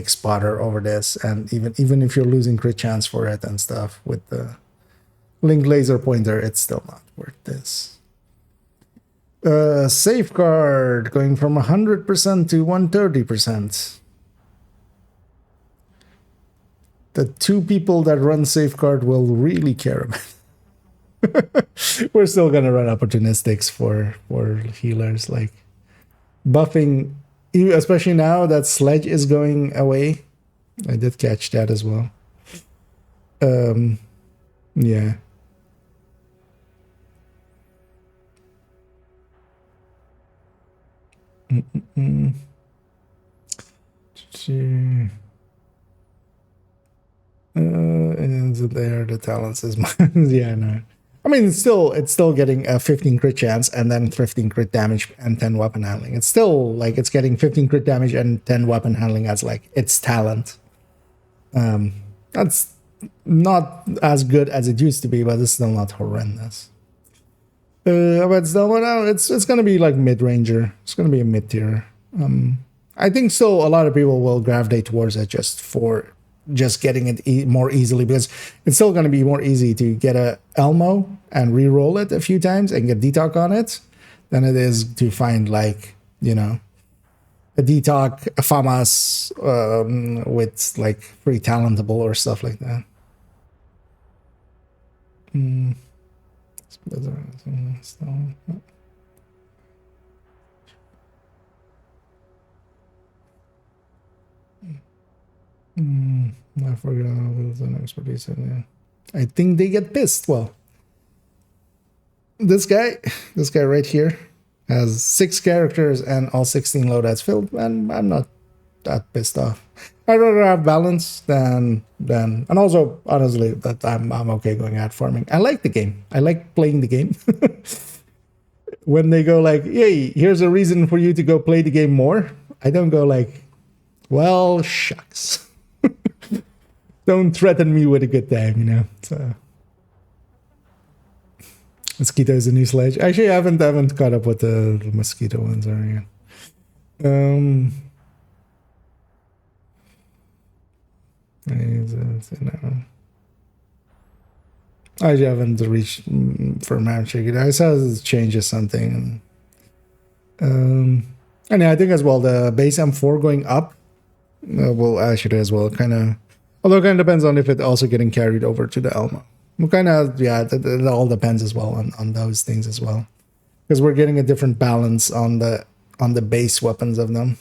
Spotter over this, and even if you're losing crit chance for it and stuff with the Link Laser Pointer, it's still not worth this. Safeguard going from 100% to 130%. The two people that run Safeguard will really care about. We're still gonna run opportunistics for healers, like buffing, especially now that Sledge is going away. I did catch that as well. Yeah. And there the talents is yeah, no. I mean, it's still getting a 15 crit chance and then 15 crit damage and 10 weapon handling. It's still like it's getting 15 crit damage and 10 weapon handling as like its talent. That's not as good as it used to be, but it's still not horrendous. But still, it's gonna be like mid-ranger. It's gonna be a mid-tier. I think still a lot of people will gravitate towards it just getting it more easily, because it's still going to be more easy to get a Elmo and re-roll it a few times and get detox on it than it is to find like, you know, a detox, a FAMAS with like free talentable or stuff like that. Mm. I forgot an expertise. Yeah. I think they get pissed. Well, this guy right here has 6 characters and all 16 loadouts filled, and I'm not that pissed off. I'd rather have balance than and also honestly that I'm okay going ad farming. I like the game. I like playing the game. When they go like, "Hey, here's a reason for you to go play the game more," I don't go like, "Well, shucks." Don't threaten me with a good time, you know. So, mosquito is a new sledge. Actually, I haven't caught up with the mosquito ones already. I haven't reached for matching. I saw it changes something. And yeah, I think as well the base M4 going up will actually as well kind of, although it kind of depends on if it also getting carried over to the Elmo. Well, kind of, yeah, it all depends as well on those things as well, because we're getting a different balance on the base weapons of them.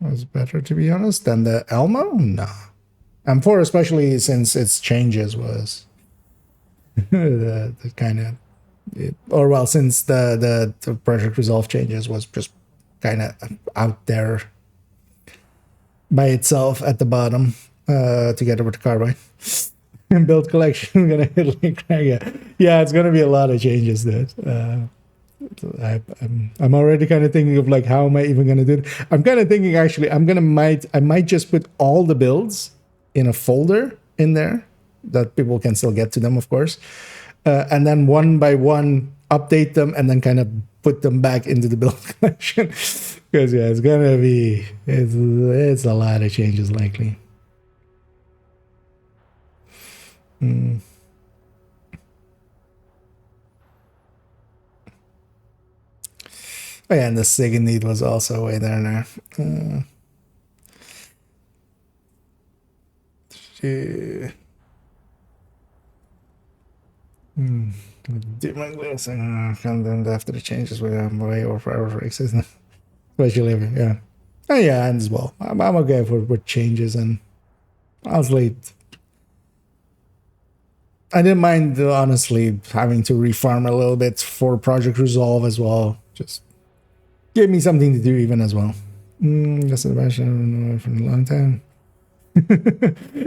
Was better, to be honest, than the Elmo. No, M4, especially since its changes was the kind of, or well, since the Project Resolve changes was just kind of out there by itself at the bottom, together with the carbine. And build collection gonna hit like yeah, it's gonna be a lot of changes that I'm already kind of thinking of like, how am I even gonna do it? I'm kind of thinking actually I might just put all the builds in a folder in there that people can still get to them, of course, and then one by one update them and then kind of put them back into the build collection, because yeah, it's gonna be it's a lot of changes likely. Oh yeah, and the Sig need was also way there now. Do my glass and then after the changes we have way or forever for existence. Especially, yeah. Oh yeah, and as well. I'm okay with changes, and honestly, I didn't mind honestly having to refarm a little bit for Project Resolve as well. Just gave me something to do even as well. That's a question for a long time.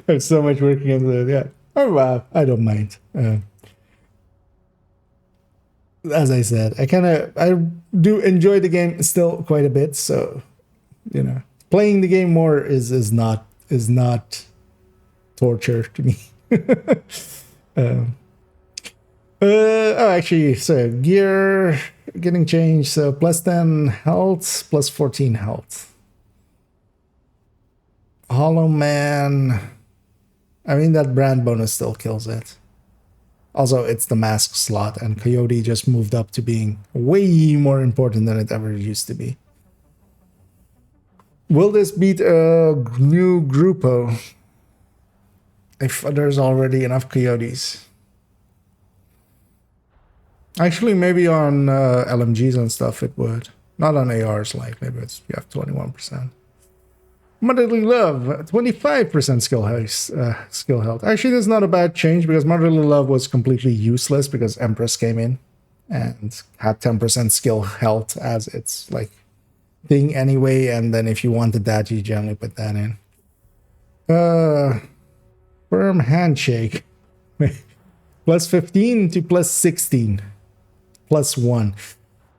There's so much working into it. Yeah. Oh wow, I don't mind. As I said, I do enjoy the game still quite a bit. So, you know, playing the game more is not torture to me. Oh, actually, so gear getting changed. So plus 10 health, plus 14 health. Hollow Man. I mean, that brand bonus still kills it. Also, it's the mask slot, and Coyote just moved up to being way more important than it ever used to be. Will this beat a new Grupo if there's already enough Coyotes? Actually, maybe on LMGs and stuff it would. Not on ARs likely, but you have 21%. Motherly Love, 25% skill health. Actually, that's not a bad change, because Motherly Love was completely useless because Empress came in and had 10% skill health as its like thing anyway, and then if you wanted that, you generally put that in. Firm Handshake. Plus 15 to plus 16. Plus 1.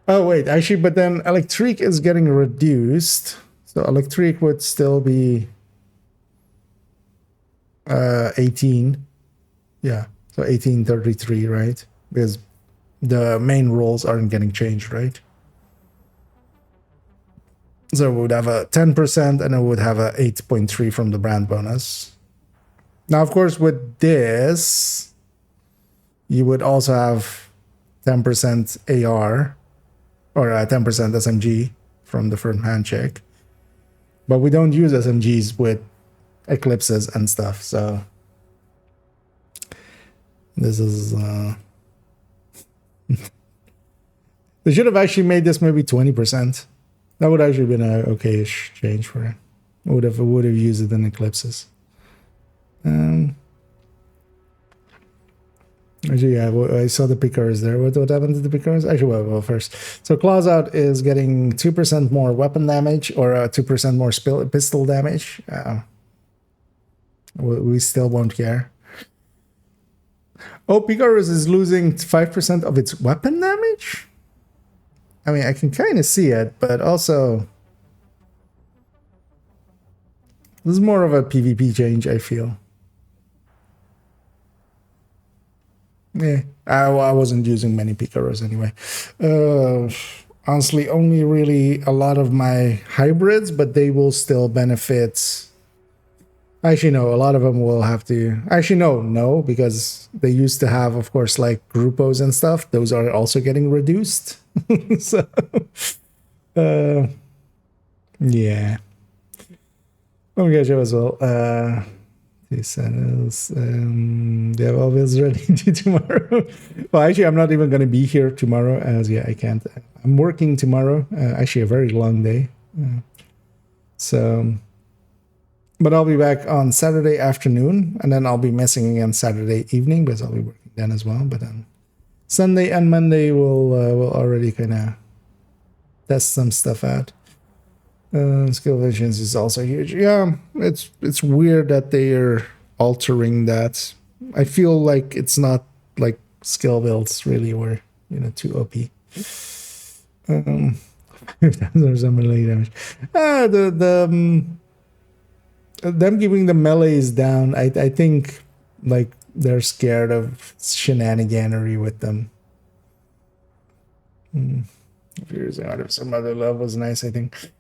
Oh, wait, actually, but then Electric is getting reduced. So Electric would still be 18. Yeah, so 1833, right? Because the main roles aren't getting changed, right? So it would have a 10% and it would have a 8.3 from the brand bonus. Now, of course, with this, you would also have 10% AR or 10% SMG from the firm handshake. But we don't use SMGs with eclipses and stuff, so this is they should have actually made this maybe 20%. That would actually been a okay-ish change for it. Would have used it in eclipses. Actually, yeah, I saw the pickers there. What happened to the pickers? Actually, well, first. So Claws Out is getting 2% more weapon damage or 2% more pistol damage. We still won't care. Oh, Pickers is losing 5% of its weapon damage? I mean, I can kind of see it, but also this is more of a PvP change, I feel. Yeah, I wasn't using many Picaros anyway. Honestly, only really a lot of my hybrids, but they will still benefit. Actually, no, a lot of them will have to. Actually, no, because they used to have, of course, like Gruppos and stuff. Those are also getting reduced. So, yeah. Let me get you as well. Yeah, well, Will's ready to tomorrow. Well, actually, I'm not even going to be here tomorrow, as yeah, I can't. I'm working tomorrow. Actually, a very long day. So, but I'll be back on Saturday afternoon, and then I'll be missing again Saturday evening because I'll be working then as well. But then Sunday and Monday we'll already kind of test some stuff out. Skill visions is also huge. Yeah, it's weird that they are altering that. I feel like it's not like skill builds really were too OP. Or some melee damage. Them giving the melees down. I think like they're scared of shenaniganery with them. If you're using out of some other levels, nice. I think.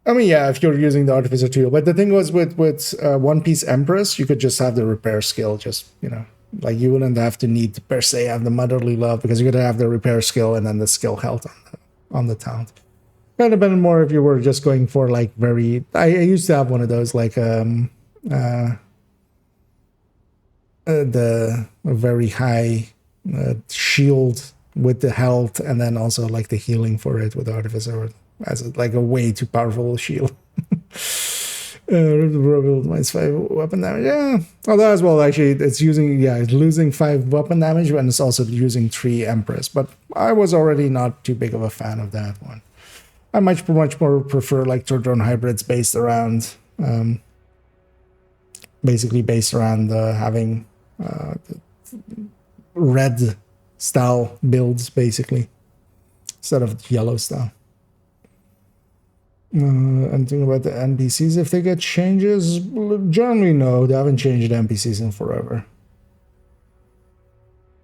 I mean, yeah, if you're using the Artificer tool. But the thing was with One Piece Empress, you could just have the repair skill. Just, like you wouldn't have to need to per se have the Motherly Love because you could have the repair skill and then the skill health on the talent. Kind of been more if you were just going for like very... I used to have one of those like the very high shield with the health and then also like the healing for it with the Artificer as like a way too powerful shield. Minus 5 weapon damage. Yeah. Although as well, actually, it's losing 5 weapon damage, and it's also using 3 Empress. But I was already not too big of a fan of that one. I much more prefer like Tordron hybrids based around, basically based around having red style builds, basically, instead of yellow style. And think about the NPCs, if they get changes, generally no, they haven't changed NPCs in forever.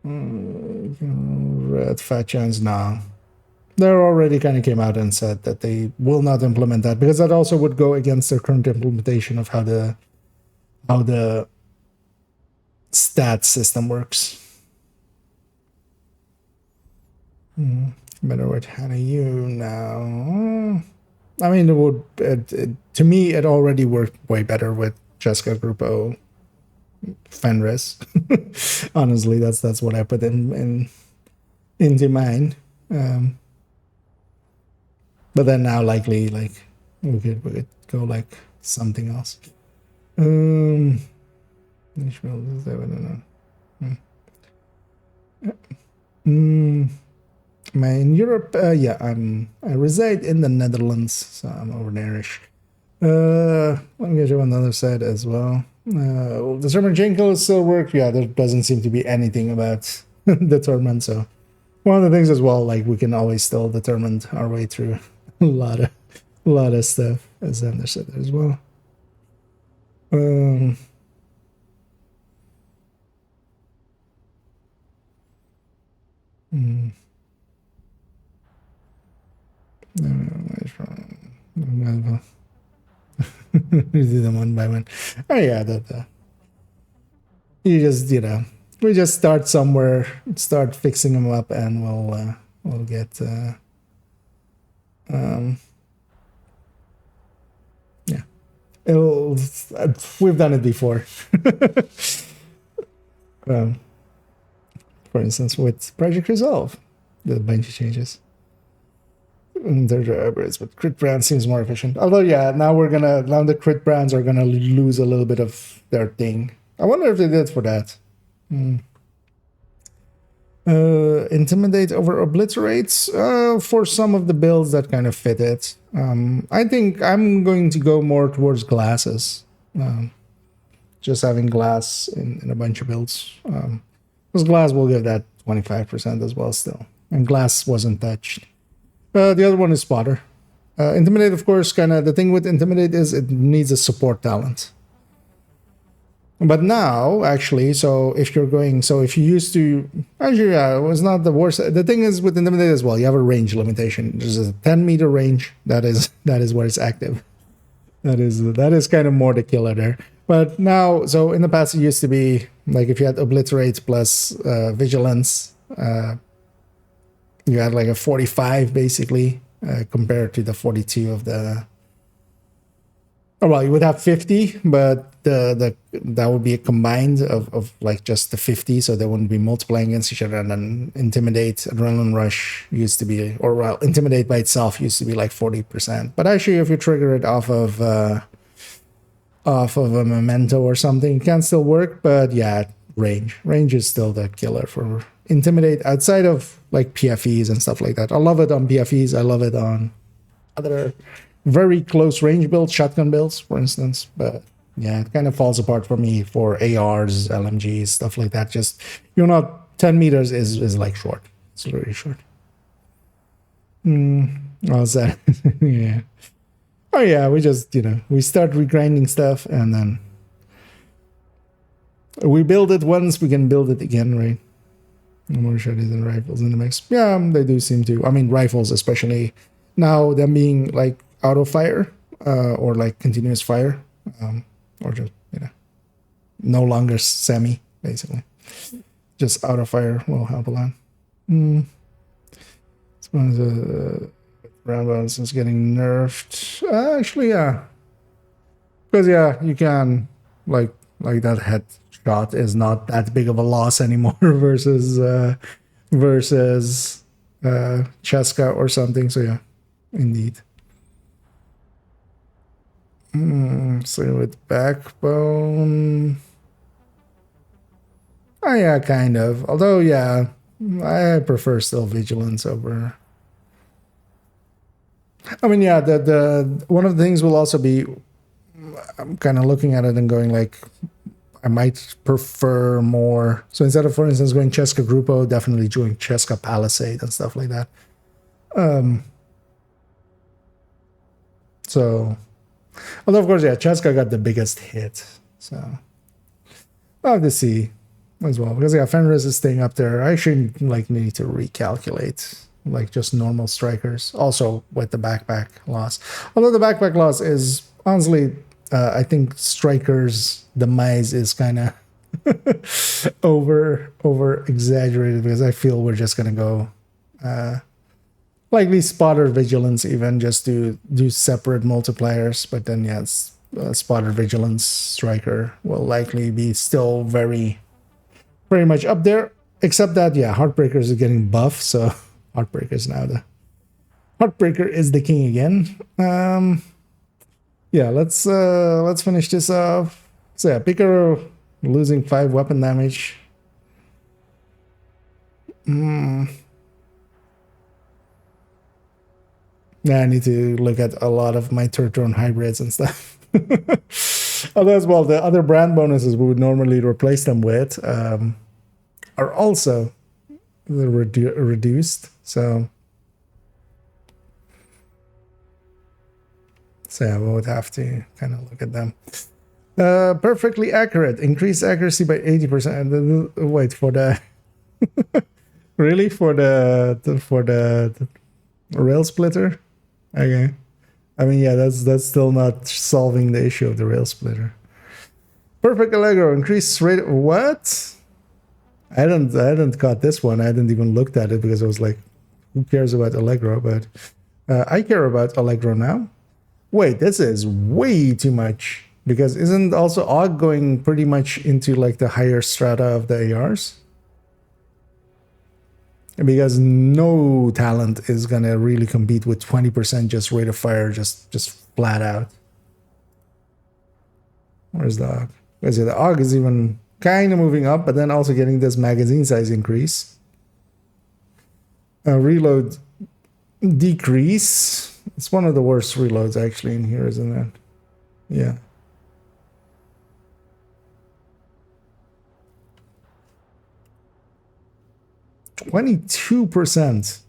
Red Fat Chance, no. They already kind of came out and said that they will not implement that because that also would go against their current implementation of how the stat system works. Better with Hannah you now. I mean, it would. To me, it already worked way better with Jessica Gruppo, Fenris. Honestly, that's what I put into mine. But then now, likely, like we could go like something else. I don't know. In Europe, yeah, I reside in the Netherlands, so I'm over there-ish. Let me get you on the other side as well. The Torment chain kill still work. Yeah, there doesn't seem to be anything about the Torment, so one of the things as well, like we can always still determine our way through a lot of stuff, as Xander said as well. We do them one by one. Oh yeah, you just we just start somewhere, start fixing them up, and we'll get yeah. We've done it before. For instance, with Project Resolve, the bunch of changes. Their drivers, but crit brand seems more efficient. Although, yeah, now the crit brands are gonna lose a little bit of their thing. I wonder if they did for that. Intimidate over obliterates for some of the builds that kind of fit it. I think I'm going to go more towards glasses. Just having glass in a bunch of builds. Because glass will give that 25% as well still. And glass wasn't touched. The other one is spotter. Intimidate, of course, kind of the thing with Intimidate is it needs a support talent. But now, actually, if you used to, actually, yeah, it was not the worst. The thing is with Intimidate as well, you have a range limitation. There's a 10-meter range. That is where it's active. That is kind of more the killer there. But now, so in the past, it used to be like if you had Obliterate plus Vigilance, you had like a 45 basically compared to the 42 of the. Oh, well, you would have 50, but that would be a combined of like just the 50, so they wouldn't be multiplying against each other. And then Intimidate, Adrenaline Rush used to be, or well, Intimidate by itself used to be like 40%. But actually, if you trigger it off of a memento or something, it can still work. But yeah, range is still the killer for Intimidate outside of like PFEs and stuff like that. I love it on PFEs. I love it on other very close range builds, shotgun builds, for instance. But yeah, it kind of falls apart for me for ARs, LMGs, stuff like that. Just, 10 meters is like short. It's really short. What's that? Yeah. Oh yeah, we just, we start regrinding stuff and then we build it once, we can build it again, right? No more shotguns and rifles in the mix. Yeah, they do seem to. I mean, rifles, especially now, them being like auto fire or like continuous fire, or just no longer semi, basically. Just auto fire will help a lot. It's one of the round balance is getting nerfed. Actually, yeah, because yeah, you can like that headshot is not that big of a loss anymore versus Cheska or something. So yeah, indeed. So with Backbone, oh yeah, kind of. Although yeah, I prefer still Vigilance over. I mean, yeah, the one of the things will also be, I'm kind of looking at it and going like, I might prefer more. So instead of, for instance, going Cheska Grupo, definitely doing Cheska Palisade and stuff like that. So, although of course, yeah, Cheska got the biggest hit. So I'll have to see as well, because yeah, Fenris is staying up there. I actually like need to recalculate like just normal strikers, also with the backpack loss. Although the backpack loss is honestly, I think strikers' demise is kind of over exaggerated, because I feel we're just gonna go likely spotter vigilance, even just to do separate multipliers. But then yes, spotter vigilance striker will likely be still very much up there, except that yeah, Heartbreakers is getting buff, so Heartbreaker is now Heartbreaker is the king again. Yeah, let's finish this off. So yeah, Picaro losing 5 weapon damage. Yeah, I need to look at a lot of my Turtron hybrids and stuff. Although as well, the other brand bonuses we would normally replace them with are also reduced. So yeah, we would have to kind of look at them. Perfectly accurate. Increase accuracy by 80%. Wait, for the really for the rail splitter? Okay. I mean, yeah, that's still not solving the issue of the rail splitter. Perfect Allegro. Increase rate. What? I hadn't caught this one. I hadn't even looked at it because I was like, who cares about Allegro? But I care about Allegro now. Wait, this is way too much. Because isn't also Og going pretty much into like the higher strata of the ARs? Because no talent is gonna really compete with 20% just rate of fire, just flat out. Where's the Og? Where's it? The Og is even kind of moving up, but then also getting this magazine size increase. Reload decrease. It's one of the worst reloads actually in here, isn't it? Yeah. %22.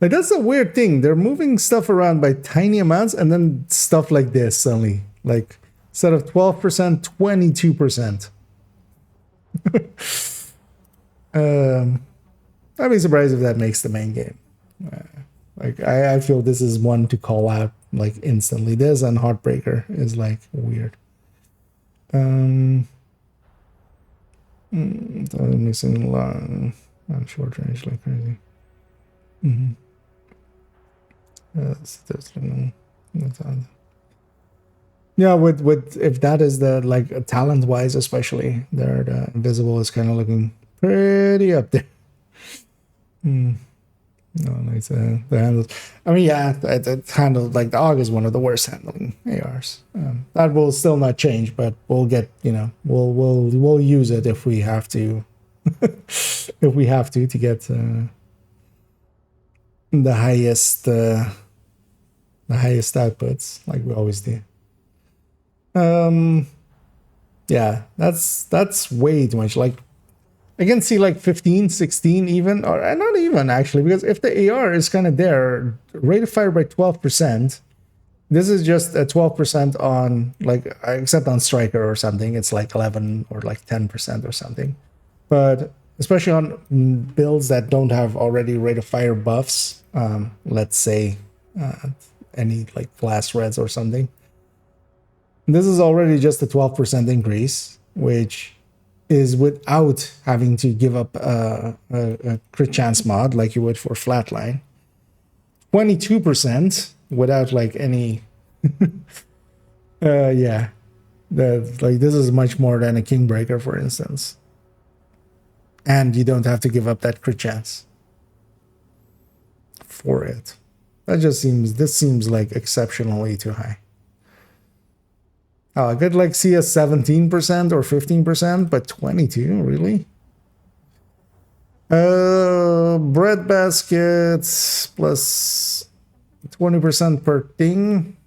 Like that's a weird thing. They're moving stuff around by tiny amounts, and then stuff like this suddenly, like instead of 12%, 22%. I'd be surprised if that makes the main game. Like I feel this is one to call out like instantly. This and Heartbreaker is like weird. Missing long. I'm short range like crazy. Yeah, with if that is the like talent wise, especially there, the invisible is kind of looking pretty up there. No, like the handles. I mean, yeah, it's handled like the Og is one of the worst handling ARs. That will still not change, but we'll get we'll use it if we have to. If we have to get the highest outputs like we always do. Yeah, that's way too much. Like I can see like 15, 16 even, or not even actually, because if the AR is kind of there, rate of fire by 12%, this is just a 12% on like, except on Striker or something, it's like 11 or like 10% or something. But especially on builds that don't have already rate of fire buffs, let's say any like glass reds or something, this is already just a 12% increase, which is without having to give up a crit chance mod like you would for Flatline. 22% without like any yeah, like this is much more than a Kingbreaker, for instance, and you don't have to give up that crit chance for it. This seems like exceptionally too high. I could like see a 17% or 15%, but 22, really? Bread baskets plus 20% per thing.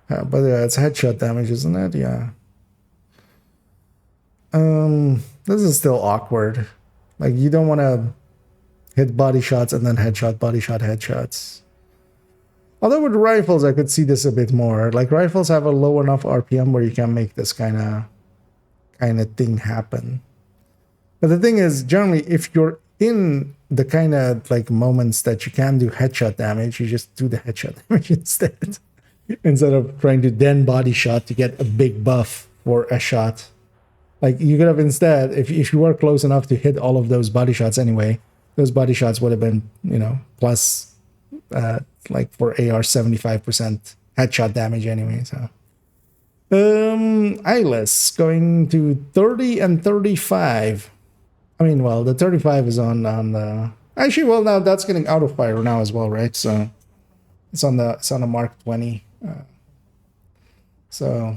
But yeah, it's headshot damage, isn't it? Yeah. This is still awkward. Like you don't want to hit body shots and then headshot, body shot, headshots. Although with rifles, I could see this a bit more. Like rifles have a low enough RPM where you can make this kind of thing happen. But the thing is, generally, if you're in the kind of like moments that you can do headshot damage, you just do the headshot damage instead of trying to then body shot to get a big buff for a shot. Like you could have instead, if you were close enough to hit all of those body shots anyway, those body shots would have been, plus like for AR 75% headshot damage anyway. So Eyeless going to 30 and 35. I mean, well, the 35 is on the actually, well, now that's getting out of fire now as well, right? So it's on the Mark 20. So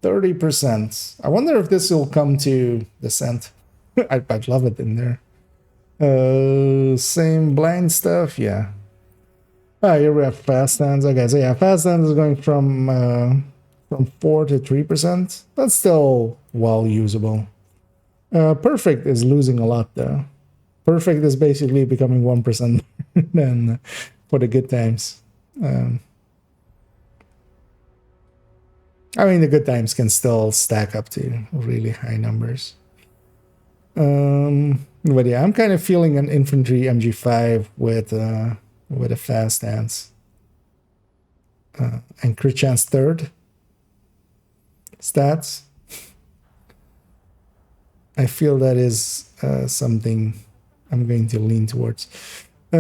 30%. I wonder if this will come to Descent. I'd love it in there. Same blind stuff, yeah. Here we have fast stands. Okay, so yeah, fast stands is going from 4 to 3%. That's still well usable. Perfect is losing a lot though. Perfect is basically becoming 1% than for the good times. I mean, the good times can still stack up to really high numbers. But yeah, I'm kind of feeling an infantry MG5 with a fast stance. And crit chance third stats. I feel that is something I'm going to lean towards. Is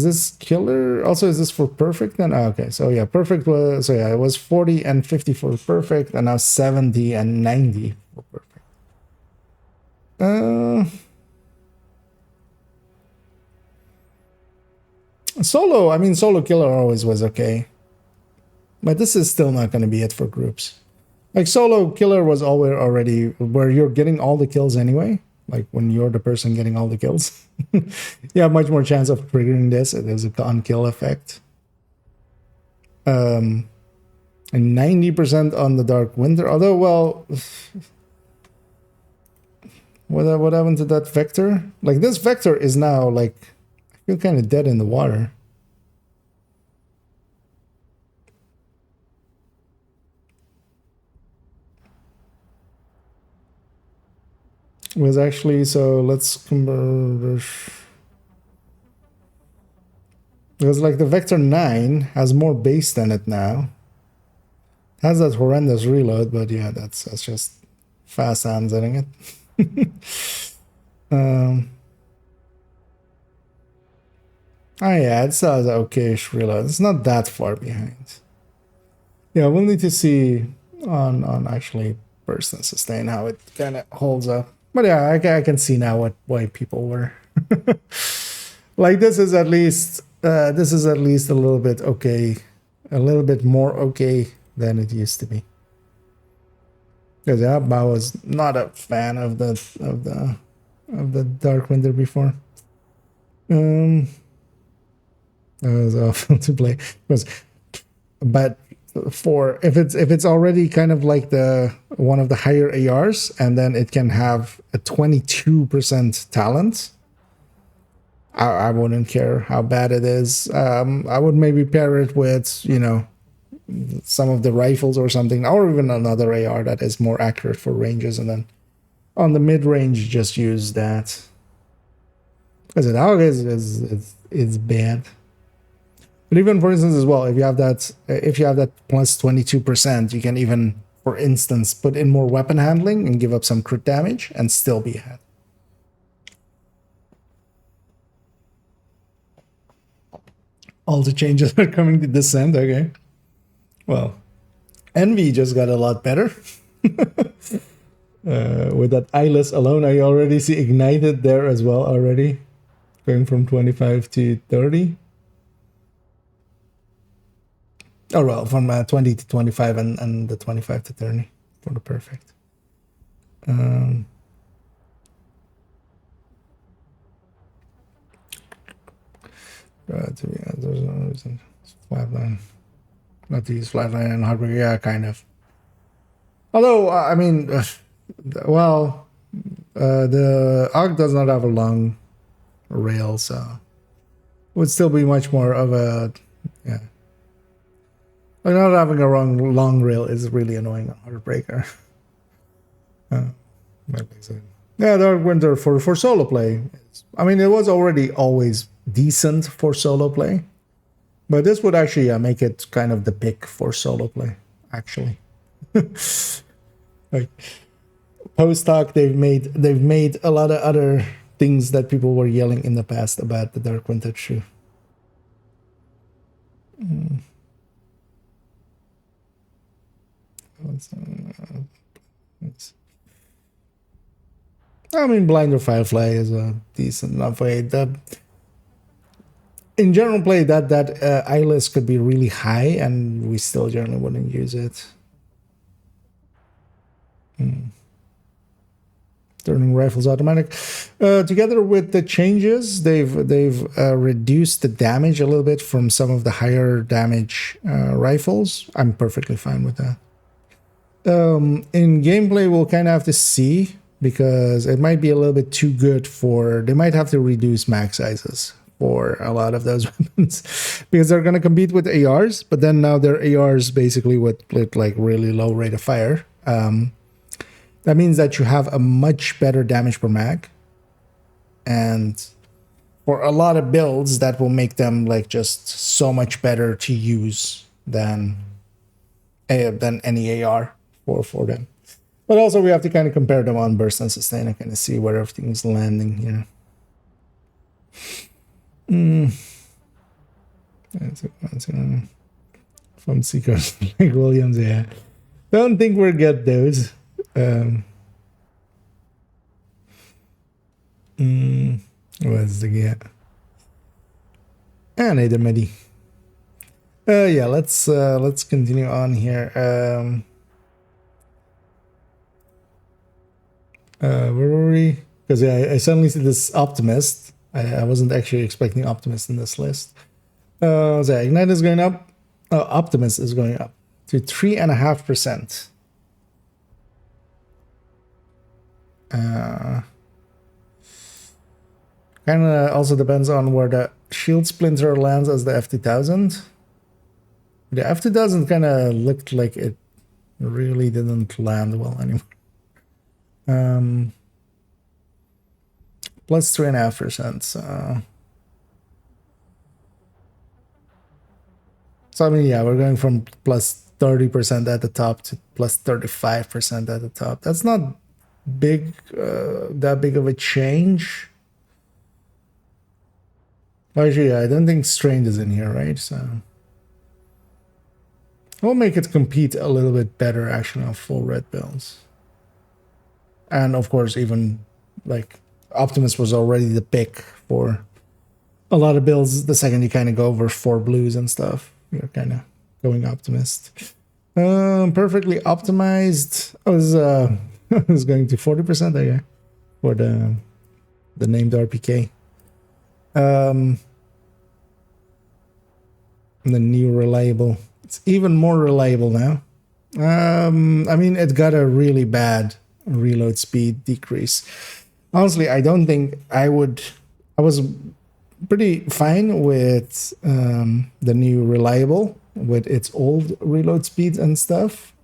this killer? Also, is this for perfect then? Oh, okay, so yeah, perfect was, so yeah, it was 40 and 50 for perfect, and now 70 and 90 for perfect. Solo, I mean, solo killer always was okay, but this is still not going to be it for groups. Like solo killer was already where you're getting all the kills anyway. Like when you're the person getting all the kills, you have much more chance of triggering this. There's a on-kill effect. And 90% on the Dark Winter. Although, well, what happened to that Vector? Like this Vector is now like, I feel kind of dead in the water. Was actually, so let's convert. Because like the Vector 9 has more base than it now. Has that horrendous reload, but yeah, that's just fast hands hitting it. Oh yeah, it's an okayish reload. It's not that far behind. Yeah, we'll need to see on actually burst and sustain how it kind of holds up. But yeah, I can see now why people were like this is at least a little bit okay, a little bit more okay than it used to be. Because yeah, I was not a fan of the Dark Winter before. That was awful to play. But for if it's already kind of like the one of the higher ARs, and then it can have a 22% talent, I wouldn't care how bad it is. I would maybe pair it with, you know, some of the rifles or something, or even another AR that is more accurate for ranges, and then on the mid range just use that. Because it always is bad. But even for instance as well, if you have that plus 22%, you can even, for instance, put in more weapon handling and give up some crit damage and still be ahead. All the changes are coming to Descent, okay. Well, Envy just got a lot better. With that eyeless alone, I already see Ignited there as well already. Going from 25 to 30. Oh, well, from 20 to 25 and the 25 to 30 for the perfect. To be honest, there's no reason. It's flatline. Not to use flatline and hardware. Yeah, kind of. Although, I mean, well, the AUG does not have a long rail, so it would still be much more of a, yeah. Like not having a long rail is really annoying on Heartbreaker. Yeah, Dark Winter for solo play. I mean, it was already always decent for solo play, but this would actually make it kind of the pick for solo play, actually. Like post hoc, they've made a lot of other things that people were yelling in the past about the Dark Winter shoe. I mean, Blinder Firefly is a decent enough way. In general play, that eyeless could be really high, and we still generally wouldn't use it. Turning rifles automatic. Together with the changes, they've reduced the damage a little bit from some of the higher damage rifles. I'm perfectly fine with that. In gameplay, we'll kind of have to see, because it might be a little bit too good for. They might have to reduce max sizes for a lot of those weapons, because they're going to compete with ARs, but then now they're ARs basically with like really low rate of fire. That means that you have a much better damage per mag, and for a lot of builds, that will make them like just so much better to use than any AR for them. But also we have to kind of compare them on burst and sustain and kind of see where everything is landing here. From Seekers like Williams, yeah. Don't think we'll get those. What's the get? And a midi. Yeah, let's continue on here. Where were we? Because yeah, I suddenly see this Optimist. I wasn't actually expecting Optimist in this list. So yeah, Ignite is going up. Optimist is going up to 3.5%. Kind of also depends on where the Shield Splinter lands as the F2000. The F2000 kind of looked like it really didn't land well anymore. Plus 3.5%. So I mean, yeah, we're going from plus 30% at the top to plus 35% at the top. That's not big, that big of a change. Actually, I don't think Strained is in here, right? So we'll make it compete a little bit better, actually, on full red builds. And of course, even like Optimus was already the pick for a lot of builds. The second you kind of go over 4 blues and stuff, you're kind of going Optimist. Perfectly optimized. I was going to 40% there for the named RPK. The new reliable. It's even more reliable now. I mean, it got a really bad reload speed decrease. Honestly, I don't think I would. I was pretty fine with the new reliable with its old reload speeds and stuff.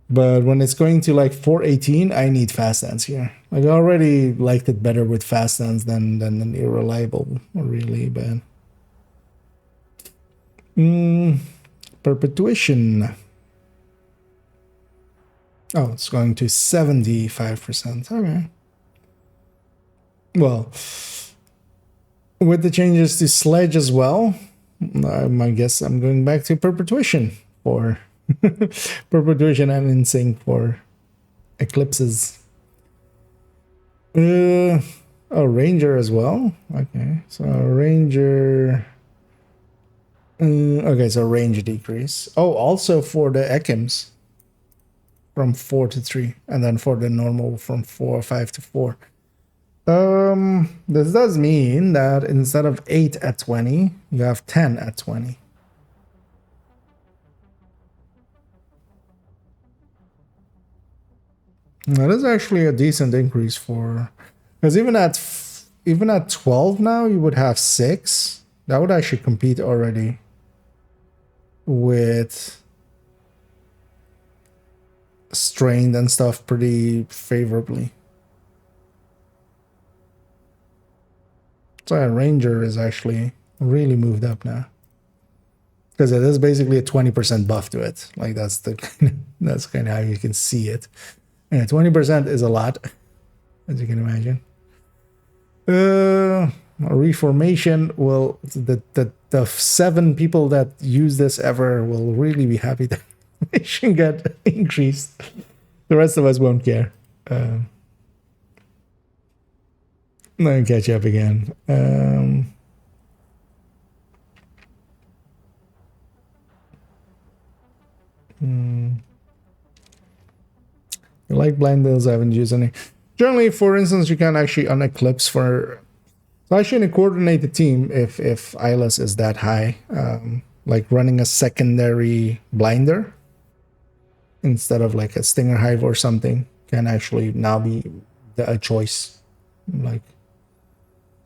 But when it's going to like 418, I need fast dance here. Like, I already liked it better with fast dance than the new reliable, really bad. Perpetuation. Oh, it's going to 75%. Okay. Well, with the changes to Sledge as well, I guess I'm going back to Perpetuation for Perpetuation and InSync for Eclipses. Oh, Ranger as well. Okay, so Ranger. Okay, so range decrease. Oh, also for the Ekims from 4 to 3, and then for the normal from 5 to 4. This does mean that instead of 8 at 20, you have 10 at 20. That is actually a decent increase for, because even at 12 now, you would have 6. That would actually compete already with Strained and stuff pretty favorably. So yeah, Ranger is actually really moved up now, because it is basically a 20% buff to it. Like, that's kind of how you can see it. And 20% is a lot, as you can imagine. Reformation will, the 7 people that use this ever will really be happy that information get increased. The rest of us won't care. Let me catch up again. I like blind builds. I haven't used any. Generally, for instance, you can actually uneclipse for. So actually, in a coordinated team, if ILS is that high, like running a secondary blinder instead of like a Stinger Hive or something can actually now be a choice. Like,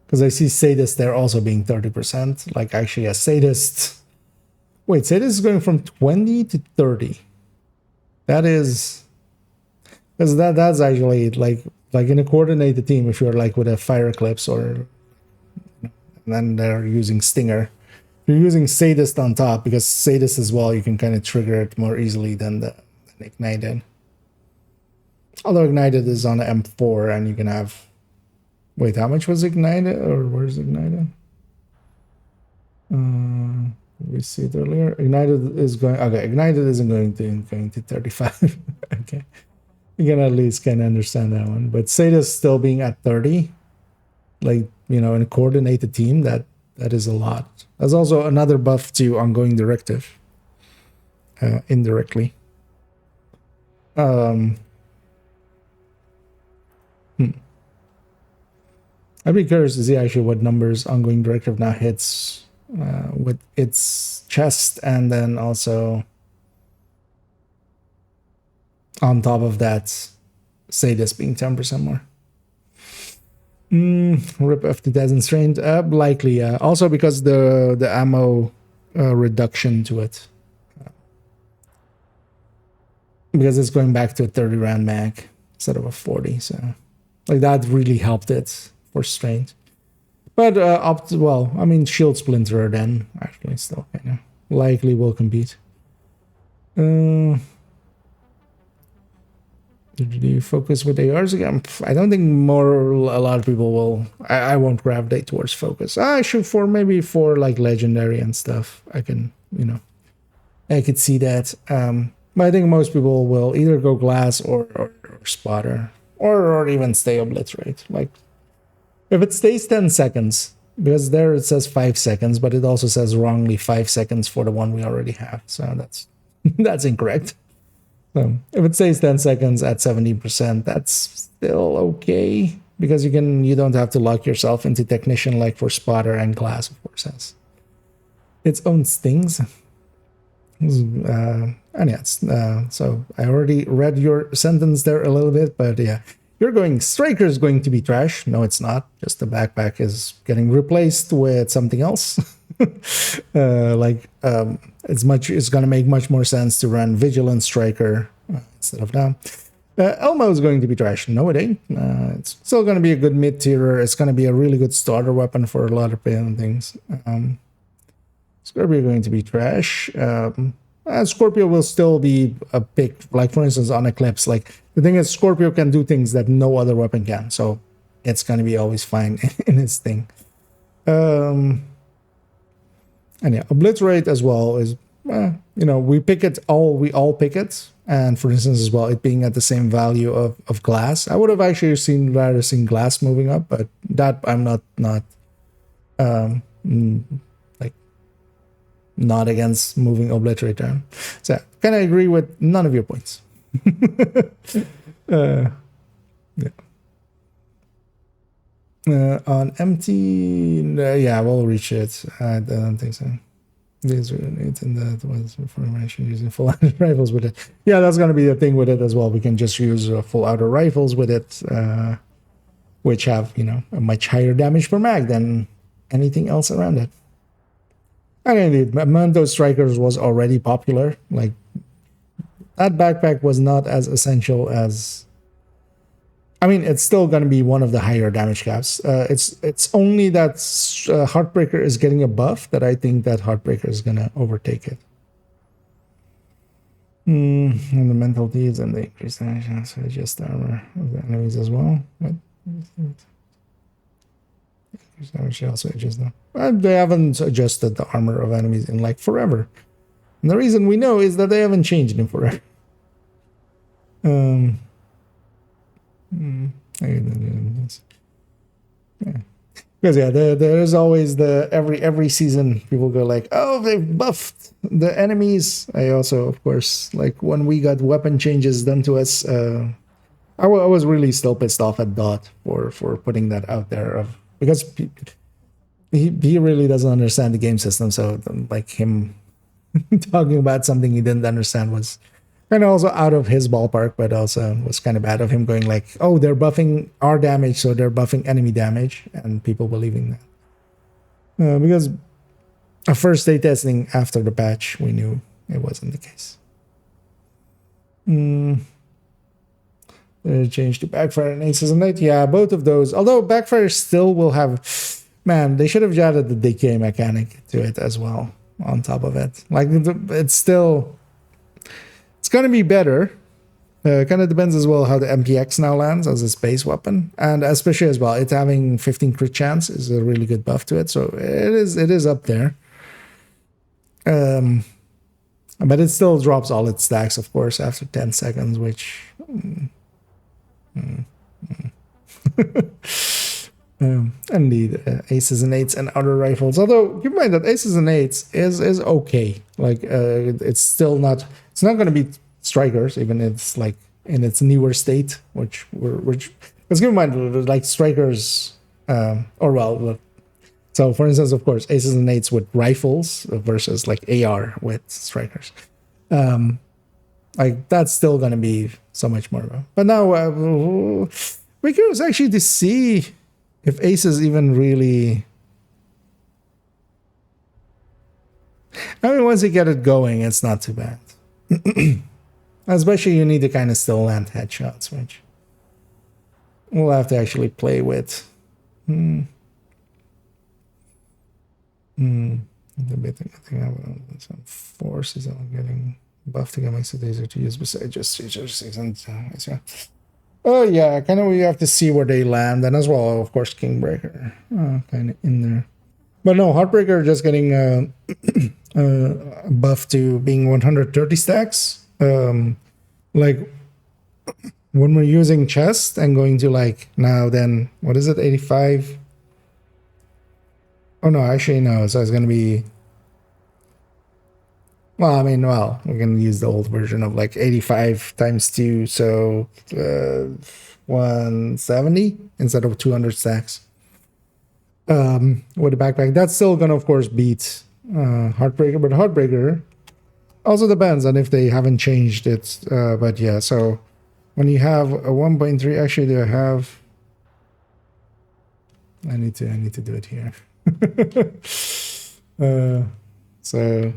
because I see Sadist there also being 30%. Like, actually, a Sadist. Wait, Sadist is going from 20 to 30. That is, because that's actually like in a coordinated team. If you're like with a Fire Eclipse or, and then they're using Stinger, you're using Sadist on top, because Sadist as well, you can kind of trigger it more easily than the Ignited. Although Ignited is on M4 and you can have... Wait, how much was Ignited? Or where's Ignited? We see it earlier. Ignited is going... Okay, Ignited isn't going to 35. Okay. You can at least kind of understand that one. But Sata's still being at 30. Like, you know, in a coordinated team, that is a lot. There's also another buff to ongoing directive. Indirectly. I'd be curious to see actually what numbers ongoing directive now hits with its chest, and then also on top of that, say this being 10% more. Rip FT and strained, likely, yeah. Also because the ammo reduction to it, because it's going back to a 30 round mag instead of a 40, so like that really helped it for strained. But well, I mean, Shield Splinterer then actually still kind of likely will compete. Did you focus with ARs again? I don't think a lot of people will. I won't gravitate towards focus. I should maybe for like legendary and stuff. I can, you know, I could see that. But I think most people will either go glass or spotter or even stay obliterate. Like if it stays 10 seconds, because there it says 5 seconds, but it also says wrongly 5 seconds for the one we already have. So that's that's incorrect. So if it stays 10 seconds at 70%, that's still okay, because you don't have to lock yourself into technician like for spotter, and glass of course has its own stings. And yeah, so I already read your sentence there a little bit, but yeah, you're going Striker is going to be trash. No, it's not. Just the backpack is getting replaced with something else. It's going to make much more sense to run Vigilant Striker instead of now. Elmo is going to be trash. No, it ain't. It's still going to be a good mid-tier. It's going to be a really good starter weapon for a lot of things. Scorpio going to be trash. Scorpio will still be a pick, like for instance on Eclipse. Like the thing is, Scorpio can do things that no other weapon can, so it's going to be always fine in its thing. And yeah, Obliterate as well is, you know, we all pick it. And for instance as well, it being at the same value of glass, I would have actually rather seen glass moving up, but that I'm not against moving Obliterate down. So kind of agree with none of your points. Yeah. On empty, yeah, we'll reach it. I don't think so. These are neat, and that was information using full outer rifles with it. Yeah, that's going to be the thing with it as well. We can just use full outer rifles with it, which have, you know, a much higher damage per mag than anything else around it. And indeed, Mando Strikers was already popular. Like that backpack was not as essential as. I mean, it's still going to be one of the higher damage caps. It's only that Heartbreaker is getting a buff that I think that Heartbreaker is going to overtake it. And the mental deeds and the increased damage, so adjust the armor of the enemies as well. But damage also adjust them. They haven't adjusted the armor of enemies in like forever. And the reason we know is that they haven't changed in forever. Yeah. Because yeah, there's always every season people go like, oh, they've buffed the enemies. I also, of course, like when we got weapon changes done to us, I was really still pissed off at Dot for putting that out there, because he really doesn't understand the game system. So like him talking about something he didn't understand was kind of also out of his ballpark, but also was kind of bad of him going like, oh, they're buffing our damage, so they're buffing enemy damage, and people believing that. Because a first day testing after the patch, we knew it wasn't the case. Change to Backfire and Aces and Night. Yeah, both of those. Although Backfire still will have... Man, they should have added the decay mechanic to it as well on top of it. Like, it's still... It's going to be better. Kind of depends as well how the MPX now lands as a space weapon, and especially as well, it's having 15 crit chance is a really good buff to it. So it is up there. But it still drops all its stacks, of course, after 10 seconds, which. Indeed, aces and eights and other rifles. Although keep in mind that aces and eights is okay. Like it's still not. It's not going to be strikers, even if it's like in its newer state, which let's keep in mind like strikers, or well. So for instance, of course, aces and eights with rifles versus like AR with strikers. Like that's still going to be so much more. But now we're curious actually to see if aces even really. I mean, once you get it going, it's not too bad. Especially you need to kind of still land headshots, which we'll have to actually play with. The bit I think some forces I'm getting buffed to get makes it easier to use besides just features and oh yeah, kind of we have to see where they land, and as well, of course, Kingbreaker, kind of in there. But no, Heartbreaker just getting buff to being 130 stacks. Like when we're using chest and going to like now then what is it 85? Oh no, actually no. So it's gonna be. Well, I mean, well, we can use the old version of like 85 times 2, so 170 instead of 200 stacks. With the backpack, that's still gonna, of course, beat Heartbreaker, but Heartbreaker also depends on if they haven't changed it. But yeah, so when you have a 1.3, actually, do I have? I need to do it here. So.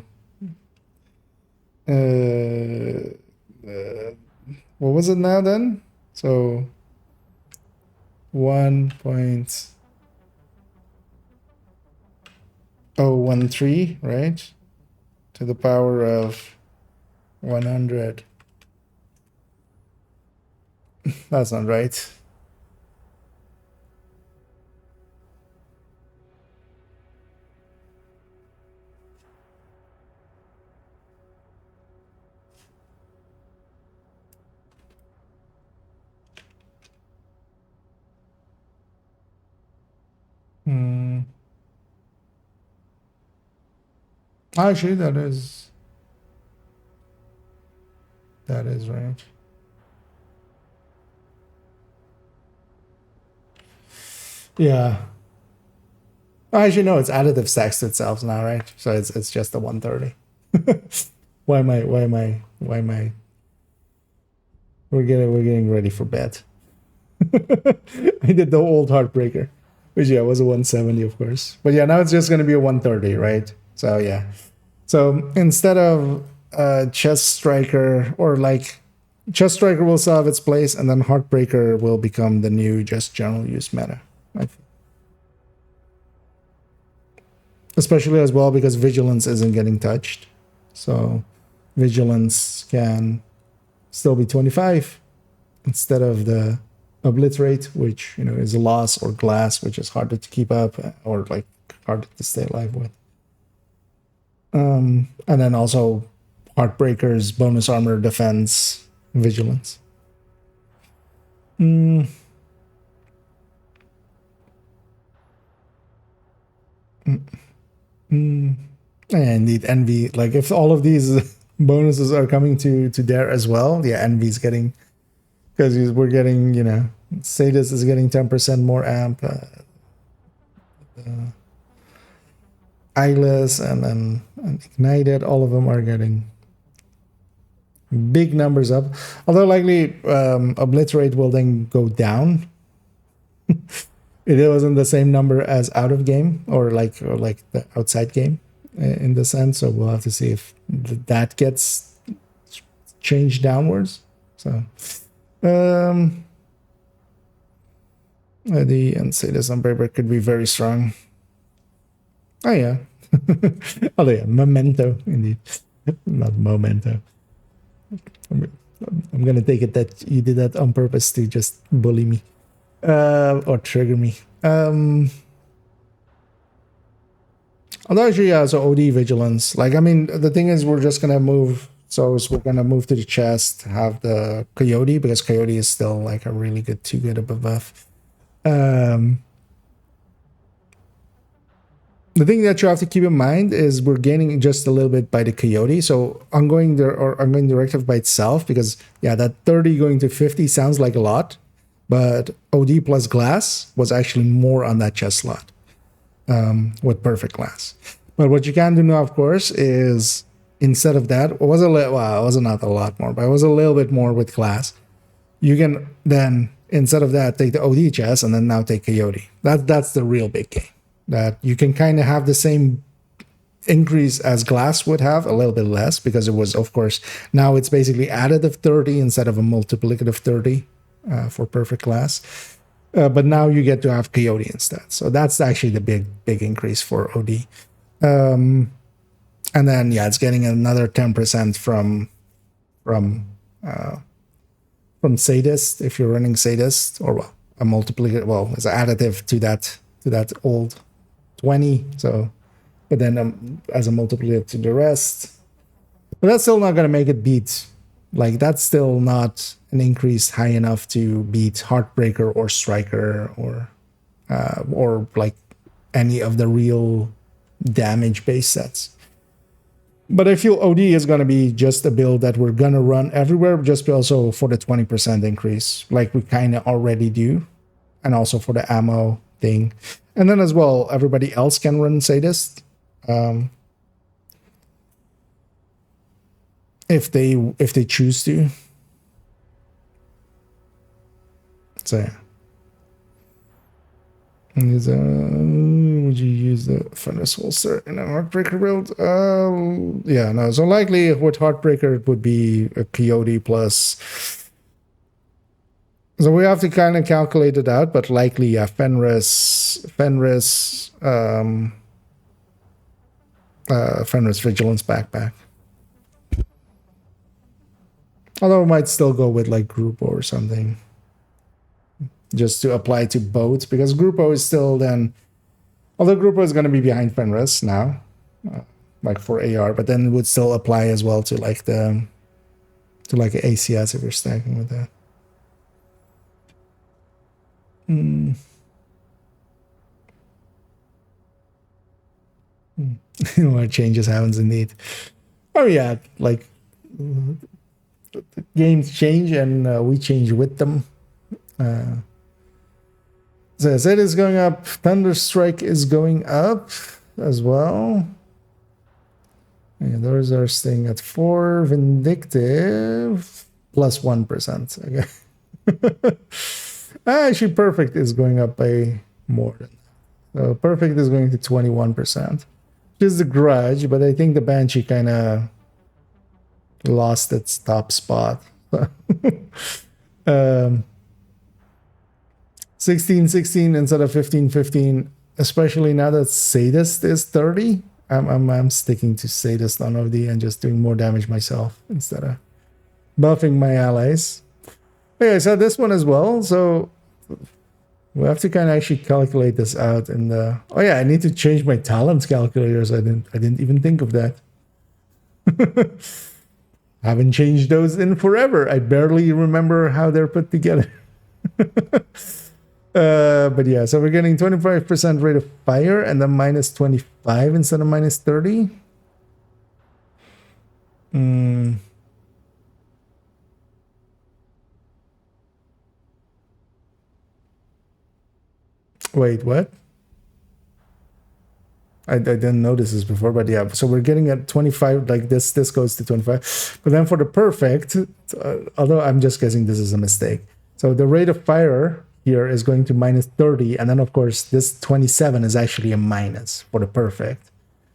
What was it now then? So 1.013, right? To the power of 100. That's not right. Actually, that is right. Yeah. Actually, no, it's additive stacks to itself now, right? So it's just the 130. Why am I? We're getting ready for bed. I did the old Heartbreaker, which yeah was a 170, of course. But yeah, now it's just gonna be a 130, right? So yeah. So instead of Chest Striker, or like Chest Striker will still have its place, and then Heartbreaker will become the new just general use meta. Especially as well because Vigilance isn't getting touched. So Vigilance can still be 25 instead of the Obliterate, which is a loss, or Glass, which is harder to keep up or like harder to stay alive with. And then also Heartbreaker's bonus armor, defense, Vigilance. Indeed, Envy. Like if all of these bonuses are coming to Dare as well, yeah, Envy's getting, because we're getting, Sadist is getting 10% more amp. Eyeless and Ignited, all of them are getting big numbers up. Although likely Obliterate will then go down. It wasn't the same number as out of game or like the outside game in the sense. So we'll have to see if that gets changed downwards. So the Sadist Unbreaker could be very strong. Oh yeah. Oh yeah, Memento indeed. Not Momento. I'm gonna take it that you did that on purpose to just bully me or trigger me. Although actually, yeah, so OD vigilance. Like, I mean, the thing is, we're just gonna move. So we're gonna move to the chest, have the coyote because coyote is still like a really good, too good of a buff. The thing that you have to keep in mind is we're gaining just a little bit by the coyote. So ongoing directive by itself, because yeah, that 30 going to 50 sounds like a lot, but OD plus glass was actually more on that chest slot with perfect glass. But what you can do now, of course, is instead of that, it was a little, well, it was not a lot more, but it was a little bit more with glass. You can then, instead of that, take the OD chest and then now take coyote. That's the real big game. That you can kind of have the same increase as glass would have, a little bit less, because it was, of course, now it's basically additive 30 instead of a multiplicative 30 for perfect glass. But now you get to have coyote instead. So that's actually the big increase for OD. And then, yeah, it's getting another 10% from sadist if you're running sadist, or well, a multiplicative, well, it's additive to that old 20. So, but then as a multiplicator to the rest, but that's still not going to make it beat. Like, that's still not an increase high enough to beat Heartbreaker or Striker or like any of the real damage based sets. But I feel OD is going to be just a build that we're going to run everywhere, just also for the 20% increase, like we kind of already do, and also for the ammo thing. And then as well, everybody else can run sadist if they choose to. So yeah. Would you use the Furnace Holster in a Heartbreaker build? Yeah, no. So likely with Heartbreaker it would be a Coyote plus. So we have to kind of calculate it out, but likely, yeah, Fenris Vigilance backpack. Although we might still go with like Grupo or something, just to apply to both, because Grupo is still then, although Grupo is going to be behind Fenris now, like for AR, but then it would still apply as well to like ACS if you're stacking with that. What changes happens indeed. Oh yeah, like games change and we change with them. So Zed is going up. Thunderstrike is going up as well. And those are staying at 4. Vindictive plus 1%. Okay. Actually, Perfect is going up by more than that. So Perfect is going to 21%. Which is the Grudge, but I think the Banshee kind of lost its top spot. 16-16 instead of 15-15, especially now that Sadist is 30. I'm sticking to Sadist on OD and just doing more damage myself instead of buffing my allies. Okay, so this one as well. So we have to kind of actually calculate this out in the. Oh yeah, I need to change my talents calculators. I didn't even think of that. Haven't changed those in forever. I barely remember how they're put together. But yeah, so we're getting 25% rate of fire and then minus 25 instead of minus 30. Wait, what? I didn't notice this before, but yeah, so we're getting at 25, like this goes to 25. But then for the perfect, although I'm just guessing this is a mistake. So the rate of fire here is going to minus 30, and then of course this 27 is actually a minus for the perfect.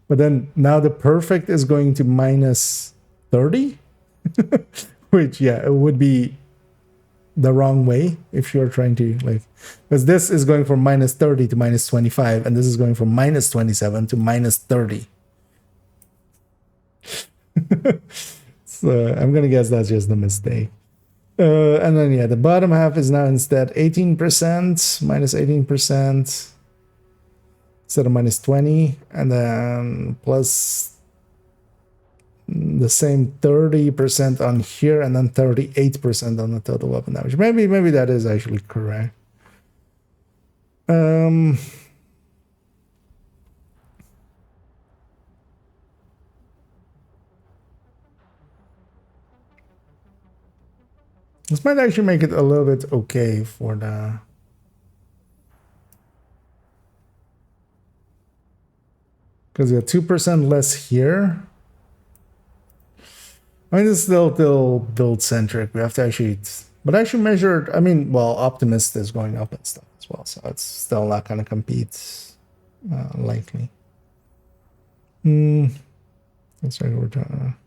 But then now the perfect is going to minus 30, which yeah, it would be the wrong way if you're trying to like, because this is going from minus 30 to minus 25, and this is going from minus 27 to minus 30. So I'm gonna guess that's just a mistake. And then yeah, the bottom half is now instead 18%, minus 18%, instead of minus 20, and then plus the same 30% on here, and then 38% on the total weapon damage. Maybe that is actually correct. This might actually make it a little bit okay for the... Because we have 2% less here. I mean, it's still build-centric. We have to actually... But I should measure... I mean, well, Optimist is going up and stuff as well, so it's still not going to compete likely. Let's try we're trying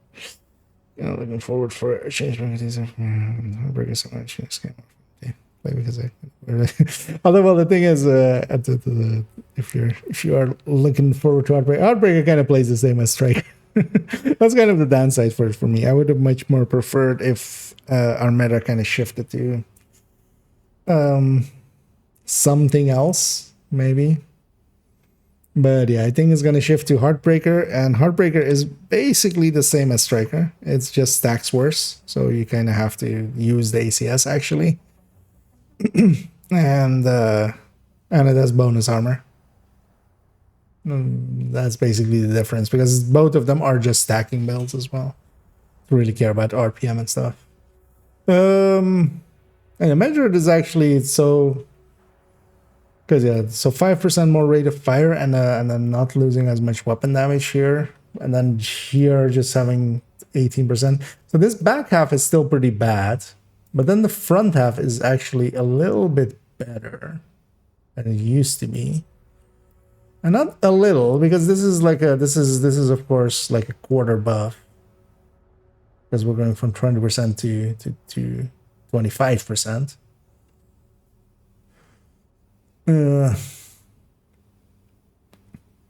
looking forward for a change mechanism. Breaking so much because although, well, the thing is, if you are looking forward to Outbreaker kind of plays the same as Striker. That's kind of the downside for me. I would have much more preferred if our meta kind of shifted to something else, maybe. But yeah, I think it's going to shift to Heartbreaker, and Heartbreaker is basically the same as Striker. It's just stacks worse, so you kind of have to use the ACS actually. and it has bonus armor. That's basically the difference, because both of them are just stacking builds as well. To really care about RPM and stuff. And the measured is actually so... Because yeah, so 5% more rate of fire, and then not losing as much weapon damage here, and then here just having 18%. So this back half is still pretty bad, but then the front half is actually a little bit better than it used to be, and not a little, because this is like this is of course like a quarter buff, because we're going from 20% to 25%.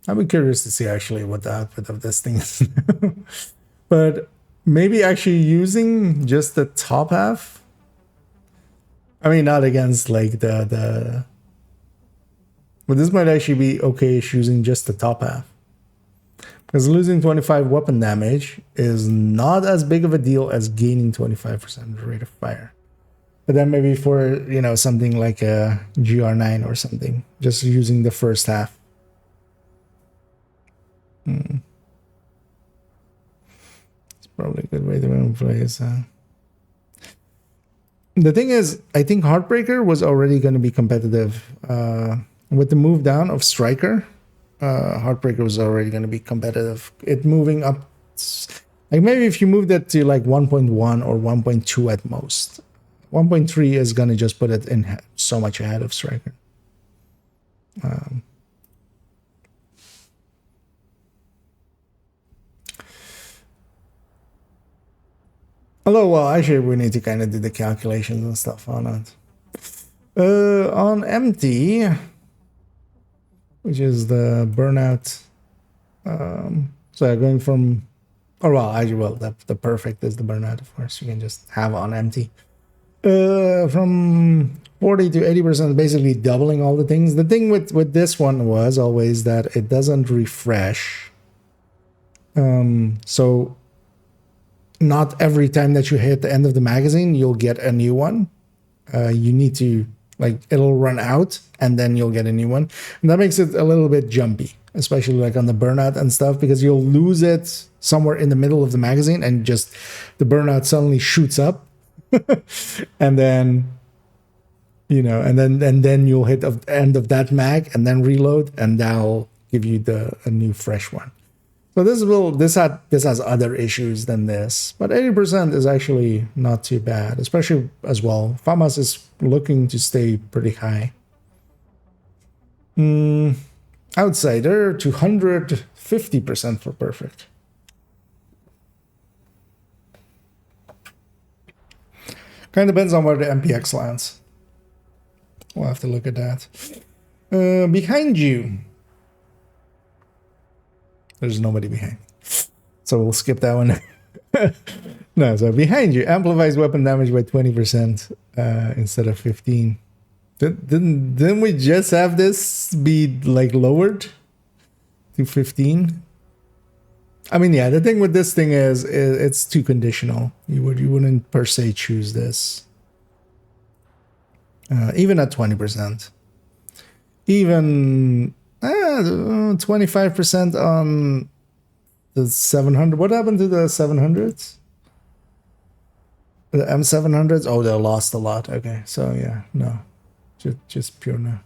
I'd be curious to see actually what the output of this thing is. But maybe actually using just the top half. I mean, not against like the but this might actually be okay using just the top half, because losing 25 weapon damage is not as big of a deal as gaining 25% rate of fire. But then maybe for, you know, something like a GR9 or something, just using the first half. It's probably a good way to play this. The thing is, I think Heartbreaker was already going to be competitive. With the move down of Striker, Heartbreaker was already going to be competitive. It moving up, like maybe if you moved it to like 1.1 or 1.2 at most. 1.3 is going to just put it in so much ahead of Striker. Although, well, actually, we need to kind of do the calculations and stuff on it. On empty, which is the burnout. So going from, oh, well, actually, well, the perfect is the burnout, of course. You can just have on empty. From 40 to 80%, basically doubling all the things. The thing with this one was always that it doesn't refresh. So not every time that you hit the end of the magazine, you'll get a new one. You need to, like, it'll run out and then you'll get a new one. And that makes it a little bit jumpy, especially like on the burnout and stuff, because you'll lose it somewhere in the middle of the magazine and just the burnout suddenly shoots up. And then, you know, and then you'll hit the end of that mag and then reload, and that'll give you a new fresh one. So this has other issues than this, but 80% is actually not too bad, especially as well. FAMAS is looking to stay pretty high. Outsider 250% for perfect. Kind of depends on where the MPX lands. We'll have to look at that. Behind you. There's nobody behind. So we'll skip that one. No, so behind you amplifies weapon damage by 20% instead of 15. Didn't we just have this be like lowered to 15? I mean, yeah, the thing with this thing is it's too conditional. You wouldn't per se choose this. Even at 20%. Even 25% on the 700. What happened to the 700s? The M700s? Oh, they lost a lot. Okay, so yeah, no. Just pure no.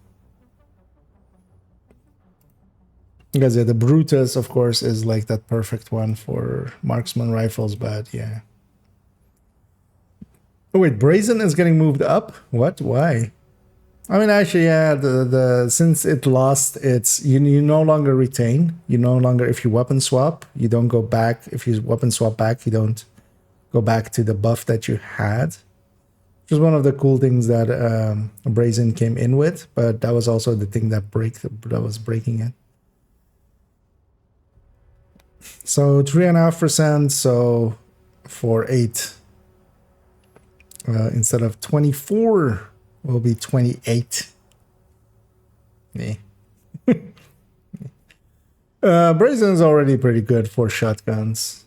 Because yeah, the Brutus, of course, is like that perfect one for marksman rifles, but yeah. Oh wait, Brazen is getting moved up? What? Why? I mean, actually, yeah, the since it lost its, you no longer retain. You no longer, if you weapon swap, you don't go back. If you weapon swap back, you don't go back to the buff that you had. Which is one of the cool things that Brazen came in with, but that was also the thing that was breaking it. So 3.5%. So for 8, instead of 24, will be 28. Yeah. Brazen is already pretty good for shotguns.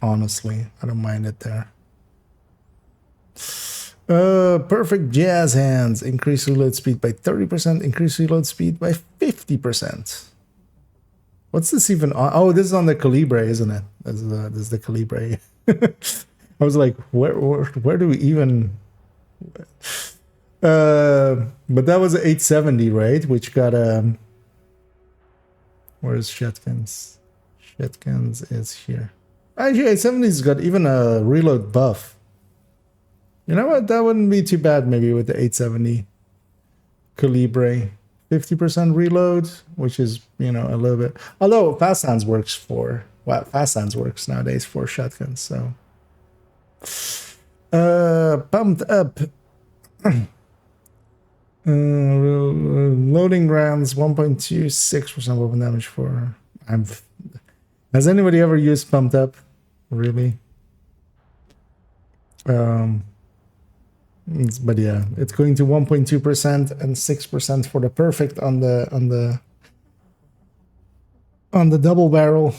Honestly, I don't mind it there. Perfect jazz hands. Increase reload speed by 30%. Increase reload speed by 50%. What's this even on? Oh, this is on the Calibre, isn't it? This is the Calibre. I was like, where do we even? But that was 870, right? Which got where's shotguns? Shotguns is here. Actually, 870's got even a reload buff. You know what? That wouldn't be too bad. Maybe with the 870 Calibre, 50% reload, which is, you know, a little bit. Although fast hands works for fast hands works nowadays for shotguns. So pumped up. Loading rounds 1.26% weapon damage for. Has anybody ever used pumped up? Really? But yeah, it's going to 1.2% and 6% for the perfect on the double barrel.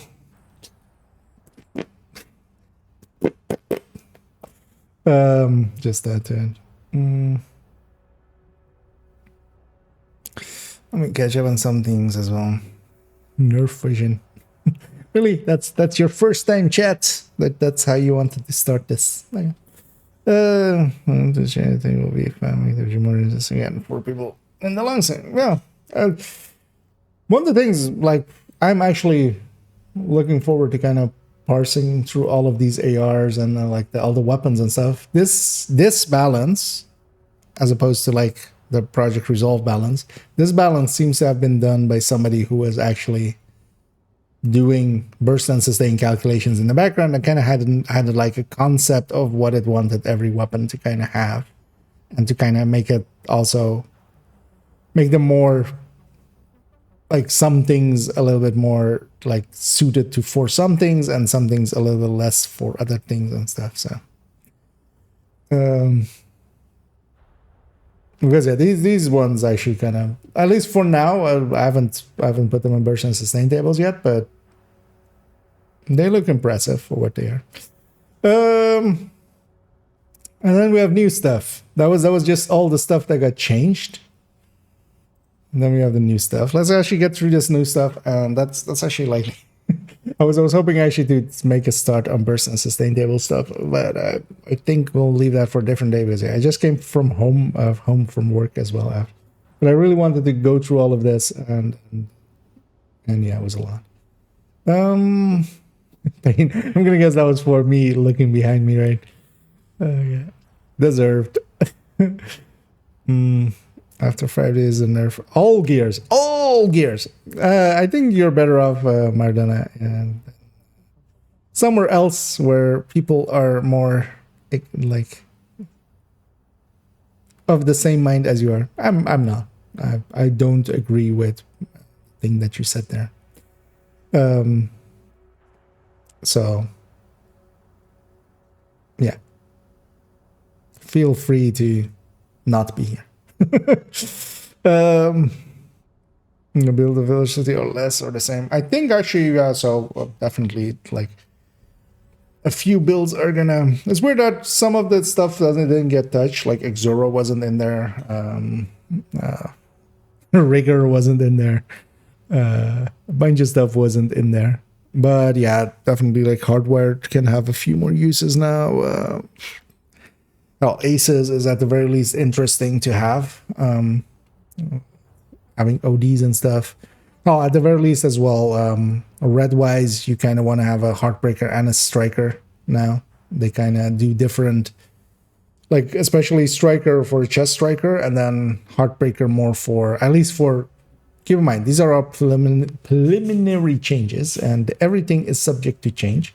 Just that. Let me catch up on some things as well. Nerf vision. Really, that's your first time, chat. That's how you wanted to start this. This thing will be a family. There's more interesting again for people in the long term. Yeah. One of the things, like, I'm actually looking forward to kind of parsing through all of these ARs and all the weapons and stuff. This balance, as opposed to like the Project Resolve balance, this balance seems to have been done by somebody who was actually doing burst and sustain calculations in the background and kind of had like a concept of what it wanted every weapon to kind of have, and to kind of make them more like some things a little bit more like suited for some things and some things a little bit less for other things and stuff. So because yeah, these ones actually kind of, at least for now, I haven't put them on burst and sustain tables yet, but they look impressive for what they are. And then we have new stuff. That was just all the stuff that got changed. And then we have the new stuff. Let's actually get through this new stuff, and that's actually likely. I was hoping actually to make a start on burst and sustain table stuff, but I think we'll leave that for a different day because I just came from home from work as well. But I really wanted to go through all of this, and yeah, it was a lot. I'm gonna guess that was for me looking behind me, right? Yeah, deserved. After 5 days of nerf, all gears. I think you're better off, Mardana, and somewhere else where people are more like of the same mind as you are. I'm not. I don't agree with the thing that you said there. So yeah, feel free to not be here. Build a village city or less or the same. I think actually, definitely like a few builds are gonna. It's weird that some of the stuff didn't get touched. Like Exora wasn't in there. Rigor wasn't in there. A bunch of stuff wasn't in there. But yeah, definitely like hardware can have a few more uses now. Well, aces is at the very least interesting to have. Having ODs and stuff. Oh, at the very least as well, red wise, you kind of want to have a heartbreaker and a striker now. They kind of do different, like especially striker for a chest striker, and then heartbreaker more for, at least for, keep in mind, these are our preliminary changes, and everything is subject to change.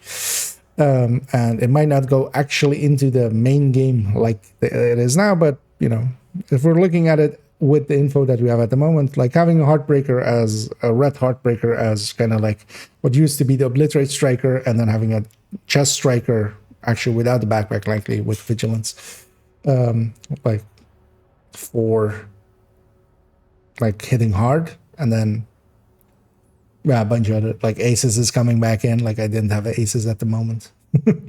And it might not go actually into the main game like it is now, but you know, if we're looking at it with the info that we have at the moment, like having a heartbreaker as a red heartbreaker as kind of like what used to be the obliterate striker, and then having a chest striker actually without the backpack, likely with vigilance, like for like hitting hard, and then yeah, a bunch of other like aces is coming back in. Like I didn't have aces at the moment. But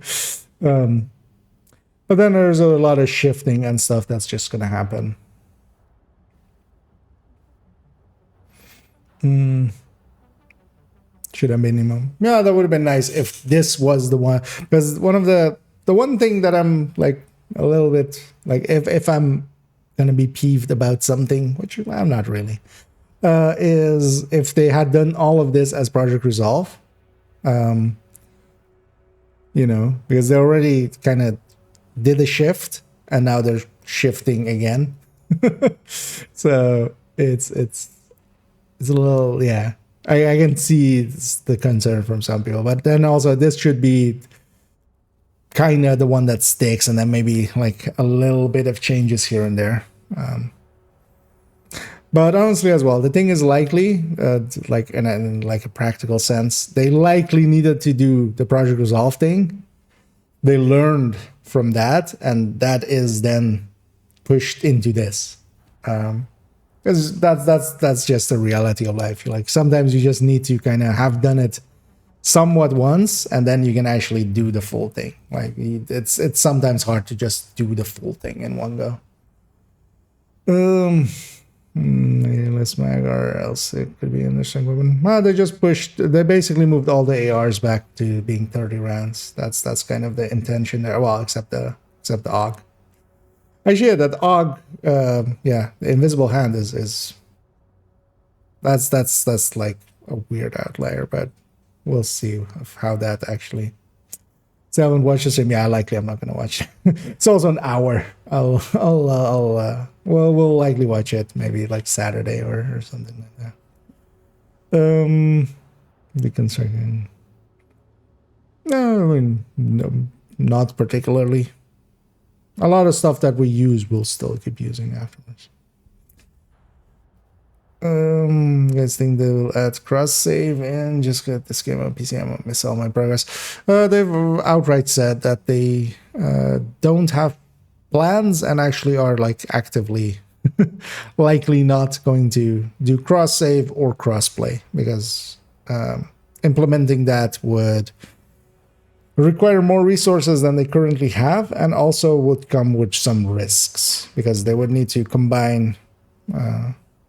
then there's a lot of shifting and stuff that's just gonna happen. Should have minimum. Yeah, that would have been nice if this was the one. Because the one thing that I'm like a little bit like if I'm gonna be peeved about something, which I'm not really, is if they had done all of this as Project Resolve. You know, because they already kind of did a shift and now they're shifting again. So it's a little, yeah. I can see the concern from some people, but then also this should be kind of the one that sticks, and then maybe like a little bit of changes here and there. But honestly, as well, the thing is likely, like in like a practical sense, they likely needed to do the Project Resolve thing. They learned from that, and that is then pushed into this. Because that's just the reality of life. Like sometimes you just need to kind of have done it somewhat once, and then you can actually do the full thing. Like it's sometimes hard to just do the full thing in one go. Less mag or else it could be interesting weapon. Well, they basically moved all the ARs back to being 30 rounds. That's kind of the intention there. Well, except the AUG. Actually, yeah, that AUG, the invisible hand is that's like a weird outlier, but we'll see how that actually. So I haven't watched the stream. Yeah, likely I'm not gonna watch it. It's also an hour. We'll likely watch it maybe like Saturday or something like that. Deconstructing. No, I mean, no, not particularly. A lot of stuff that we use we'll still keep using afterwards. You guys think they will add cross save and just get this game on PC? I'm gonna miss all my progress. They've outright said that they don't have plans and actually are like actively likely not going to do cross save or cross play, because implementing that would require more resources than they currently have, and also would come with some risks, because they would need to combine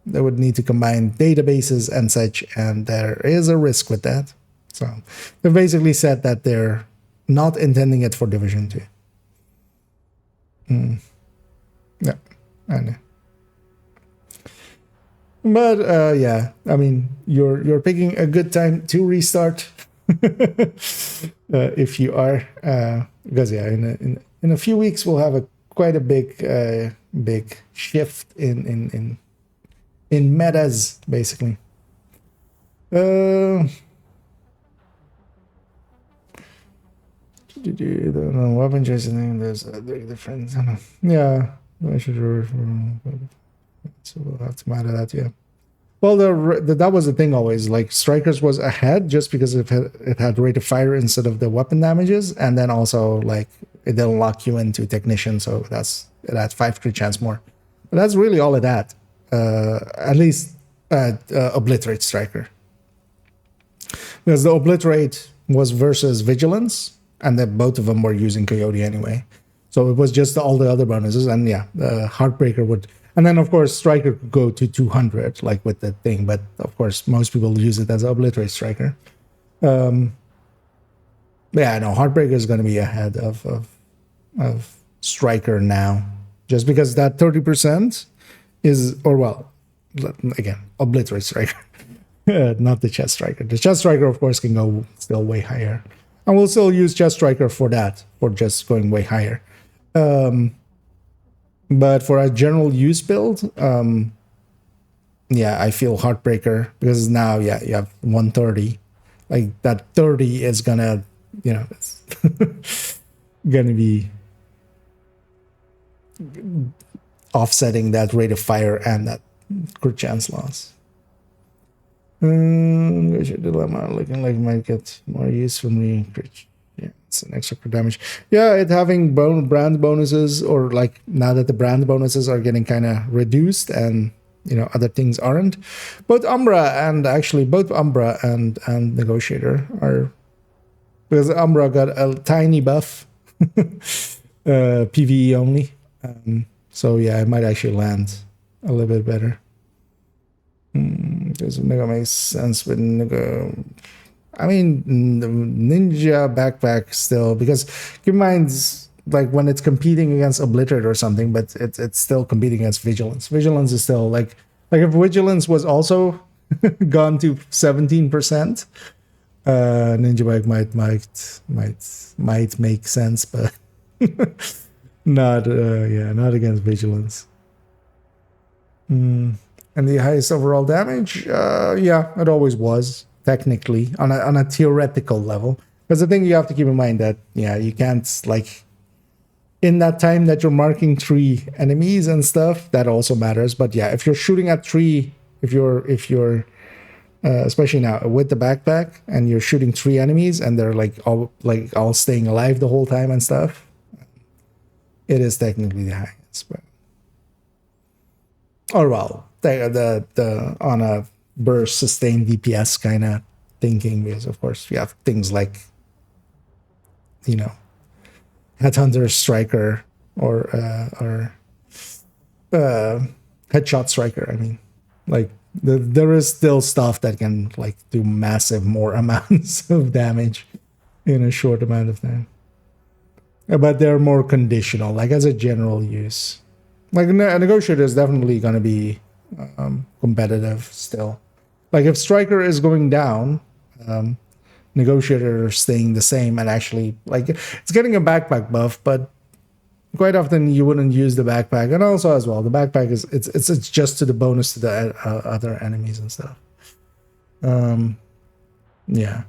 databases and such, and there is a risk with that. So they've basically said that they're not intending it for Division 2. Yeah, I know. But yeah, I mean, you're picking a good time to restart. If you are, because yeah, in a few weeks we'll have quite a big shift in metas, basically. The weapon chasing, there's a big difference. Yeah, I should so we'll have to matter that, yeah. Well, that was the thing always. Like strikers was ahead just because it had rate of fire instead of the weapon damages, and then also like it didn't lock you into technician, so it had 5 crit chance more. But that's really all it had. At least obliterate striker, because the obliterate was versus vigilance, and then both of them were using coyote anyway. So it was just all the other bonuses, and yeah, the heartbreaker would. And then, of course, Striker could go to 200, like with the thing. But, of course, most people use it as an Obliterate Striker. Yeah, no, Heartbreaker is going to be ahead of Striker now. Just because that 30% is, or well, again, Obliterate Striker. Not the Chest Striker. The Chest Striker, of course, can go still way higher. And we'll still use Chest Striker for that, for just going way higher. But for a general use build, yeah, I feel Heartbreaker, because now, yeah, you have 130. Like that 30 is gonna, it's gonna be offsetting that rate of fire and that crit chance loss. Dilemma looking like it might get more use from the crit. Yeah, it's an extra crit damage. Yeah, it having brand bonuses, or like now that the brand bonuses are getting kind of reduced and other things aren't. Both Umbra and Negotiator are, because Umbra got a tiny buff, PvE only. So yeah, it might actually land a little bit better. Does Nega make sense with Nega? I mean, Ninja Backpack still, because keep in mind, like when it's competing against Obliterate or something, but it's still competing against Vigilance. Vigilance is still like if Vigilance was also gone to 17%, Ninja Bike might make sense, but not against Vigilance. And the highest overall damage, yeah, it always was. Technically, on a theoretical level, because the thing you have to keep in mind that you can't, like, in that time that you're marking 3 enemies and stuff, that also matters. But yeah, if you're shooting at 3, if you're especially now with the backpack and you're shooting 3 enemies and they're all staying alive the whole time and stuff, it is technically the highest. But the on a burst sustained DPS kind of thinking, because of course you have things like Headhunter Striker or Headshot Striker. I mean, like there is still stuff that can like do massive more amounts of damage in a short amount of time, but they're more conditional, like as a general use. Like a Negotiator is definitely going to be competitive still. Like if Striker is going down, Negotiator is staying the same, and actually like it's getting a backpack buff, but quite often you wouldn't use the backpack. And also as well, the backpack is it's just to the bonus to the other enemies and stuff. Yeah.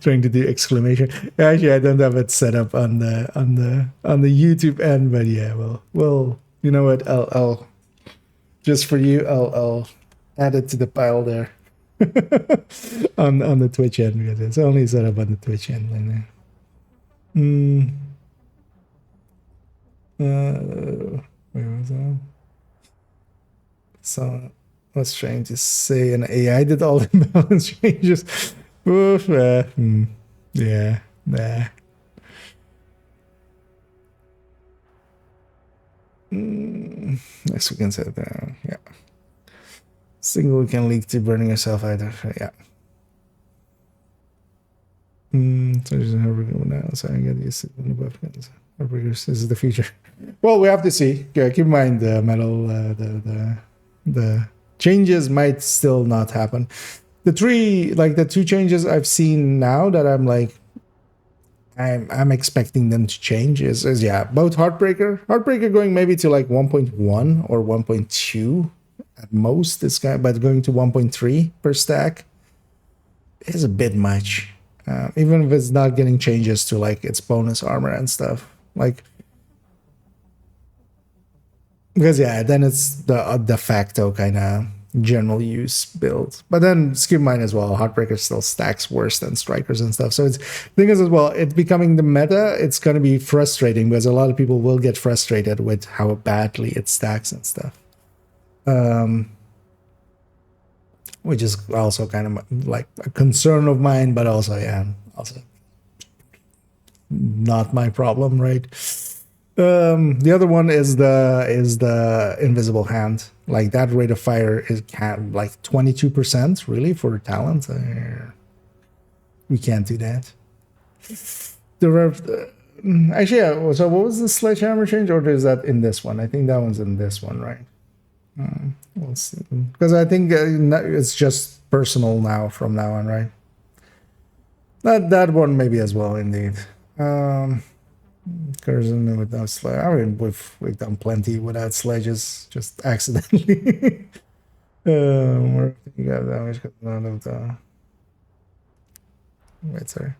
Trying to do exclamation. Actually, I don't have it set up on the YouTube end, but yeah, well, you know what? I'll just for you, I'll add it to the pile there on the Twitch end, because it's only set up on the Twitch end right now. Where was that? So I was trying to say an AI did all the balance changes. Oof, yeah, nah. Next we can set down. Yeah. Single can lead to burning yourself either. Yeah. So just never go now. So I get used to the buff. This is the future. Well, we have to see. Yeah, keep in mind the metal. The changes might still not happen. The 2 changes I've seen now that I'm like, I'm expecting them to change is both Heartbreaker going maybe to like 1.1 or 1.2 at most, but going to 1.3 per stack is a bit much. Even if it's not getting changes to like its bonus armor and stuff. Like Because yeah, then it's the de facto kind of general use build. But then keep in mind as well, Heartbreaker still stacks worse than Strikers and stuff. So it's the thing is as well, it's becoming the meta. It's going to be frustrating because a lot of people will get frustrated with how badly it stacks and stuff. Which is also kind of like a concern of mine, but also also not my problem, right? The other one is the invisible hand. Like that rate of fire is like 22% really for talent. We can't do that. Actually, yeah, so what was the sledgehammer change, or is that in this one? I think that one's in this one, right? We'll see. Because I think it's just personal now from now on, right? That one maybe as well, indeed. Curzon without sledge. I mean, we've done plenty without sledges, just accidentally. You got damage because none of the. Wait, sorry.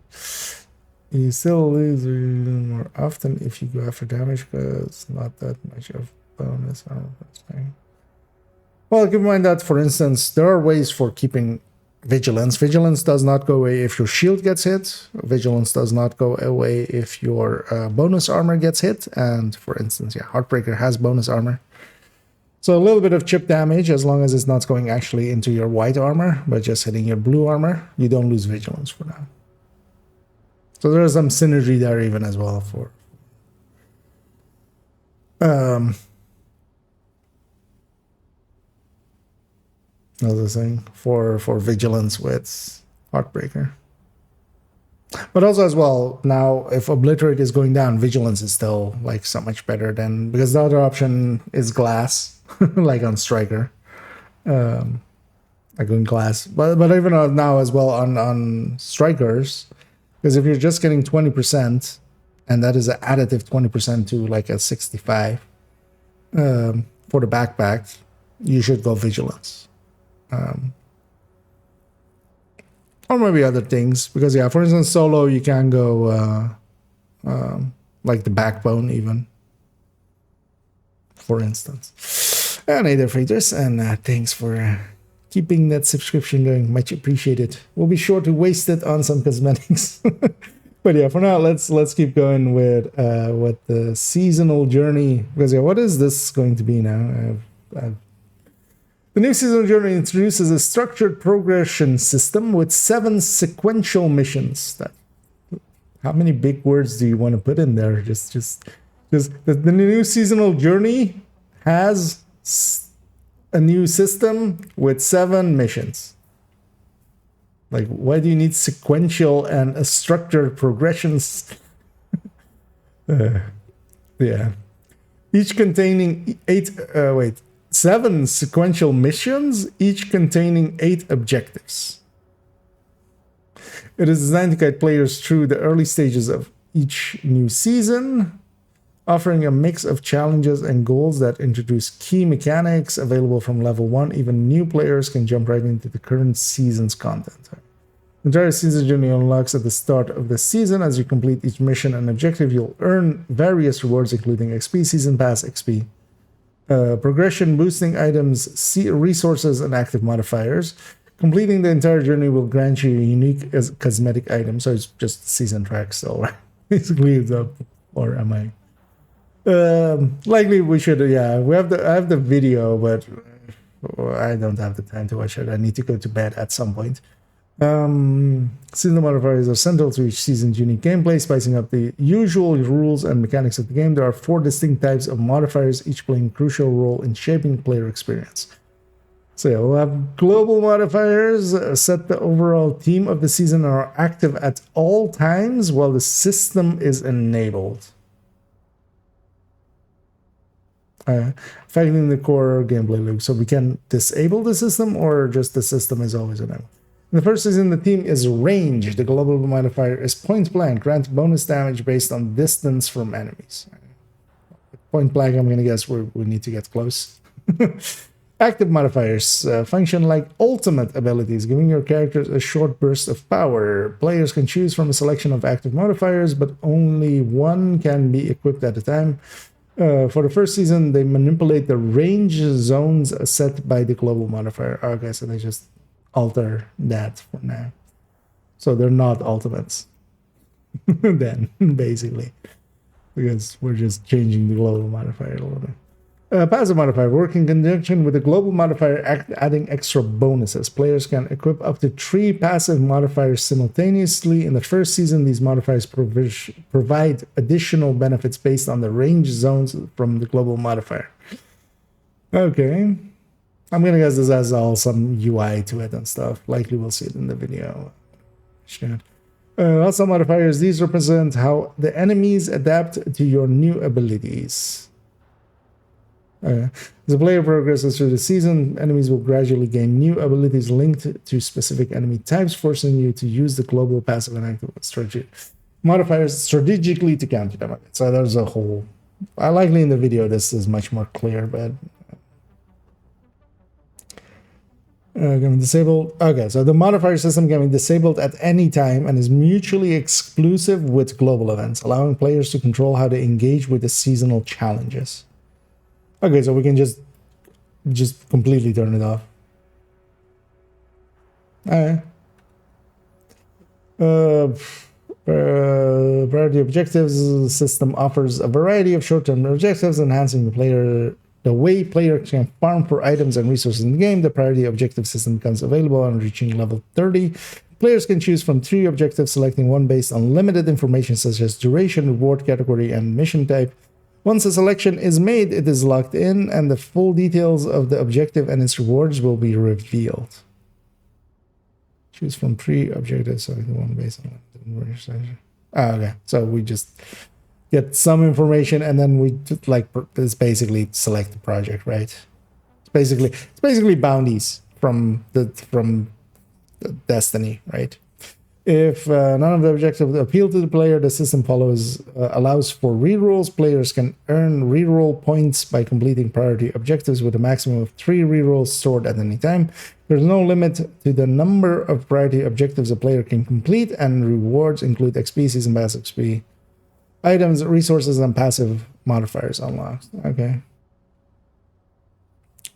You still lose more often if you go after damage because not that much of bonus. Well, keep in mind that, for instance, there are ways for keeping vigilance. Vigilance does not go away if your shield gets hit. Vigilance does not go away if your bonus armor gets hit. And for instance, yeah, Heartbreaker has bonus armor. So a little bit of chip damage, as long as it's not going actually into your white armor, but just hitting your blue armor, you don't lose vigilance for now. So there's some synergy there even as well for another thing for vigilance with Heartbreaker. But also as well, now if Obliterate is going down, vigilance is still like so much better than, because the other option is glass, like on Striker. Like on glass. But even now as well on Strikers, because if you're just getting 20%, and that is an additive 20% to like a 65 for the backpack, you should go vigilance. Or maybe other things, because yeah, for instance, solo you can go like the backbone even, for instance. And either fighters, and thanks for keeping that subscription going, much appreciated. We'll be sure to waste it on some cosmetics. But yeah, for now let's keep going with what the seasonal journey, because yeah, what is this going to be now? The new seasonal journey introduces a structured progression system with 7 sequential missions. How many big words do you want to put in there? Just the new seasonal journey has a new system with 7 missions. Like, why do you need sequential and a structured progressions? Yeah, each containing 7 sequential missions, each containing 8 objectives. It is designed to guide players through the early stages of each new season, offering a mix of challenges and goals that introduce key mechanics available from level 1. Even new players can jump right into the current season's content. The entire season journey unlocks at the start of the season. As you complete each mission and objective, you'll earn various rewards, including XP, Season Pass XP, progression boosting items, resources, and active modifiers. Completing the entire journey will grant you a unique cosmetic item. So it's just season track still, right? Basically, it's up. Or am I? Likely we should. Yeah, I have the video, but I don't have the time to watch it. I need to go to bed at some point. Season modifiers are central to each season's unique gameplay, spicing up the usual rules and mechanics of the game. There are 4 distinct types of modifiers, each playing a crucial role in shaping player experience. So yeah, we'll have global modifiers set the overall theme of the season and are active at all times while the system is enabled, affecting the core gameplay loop. So we can disable the system, or just the system is always enabled. In the first season, the theme is range. The global modifier is point blank. Grant bonus damage based on distance from enemies. Point blank, I'm going to guess we need to get close. Active modifiers function like ultimate abilities, giving your characters a short burst of power. Players can choose from a selection of active modifiers, but only one can be equipped at a time. For the first season, they manipulate the range zones set by the global modifier. Okay, so they just alter that for now. So they're not ultimates then, basically, because we're just changing the global modifier a little bit. Passive modifier work in conjunction with the global modifier, adding extra bonuses. Players can equip up to 3 passive modifiers simultaneously. In the first season, these modifiers provide additional benefits based on the range zones from the global modifier. Okay. I'm gonna guess this has all some UI to it and stuff. Likely we'll see it in the video. Sure. Also modifiers, these represent how the enemies adapt to your new abilities. As the player progresses through the season, enemies will gradually gain new abilities linked to specific enemy types, forcing you to use the global passive and active strategy modifiers strategically to counter them. So there's a whole... likely in the video this is much more clear, but... can be disabled. Okay, so the modifier system can be disabled at any time and is mutually exclusive with global events, allowing players to control how they engage with the seasonal challenges. Okay, so we can just completely turn it off. Alright. Priority objectives system offers a variety of short-term objectives, enhancing the way players can farm for items and resources in the game. The priority objective system becomes available on reaching level 30. Players can choose from 3 objectives, selecting one based on limited information such as duration, reward category, and mission type. Once a selection is made, it is locked in, and the full details of the objective and its rewards will be revealed. Choose from 3 objectives, select the one based on information. Okay, so we just get some information, and then we just, like, it's basically select the project, right? It's basically bounties from the Destiny, right? If none of the objectives appeal to the player, the system allows for rerolls. Players can earn reroll points by completing priority objectives with a maximum of 3 rerolls stored at any time. There's no limit to the number of priority objectives a player can complete, and rewards include XP, season pass XP, items, resources, and passive modifiers unlocked. Okay.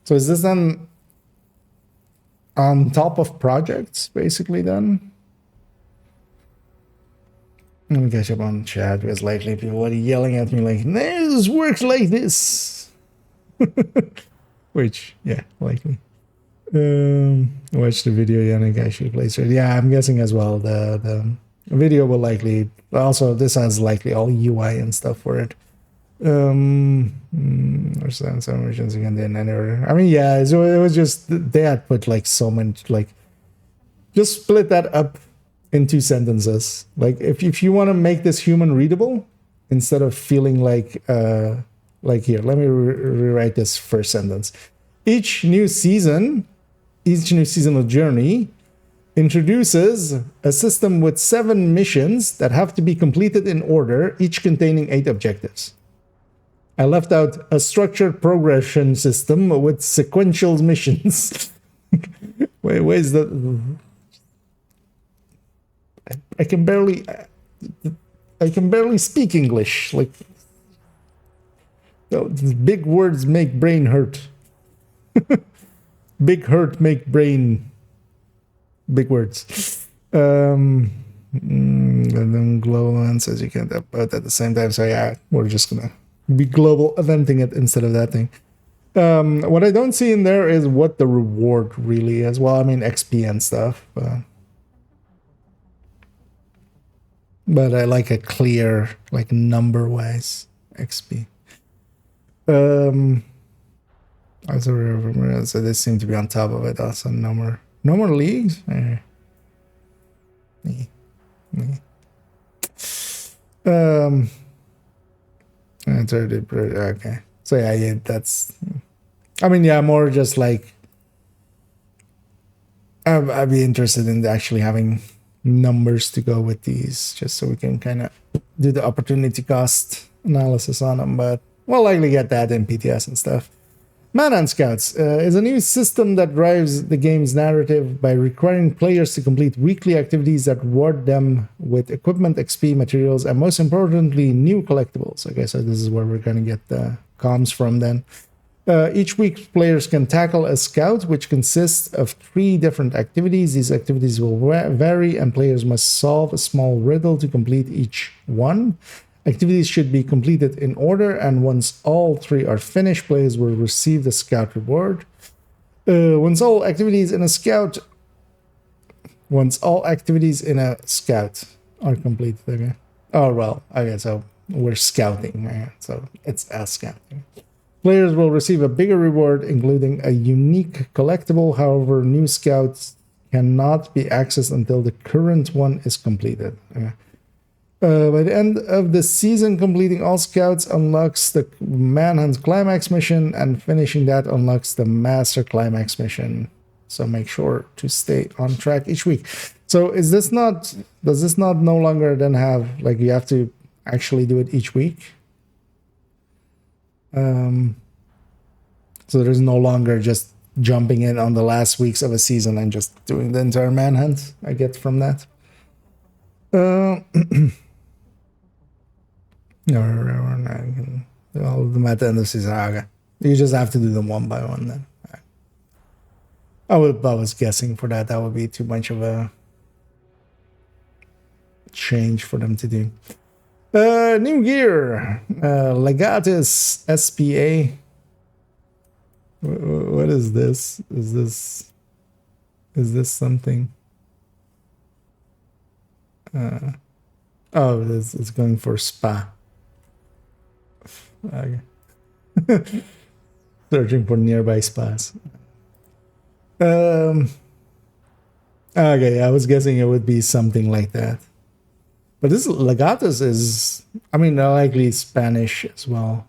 So is this then on top of projects, basically, then? Let me catch up on chat, because lately people are yelling at me like, this works like this. Which, yeah, likely. Watch the video, Yannick actually plays it. Yeah, I'm guessing as well. The video will likely... Also, this has likely all UI and stuff for it. Or some versions again in any order. I mean, yeah, so it was just... They had put like so much, like... Just split that up in 2 sentences. Like, if you want to make this human readable, instead of feeling like here, let me rewrite this first sentence. Each new seasonal journey introduces a system with 7 missions that have to be completed in order, each containing 8 objectives. I left out a structured progression system with sequential missions. Where's the... I can barely speak English. Like, big words make brain hurt. Big hurt make brain. Big words. And then global event says you can't upload at the same time. So yeah, we're just gonna be global eventing it instead of that thing. What I don't see in there is what the reward really is. Well, I mean XP and stuff, but I like a clear, like, number-wise XP. Also, so they seem to be on top of it. Also, no more leagues. Okay. So yeah, that's... I mean, yeah, more just like... I'd be interested in actually having numbers to go with these, just so we can kind of do the opportunity cost analysis on them, but we'll likely get that in PTS and stuff. Manhunt Scouts is a new system that drives the game's narrative by requiring players to complete weekly activities that reward them with equipment, XP, materials, and most importantly, new collectibles. Okay, so this is where we're going to get the comms from then. Each week, players can tackle a scout, which consists of 3 different activities. These activities will vary, and players must solve a small riddle to complete each one. Activities should be completed in order, and once all 3 are finished, players will receive the scout reward. Once all activities in a scout are completed, okay. Oh well, okay, so we're scouting, okay, so it's a scouting. Players will receive a bigger reward, including a unique collectible. However, new scouts cannot be accessed until the current one is completed. Okay. By the end of the season, completing all scouts unlocks the Manhunt Climax mission, and finishing that unlocks the Master Climax mission. So make sure to stay on track each week. So does this not no longer then have, like, you have to actually do it each week? So there's no longer just jumping in on the last weeks of a season and just doing the entire manhunt, I get from that. No, all the at the end of the season. Okay. You just have to do them one by one then. I was guessing for that would be too much of a change for them to do. New gear. Legatus SPA. What is this? Is this something? Oh, it's going for spa. Okay. Searching for nearby spas. Okay, I was guessing it would be something like that. But this Legatus is, I mean, likely Spanish as well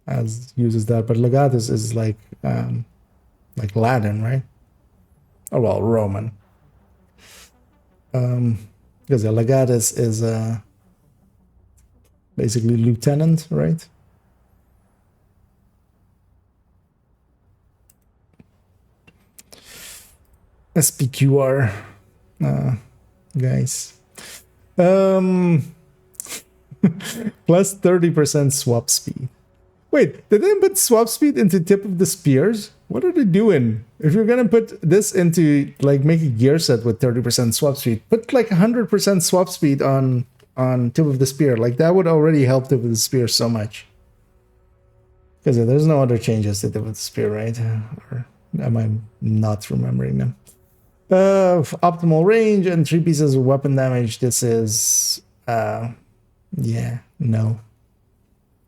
as uses that, but Legatus is like Latin, right? Oh well, Roman. Because a Legatus is basically lieutenant, right? SPQR, guys. Plus 30% swap speed. Wait, did they put swap speed into tip of the spears? What are they doing? If you're gonna put this into, like, make a gear set with 30% swap speed, put like 100% swap speed on tip of the spear. Like, that would already help tip of the spear so much. Because there's no other changes to tip of the spear, right? Or am I not remembering them? Optimal range and 3 pieces of weapon damage. This is yeah, no.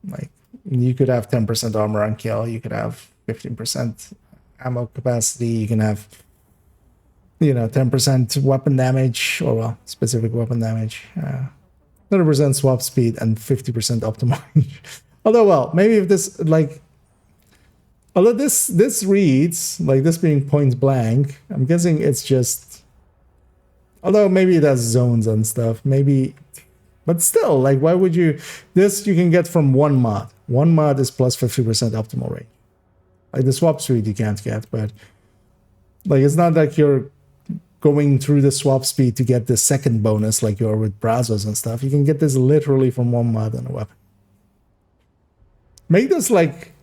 Like, you could have 10% armor on kill, you could have 15% ammo capacity, you can have, 10% weapon damage, or well, specific weapon damage, 100% swap speed, and 50% optimal range. Although, well, maybe if this, like, although this reads like this being point blank, I'm guessing it's just, although maybe it has zones and stuff, maybe, but still, like, why would you, this you can get from one mod. One mod is plus 50% optimal range. Like, the swap speed you can't get, but like, it's not like you're going through the swap speed to get the second bonus like you are with Brazos and stuff. You can get this literally from one mod on a weapon. Make this like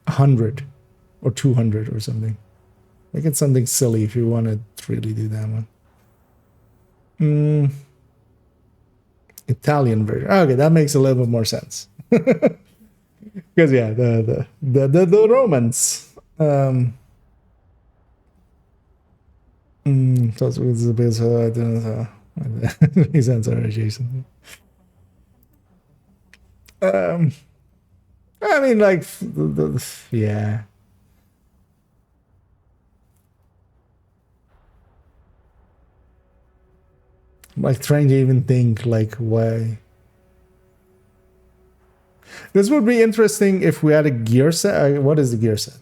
100 or 200 or something. Make it something silly if you want to really do that one. Italian version. Okay, that makes a little bit more sense. Because yeah, the Romans. I mean, like, yeah. Like, trying to even think, like, why. This would be interesting if we had a gear set. What is the gear set?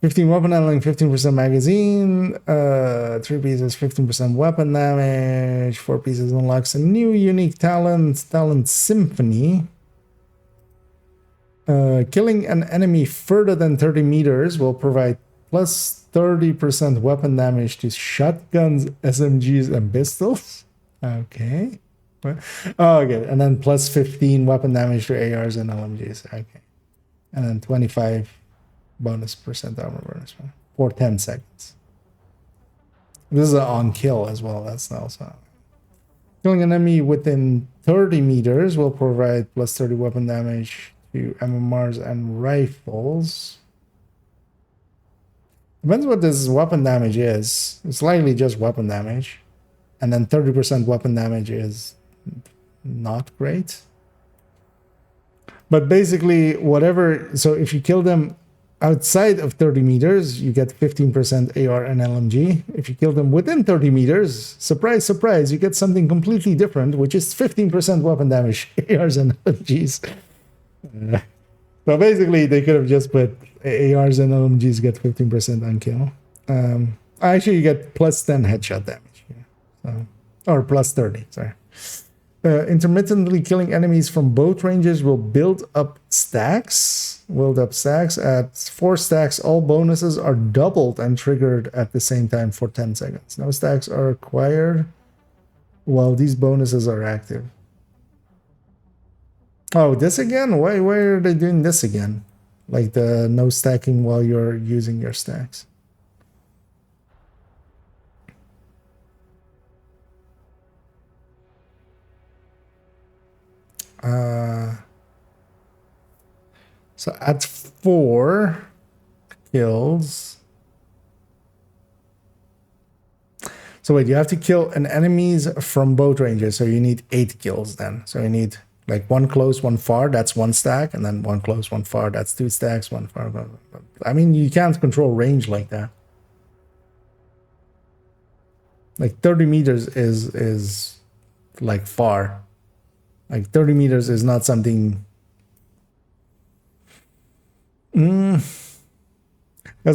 15 weapon handling, 15% magazine, 3 pieces, 15% weapon damage, 4 pieces unlocks a new unique talent, Talent Symphony. Killing an enemy further than 30 meters will provide plus 30% weapon damage to shotguns, SMGs, and pistols. Okay. Oh, okay. And then plus 15 weapon damage to ARs and LMGs. Okay. And then 25 bonus percent armor bonus for 10 seconds. This is an on kill as well. That's also. Killing an enemy within 30 meters will provide plus 30 weapon damage to MMRs and rifles. Depends what this weapon damage is. It's likely just weapon damage. And then 30% weapon damage is not great. But basically, whatever. So if you kill them outside of 30 meters, you get 15% AR and LMG. If you kill them within 30 meters, surprise, surprise, you get something completely different, which is 15% weapon damage, ARs and LMGs. So basically, they could have just put ARs and LMGs get 15% on kill. Actually, you get plus 10 headshot damage. So, or plus 30, sorry. Intermittently killing enemies from both ranges will build up stacks. At 4 stacks, all bonuses are doubled and triggered at the same time for 10 seconds. No stacks are acquired while these bonuses are active. Oh, this again? Why are they doing this again? Like the no stacking while you're using your stacks. So at 4 kills. So wait, you have to kill an enemies from both ranges. So you need 8 kills then. So you need like 1 close, 1 far. That's 1 stack. And then 1 close, 1 far. That's 2 stacks, 1 far. I mean, you can't control range like that. Like 30 meters is like far. Like 30 meters is not something. Because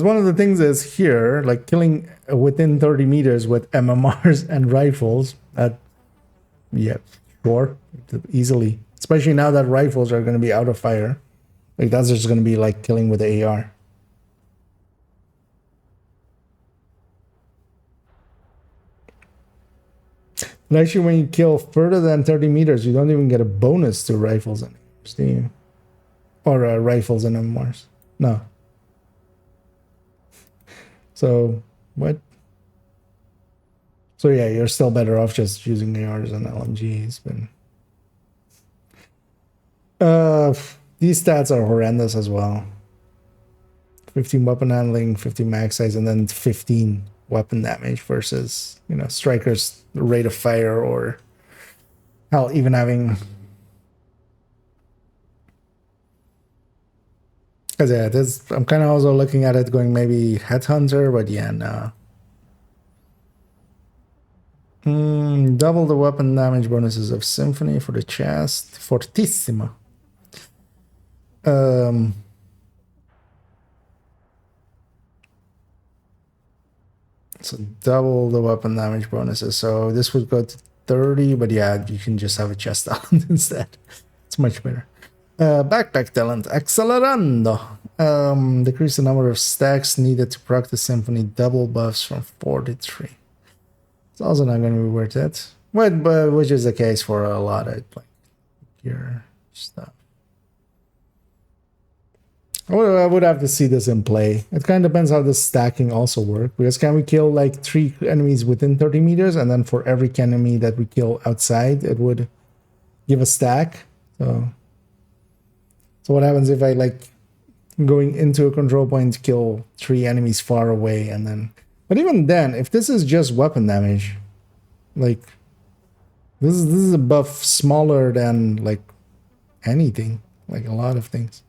one of the things is here, like killing within 30 meters with MMRs and rifles, yeah, sure, easily. Especially now that rifles are going to be out of fire. Like that's just going to be like killing with the AR. But actually, when you kill further than 30 meters, you don't even get a bonus to rifles and ARs, do you? Or rifles and MMRs. No. So, what? So yeah, you're still better off just using ARs and LMGs. But these stats are horrendous as well. 15 weapon handling, 15 mag size, and then 15 weapon damage versus, you know, Striker's rate of fire, or hell, even having. Because yeah, I'm kind of also looking at it going maybe Headhunter, but yeah, no. Double the weapon damage bonuses of Symphony for the chest. Fortissimo. So double the weapon damage bonuses. So this would go to 30, but yeah, you can just have a chest talent instead. It's much better. Backpack talent, Accelerando. Decrease the number of stacks needed to proc the Symphony double buffs from 4 to 3. It's also not going to be worth it. But which is the case for a lot of like gear stuff. I would have to see this in play. It kind of depends how the stacking also works. Because can we kill like 3 enemies within 30 meters, and then for every enemy that we kill outside, it would give a stack. So what happens if I like going into a control point, kill 3 enemies far away, and then. But even then, if this is just weapon damage, like this is a buff smaller than like anything, like a lot of things.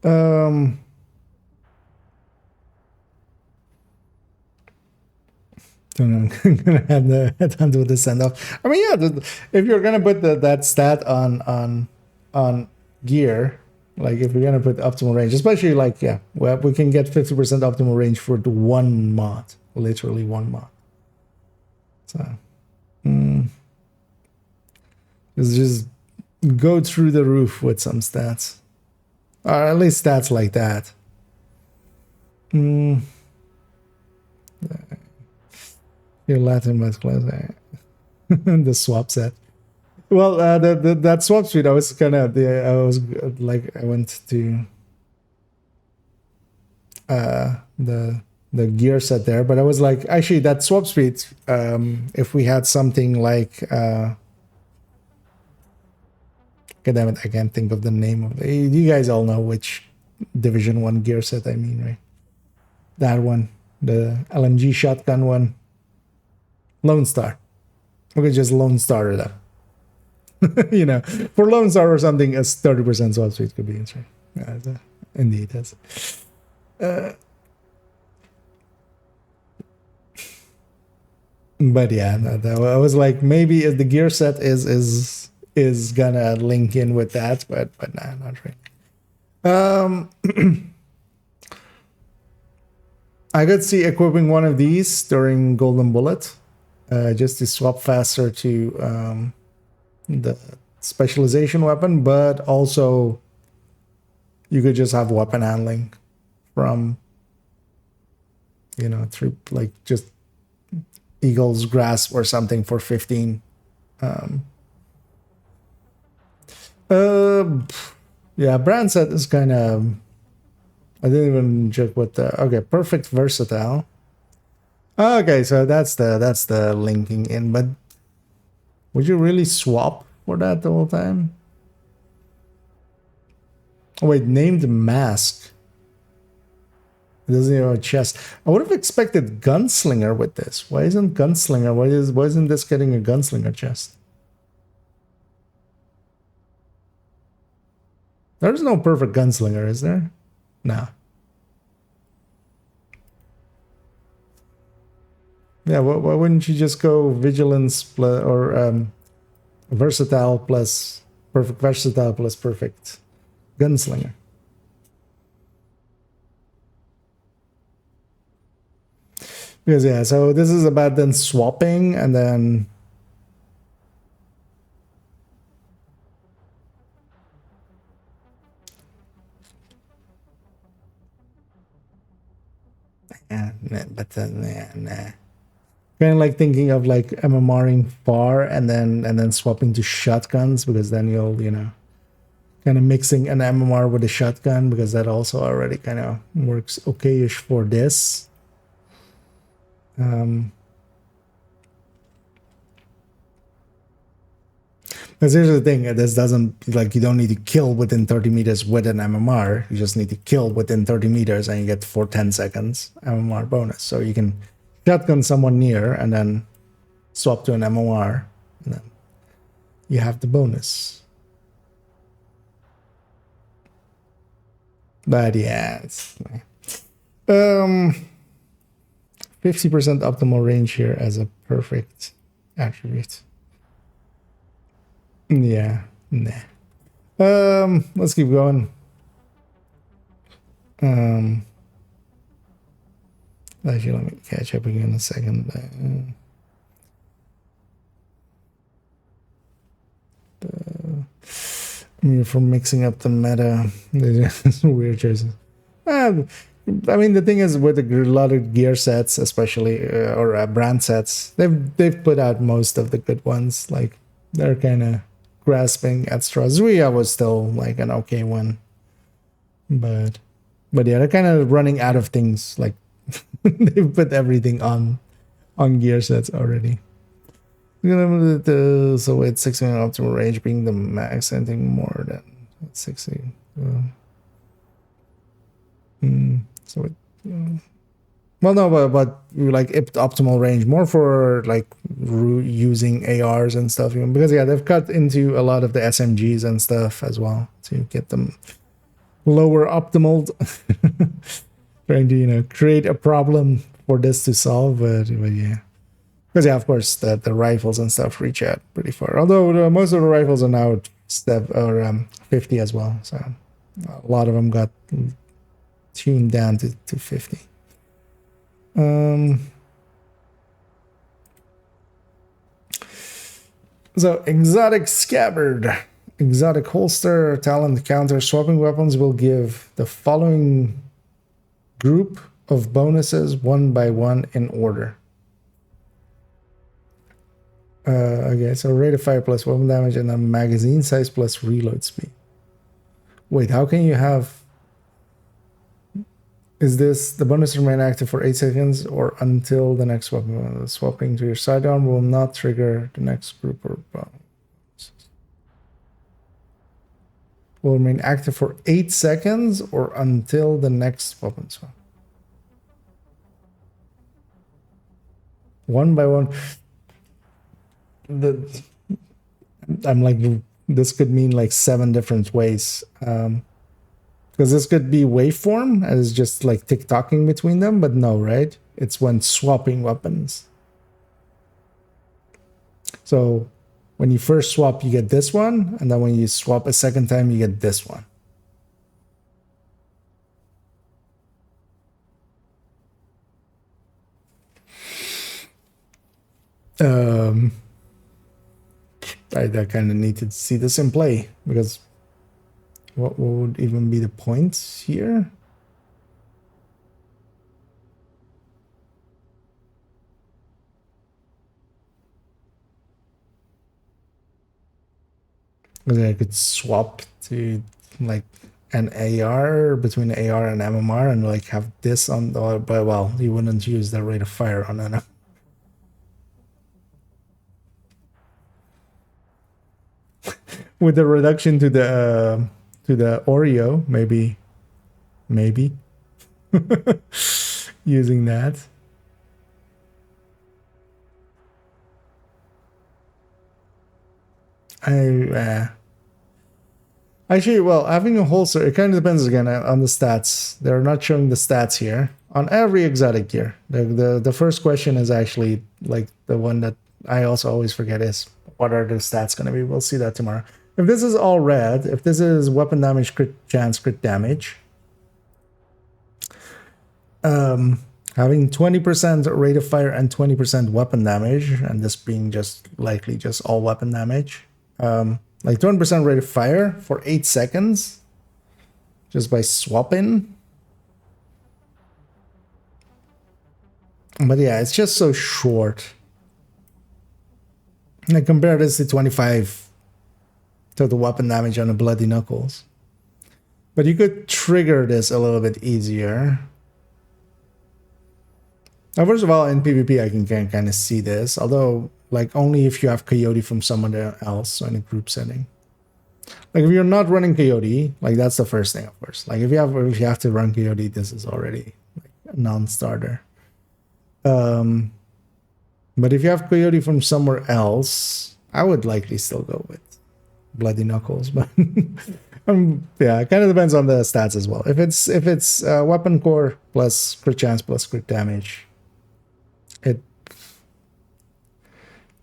Don't know. I'm gonna have the headhunt with the send off. I mean, yeah, if you're gonna put that stat on gear, like if you're gonna put optimal range, especially like we can get 50% optimal range for the 1 mod, literally 1 mod. So, just go through the roof with some stats. or at least stats like that. Your Latin math class, the swap set. Well, that swap speed, I was kind of I was like I went to the gear set there, but I was like, actually, that swap speed. If we had something like, God damn it, I can't think of the name of it. You guys all know which Division 1 gear set I mean, right? That one, the LMG shotgun one. Lone Star. We could just Lone Star it up. You know, for Lone Star or something, as 30% swap speed could be interesting. Indeed, that's. But yeah, I was like, maybe the gear set is gonna link in with that, but nah, not really. I could see equipping one of these during Golden Bullet, just to swap faster to the specialization weapon, but also you could just have weapon handling from, you know, through like just Eagle's Grasp or something for 15. Yeah, brand set is kind of. I didn't even check what the. Okay, perfect versatile. Okay, so that's the linking in, but would you really swap for that the whole time? Oh wait, named mask. It doesn't even have a chest. I would have expected gunslinger with this. Why isn't gunslinger? Why isn't this getting a gunslinger chest? There's no perfect gunslinger, is there? No. Yeah, why wouldn't you just go vigilance plus, or versatile plus perfect versatile plus perfect gunslinger? Because yeah, so this is about then swapping and then yeah, nah, but then yeah, nah. Kind of like thinking of like MMRing far and then swapping to shotguns, because then you'll, you know, kind of mixing an MMR with a shotgun, because that also already kind of works okay-ish for this. Because here's the thing, this doesn't, like, you don't need to kill within 30 meters with an MMR. You just need to kill within 30 meters and you get for 10 seconds MMR bonus. So you can shotgun someone near and then swap to an MMR, and then you have the bonus. But yeah, it's 50% optimal range here as a perfect attribute. Yeah, nah. Let's keep going. Actually, let me catch up again in a second. From mixing up the meta, weird choices. I mean, the thing is, with a lot of gear sets, especially or brand sets, they've put out most of the good ones. Like, they're kind of grasping at straws. Zuya was still like an okay one, but yeah, they're kind of running out of things. Like, they've put everything on gear sets already. So it's 60 optimal range being the max, anything more than 60. So it, well, no, but like optimal range more for like using ARs and stuff, because yeah, they've cut into a lot of the SMGs and stuff as well to get them lower optimal. Trying to create a problem for this to solve, but yeah. Because yeah, of course, the rifles and stuff reach out pretty far. Although most of the rifles are now 50 as well, so a lot of them got tuned down to 50. So exotic scabbard exotic holster talent counter. Swapping weapons will give the following group of bonuses one by one in order. Okay, so rate of fire plus weapon damage and then magazine size plus reload speed. Wait, how can you have... Is this the bonus remain active for 8 seconds or until the next weapon? Swapping to your sidearm will not trigger the next group or bonus. Will remain active for 8 seconds or until the next weapon swap. One by one. I'm like, this could mean like 7 different ways. Because this could be waveform as just like tick-tocking between them, but no, right? It's when swapping weapons. So when you first swap, you get this one, and then when you swap a second time, you get this one. I kind of need to see this in play, because what would even be the points here? Because I could swap to like an AR between AR and MMR and like have this on the, but well, you wouldn't use the rate of fire on it. With the reduction to the Oreo, maybe using that. Actually, well, having a holster, it kind of depends again on the stats. They're not showing the stats here on every exotic gear. The first question is actually like the one that I also always forget is, what are the stats going to be? We'll see that tomorrow. If this is all red, if this is weapon damage, crit chance, crit damage, having 20% rate of fire and 20% weapon damage, and this being just likely just all weapon damage, like 20% rate of fire for 8 seconds, just by swapping. But yeah, it's just so short. I compare this to 25 total weapon damage on a Bloody Knuckles. But you could trigger this a little bit easier. Now, first of all, in PvP, I can kind of see this, although like only if you have Coyote from someone else, so in a group setting. Like if you're not running Coyote, like that's the first thing, of course. Like if you have to run Coyote, this is already like a non-starter. But if you have Coyote from somewhere else, I would likely still go with Bloody Knuckles. But yeah, it kind of depends on the stats as well. If it's weapon core plus crit chance plus crit damage,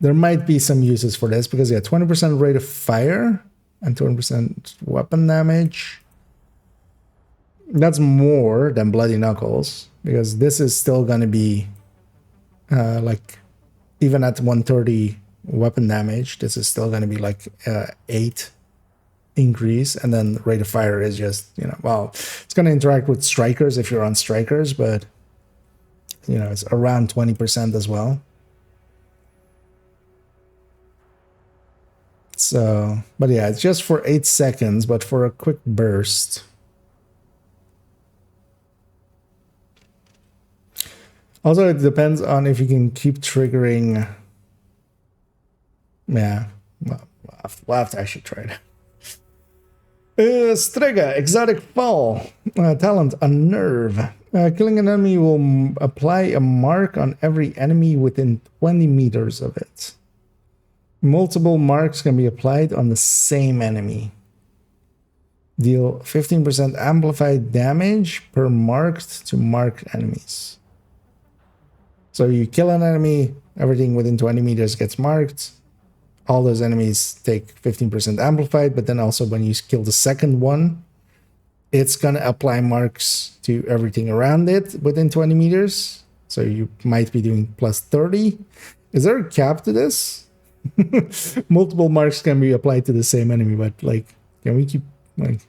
there might be some uses for this, because yeah, 20% rate of fire and 20% weapon damage. That's more than Bloody Knuckles, because this is still going to be like, even at 130 weapon damage, this is still going to be like 8 increase, and then rate of fire is just, you know, well, it's going to interact with strikers if you're on strikers, but you know, it's around 20% as well. So, but yeah, it's just for 8 seconds, but for a quick burst. Also, it depends on if you can keep triggering. Yeah, well, we'll have to actually try it. Strega, exotic fall, talent, unnerve. Killing an enemy will apply a mark on every enemy within 20 meters of it. Multiple marks can be applied on the same enemy. Deal 15% amplified damage per marked to marked enemies. So you kill an enemy, everything within 20 meters gets marked. All those enemies take 15% amplified, but then also when you kill the second one, it's going to apply marks to everything around it within 20 meters. So you might be doing plus 30. Is there a cap to this? Multiple marks can be applied to the same enemy, but like, can we keep like?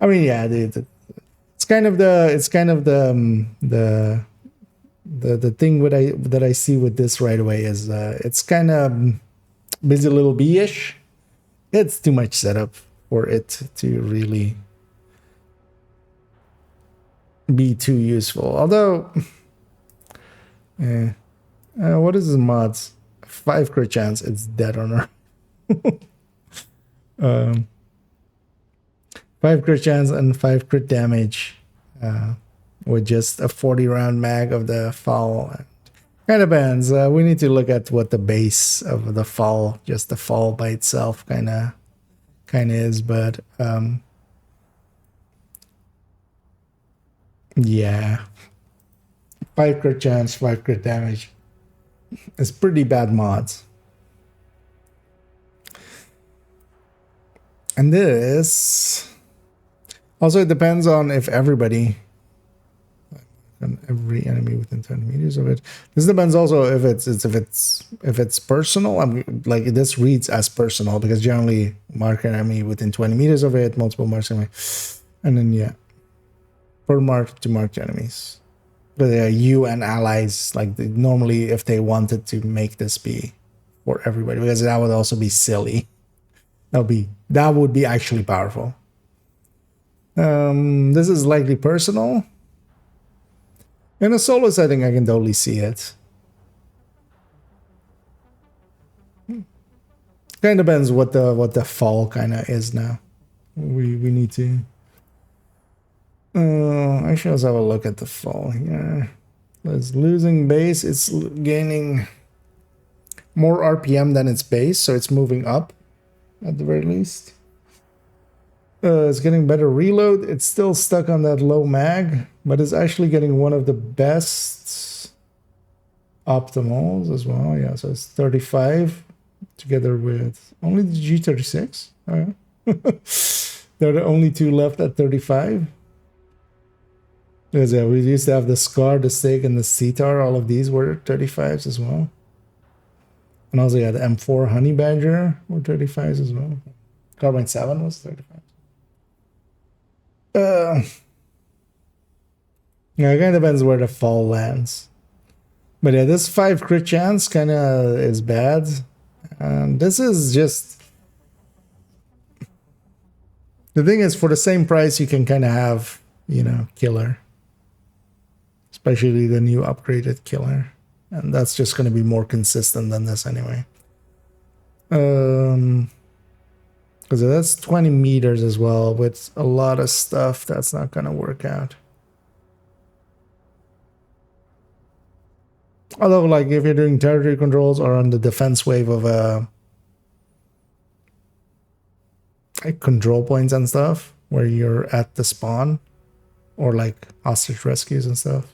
I mean, yeah, it's kind of the thing that I see with this right away is it's kind of busy little bee-ish. It's too much setup for it to really be too useful. Although, what is the mods? 5 crit chance. It's dead on her. 5 crit chance and 5 crit damage with just a 40 round mag of the foul. Kind of depends. We need to look at what the base of the fall, just the fall by itself, kind of is. But yeah, 5 crit chance, 5 crit damage. It's pretty bad mods. And this also, it depends on if everybody and every enemy within 10 meters of it. This depends also if it's personal. I'm like, this reads as personal because generally mark enemy within 20 meters of it, multiple marks enemy, and then yeah, per mark to marked enemies. But you and allies, like normally if they wanted to make this be for everybody, because that would also be silly. That would be actually powerful. This is likely personal. In a solo setting, I can totally see it. Kind of depends what the fall kind of is now. We need to. Actually, let's have a look at the fall here. It's losing base. It's gaining more RPM than its base, so it's moving up at the very least. It's getting better reload. It's still stuck on that low mag, but it's actually getting one of the best optimals as well. Yeah, so it's 35 together with only the G36. Oh, yeah. They're the only two left at 35. Because yeah, we used to have the Scar, the Stake, and the Cetar. All of these were 35s as well. And also, yeah, the M4 Honey Badger were 35s as well. Carbine 7 was 35. Yeah, it kind of depends where the fall lands. But yeah, this 5 crit chance kind of is bad. And this is just... The thing is, for the same price, you can kind of have, killer. Especially the new upgraded killer. And that's just going to be more consistent than this anyway. Because that's 20 meters as well with a lot of stuff. That's not going to work out. Although, like, if you're doing territory controls or on the defense wave of like control points and stuff, where you're at the spawn, or like hostage rescues and stuff,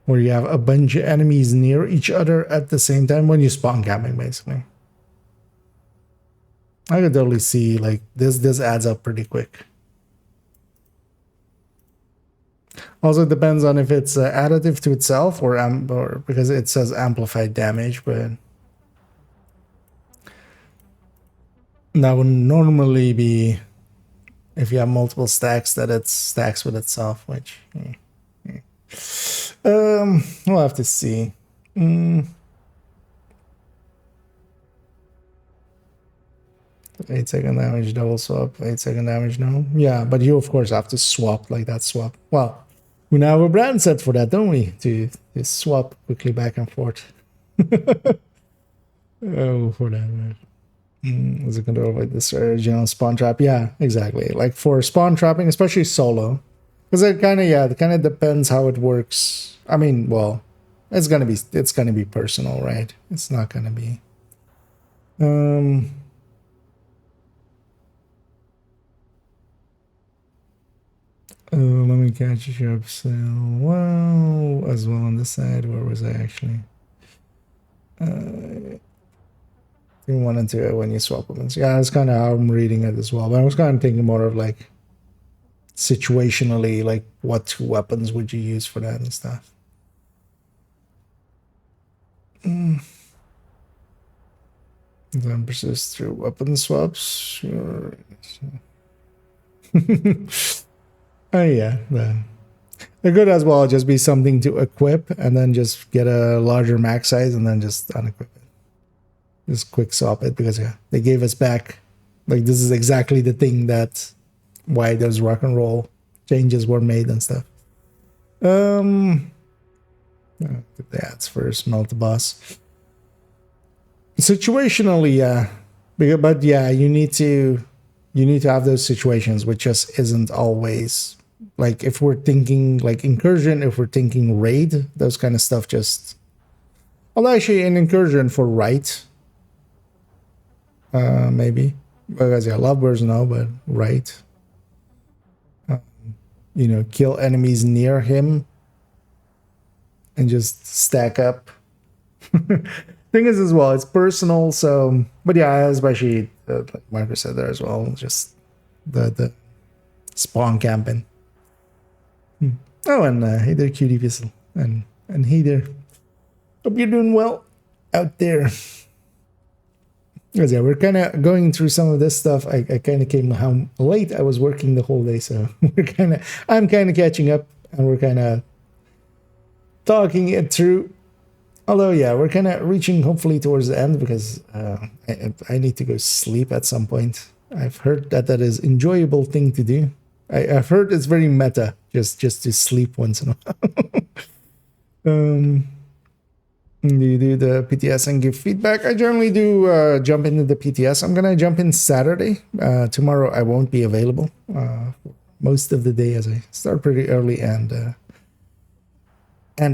where you have a bunch of enemies near each other at the same time when you spawn camping, basically. I could totally see like this adds up pretty quick. Also, it depends on if it's additive to itself or because it says amplified damage, but that would normally be if you have multiple stacks that it stacks with itself, which we'll have to see. 8-second damage, double swap, 8-second damage, no? Yeah, but you of course have to swap like that swap. Well, we now have a brand set for that, don't we? To swap quickly back and forth. Oh, for that. Is it going to avoid this original spawn trap? Yeah, exactly. Like for spawn trapping, especially solo. Because it kind of depends how it works. I mean, well, it's gonna be personal, right? It's not gonna be let me catch you up sale. Wow, as well on this side. Where was I actually? 1 and 2 when you swap them. Yeah, that's kind of how I'm reading it as well. But I was kind of thinking more of like situationally, like what 2 weapons would you use for that and stuff. Then persist through weapon swaps. Sure. Oh yeah, it could as well just be something to equip and then just get a larger max size and then just unequip it. Just quick swap it because yeah, they gave us back. Like this is exactly the thing that why those rock and roll changes were made and stuff. That's first melt the boss. Situationally, yeah, but yeah, you need to have those situations, which just isn't always like if we're thinking like incursion, if we're thinking raid, those kind of stuff. Just although actually an incursion for right, maybe because yeah, lovebirds no, but right, kill enemies near him and just stack up. Thing is as well, it's personal, so but yeah, especially like Marcus said there as well, just the spawn camping. Oh, and hey there, cutie vessel, and hey there. Hope you're doing well out there. Because yeah, we're kind of going through some of this stuff. I kind of came home late. I was working the whole day, so I'm kind of catching up, and we're kind of talking it through. Although, yeah, we're kind of reaching hopefully towards the end because I need to go sleep at some point. I've heard that is enjoyable thing to do. I've heard it's very meta just to sleep once in a while. Do you do the PTS and give feedback? I generally do jump into the PTS. I'm gonna jump in Saturday. Tomorrow I won't be available most of the day as I start pretty early and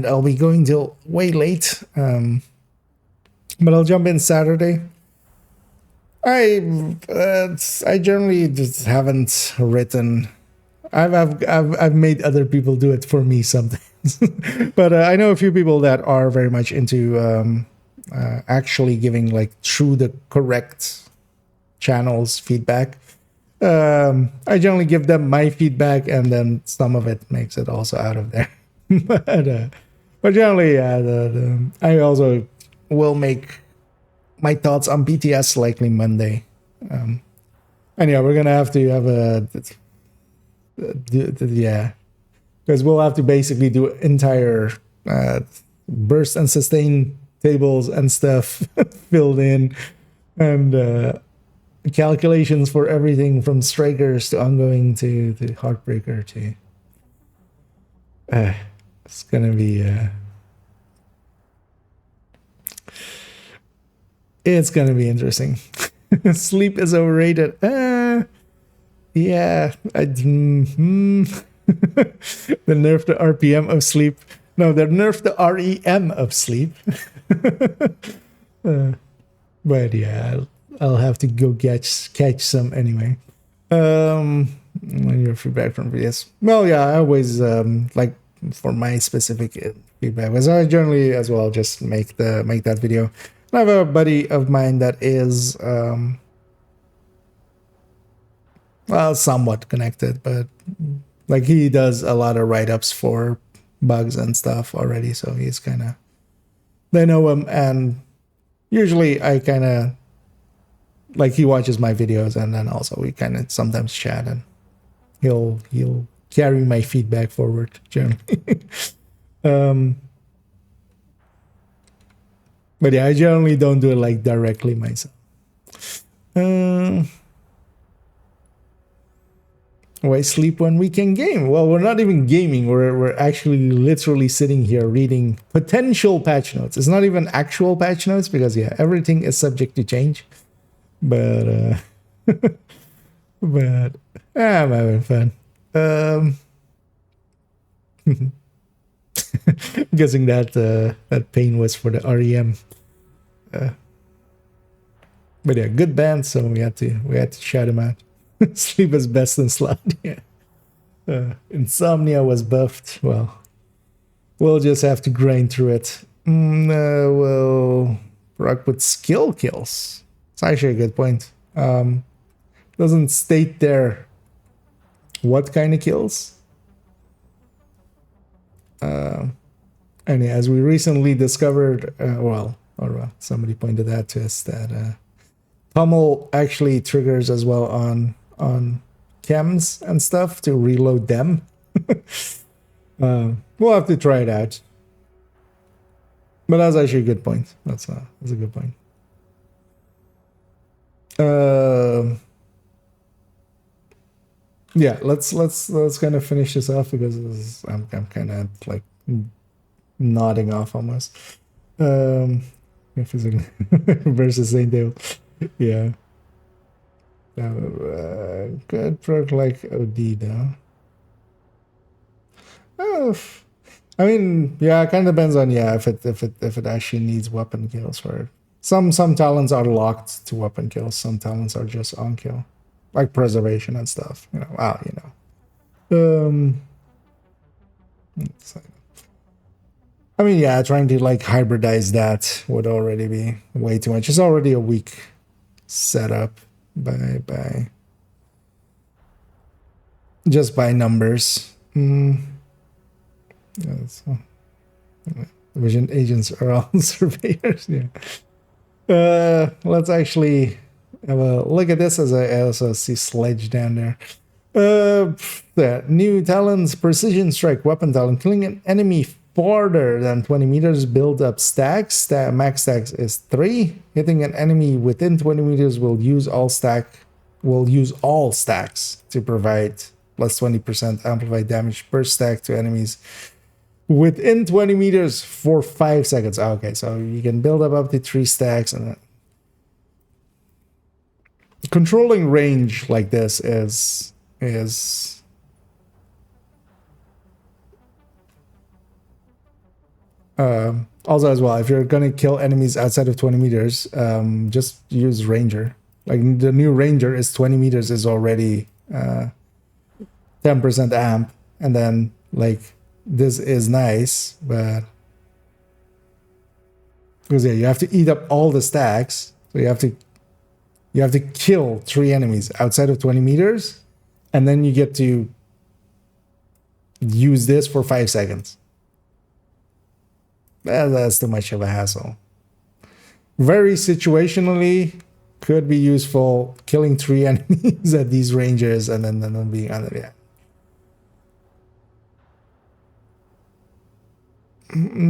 I'll be going till way late. But I'll jump in Saturday. I generally just haven't written. I've made other people do it for me sometimes, but I know a few people that are very much into actually giving like through the correct channels feedback. I generally give them my feedback, and then some of it makes it also out of there. but generally, yeah, I also will make my thoughts on PTS likely Monday. And yeah, we're gonna have to have yeah, because we'll have to basically do entire burst and sustain tables and stuff filled in, and calculations for everything from strikers to ongoing to heartbreaker to. It's gonna be. It's gonna be interesting. Sleep is overrated. Yeah. The nerf the RPM of sleep. No, they nerf the REM of sleep. But yeah, I'll have to go catch some anyway. Your feedback from VS. Well, yeah, I always like for my specific feedback, because I generally as well just make that video. I have a buddy of mine that is well, somewhat connected, but like he does a lot of write-ups for bugs and stuff already, so he's kind of, they know him, and usually I kind of like he watches my videos, and then also we kind of sometimes chat, and he'll carry my feedback forward generally. But yeah, I generally don't do it like directly myself. Why sleep when we can game? Well, we're not even gaming. We're actually literally sitting here reading potential patch notes. It's not even actual patch notes because yeah, everything is subject to change. But but I'm having fun. Guessing that that pain was for the REM. But yeah, good band, so we had to shout him out. Sleep is best in slot. Yeah. Insomnia was buffed. Well, we'll just have to grind through it. We'll rock with skill kills. It's actually a good point. Doesn't state there what kind of kills. And as we recently discovered, somebody pointed out to us that pummel actually triggers as well on chems and stuff to reload them. We'll have to try it out. But that's actually a good point. That's a good point. Yeah, let's kind of finish this off because I'm kind of like nodding off almost. Versus Saint Dale. Yeah. Good perk like OD though. Oh, I mean, yeah, it kind of depends on if it actually needs weapon kills or some talents are locked to weapon kills. Some talents are just on kill, like preservation and stuff. You know, I mean, yeah, trying to like hybridize that would already be way too much. It's already a weak setup by just by numbers. Yeah, Vision agents are all surveyors. Yeah. Let's actually have a look at this as I also see Sledge down there. The new talents, precision strike weapon talent, killing an enemy farther than 20 meters, build up stacks. Max stacks is 3. Hitting an enemy within 20 meters will use all stacks to provide plus 20% amplified damage per stack to enemies within 20 meters for 5 seconds. Okay, so you can build up to 3 stacks, and controlling range like this is also as well. If you're gonna kill enemies outside of 20 meters, just use Ranger. Like the new Ranger is 20 meters is already 10% amp, and then like this is nice, but because yeah, you have to eat up all the stacks, so you have to kill 3 enemies outside of 20 meters, and then you get to use this for 5 seconds. That's too much of a hassle. Very situationally, could be useful killing 3 enemies at these ranges and then being under. Yeah.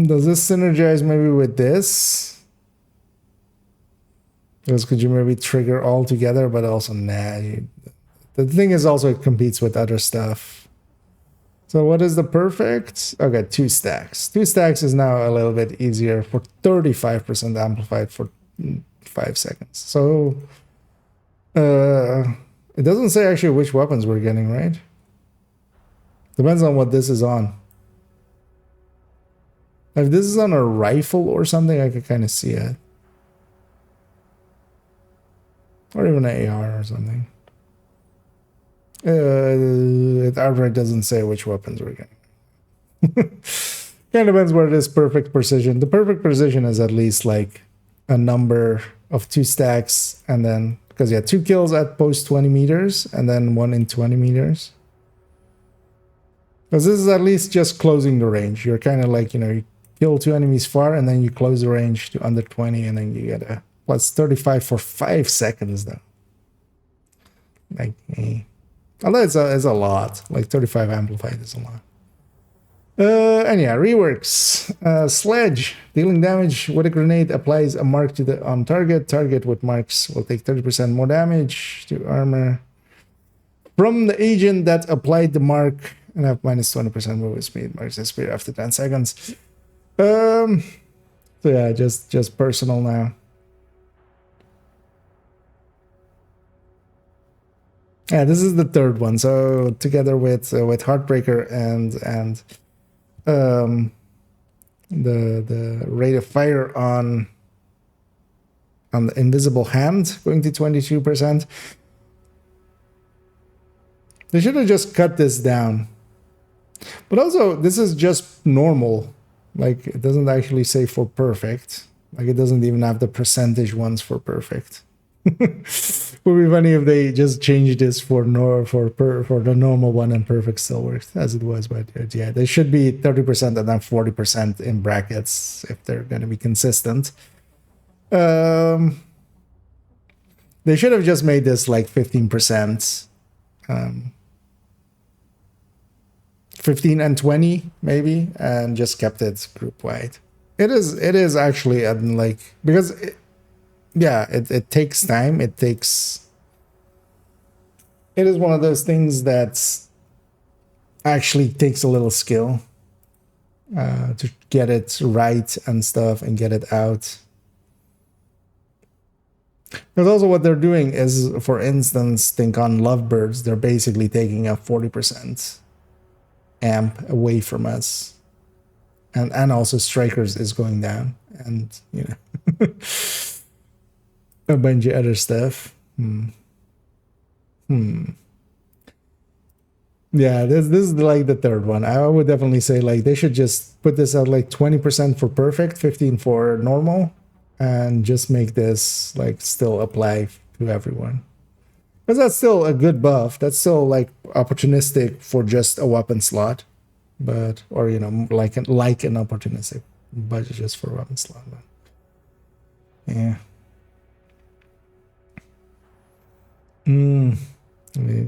Does this synergize maybe with this? Because could you maybe trigger all together, but also nah. The thing is also it competes with other stuff. So what is the perfect? Okay, 2 stacks. 2 stacks is now a little bit easier for 35% amplified for 5 seconds. So it doesn't say actually which weapons we're getting, right? Depends on what this is on. If this is on a rifle or something, I could kind of see it. Or even an AR or something. It outright doesn't say which weapons we're getting. Kind of depends where it is perfect precision. The perfect precision is at least like a number of 2 stacks, and then because 2 kills at post 20 meters and then 1 in 20 meters. Because this is at least just closing the range. You're kind of like, you kill 2 enemies far and then you close the range to under 20, and then you get a plus 35 for 5 seconds though. Like, although it's a lot. Like 35 amplified is a lot. And yeah, reworks. Sledge. Dealing damage with a grenade applies a mark to the on target. Target with marks will take 30% more damage to armor from the agent that applied the mark, and have minus 20% movement speed. Marks the speed after 10 seconds. So yeah, just personal now. Yeah, this is the 3rd one. So together with Heartbreaker and the rate of fire on the invisible hand going to 22%. They should have just cut this down. But also, this is just normal. Like, it doesn't actually say for perfect. Like, it doesn't even have the percentage ones for perfect. Would be funny if they just changed this for the normal one and perfect still works as it was. But yeah, they should be 30% and then 40% in brackets if they're going to be consistent. They should have just made this like 15%, 15 and 20 maybe, and just kept it group wide. It is actually like, because it takes time. It is one of those things that actually takes a little skill to get it right and stuff and get it out. Because also what they're doing is, for instance, think on Lovebirds, they're basically taking a 40% amp away from us. And also Strikers is going down. And, you know, a bunch of other stuff. Yeah, this is like the third one. I would definitely say like they should just put this at like 20% for perfect, 15 for normal, and just make this like still apply to everyone. Because that's still a good buff. That's still like opportunistic for just a weapon slot, but, or, you know, like an opportunistic budget just for a weapon slot. But yeah.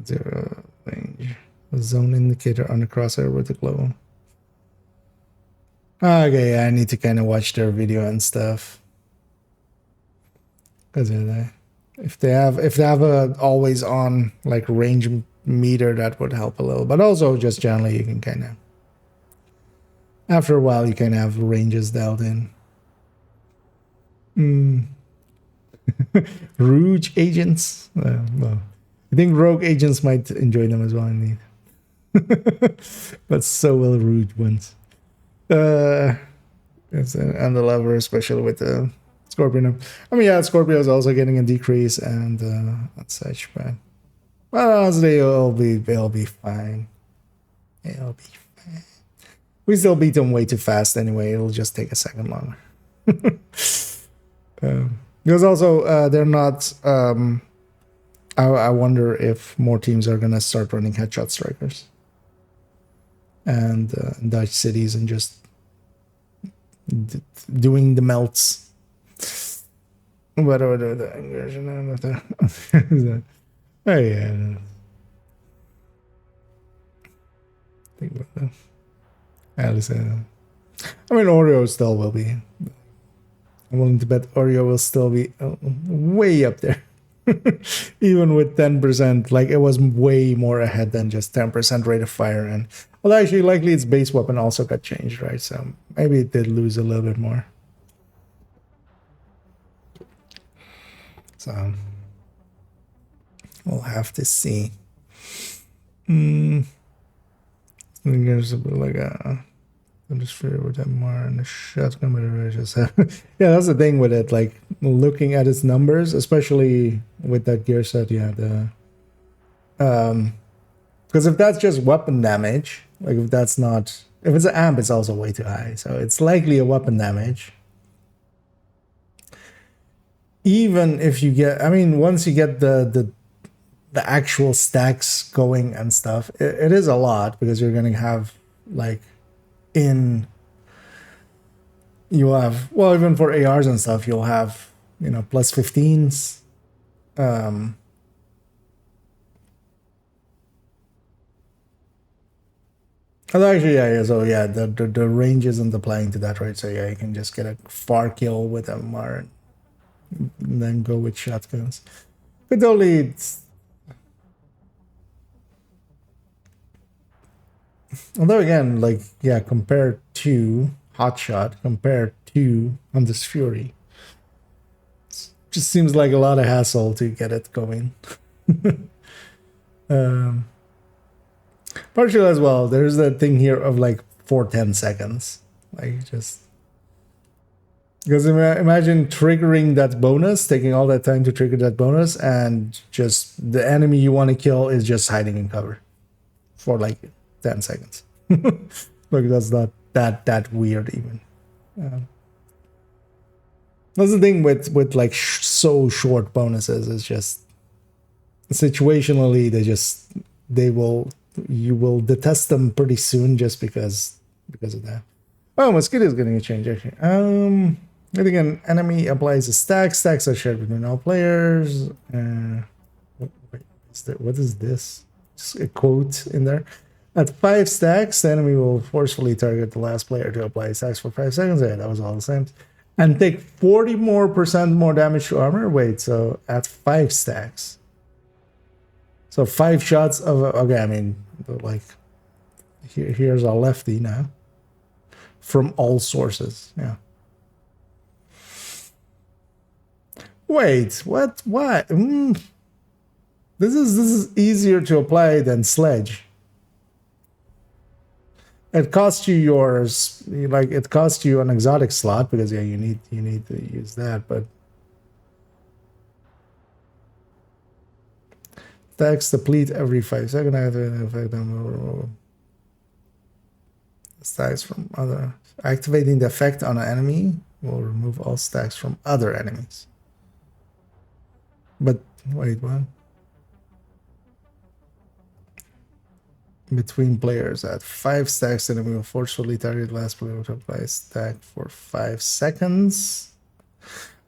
Zero range. A zone indicator on the crosshair with the glow. Okay, yeah, I need to kind of watch their video and stuff. Because if they have a always on like range meter, that would help a little. But also just generally you can kind of, after a while you can have ranges dialed in. Rouge agents. Well, I think rogue agents might enjoy them as well indeed. But so will Rouge ones. And the lover, especially with the Scorpion. I mean, yeah, Scorpio is also getting a decrease and such, but well, honestly, it'll be fine. It'll be fine. We still beat them way too fast anyway. It'll just take a second longer. Because also they're not. I wonder if more teams are gonna start running headshot strikers and Dutch cities and just doing the melts. Whatever the ingression of the. Oh yeah. Think about that. At least, I mean, Oreo still will be. I'm willing to bet Oreo will still be way up there. Even with 10%, like it was way more ahead than just 10% rate of fire. And well, actually, likely its base weapon also got changed, right? So maybe it did lose a little bit more. So we'll have to see. I think there's a bit like a. I'm just familiar with that more and the shotgun, but I just have. Yeah, that's the thing with it. Like looking at its numbers, especially with that gear set, yeah. Because if that's just weapon damage, like if it's an amp, it's also way too high. So it's likely a weapon damage. Even if you get, I mean, once you get the actual stacks going and stuff, it is a lot because you're gonna have like. You'll have, well, even for ARs and stuff, you'll have, you know, plus 15s. Although actually, yeah, so yeah, the range isn't applying to that, right? So yeah, you can just get a far kill with MR and then go with shotguns. But only it's. Although again, like, yeah, compared to Hotshot, compared to Hunter's Fury, it just seems like a lot of hassle to get it going. Partially as well, there's that thing here of like 4-10 seconds. Like, just. Because imagine triggering that bonus, taking all that time to trigger that bonus, and just the enemy you want to kill is just hiding in cover for like 10 seconds. Like that's not that weird even. That's the thing with like so short bonuses. It's just situationally you will detest them pretty soon just because of that. Oh, Mosquito is getting a change actually. And again, enemy applies a stack. Stacks are shared between all players. What is this? Just a quote in there. At 5 stacks, the enemy will forcefully target the last player to apply stacks for 5 seconds. Yeah, that was all the same. And take 40% more damage to armor. Wait, so at 5 stacks. So 5 shots of... Okay, I mean, like... Here's our lefty now. From all sources, yeah. Wait, what? Why? This is easier to apply than Sledge. It costs you yours, like it costs you an exotic slot because yeah, you need to use that, but stacks deplete every 5 seconds. I have to affect them. Stacks from other. Activating the effect on an enemy will remove all stacks from other enemies. But wait, what? Between players at 5 stacks, the enemy will forcefully target the last player to apply a stack for 5 seconds.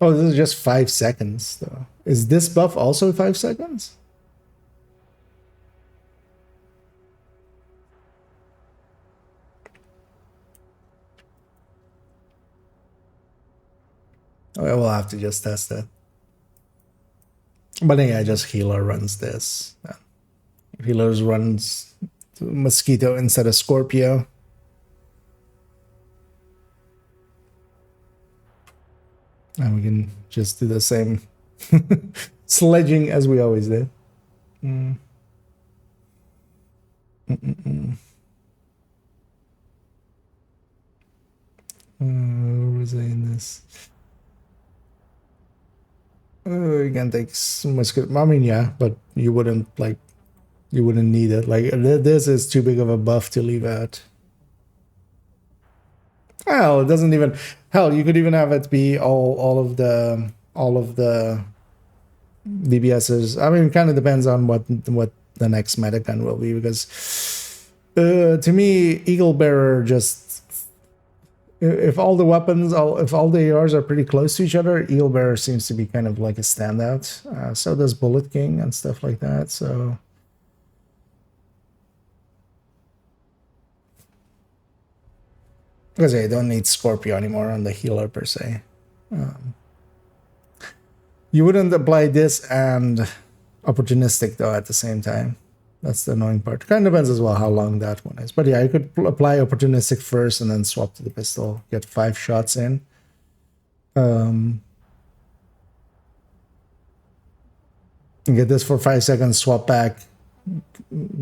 Oh, this is just 5 seconds, though. Is this buff also 5 seconds? Okay, we'll have to just test that. But yeah, just healer runs this. Healers runs Mosquito instead of Scorpio. And we can just do the same sledging as we always did. Where was I in this? You can take Mosquito. I mean, yeah, but you wouldn't need it. Like this is too big of a buff to leave out. Hell, it doesn't even. Hell, you could even have it be all of the DBSs. I mean, it kind of depends on what the next meta gun will be, because to me, Eagle Bearer just. If all the weapons, if all the ARs are pretty close to each other, Eagle Bearer seems to be kind of like a standout. So does Bullet King and stuff like that. So. Because I don't need Scorpio anymore on the healer per se. You wouldn't apply this and opportunistic though at the same time. That's the annoying part. Kind of depends as well how long that one is. But yeah, you could apply opportunistic first and then swap to the pistol. Get 5 shots in. Get this for 5 seconds, swap back,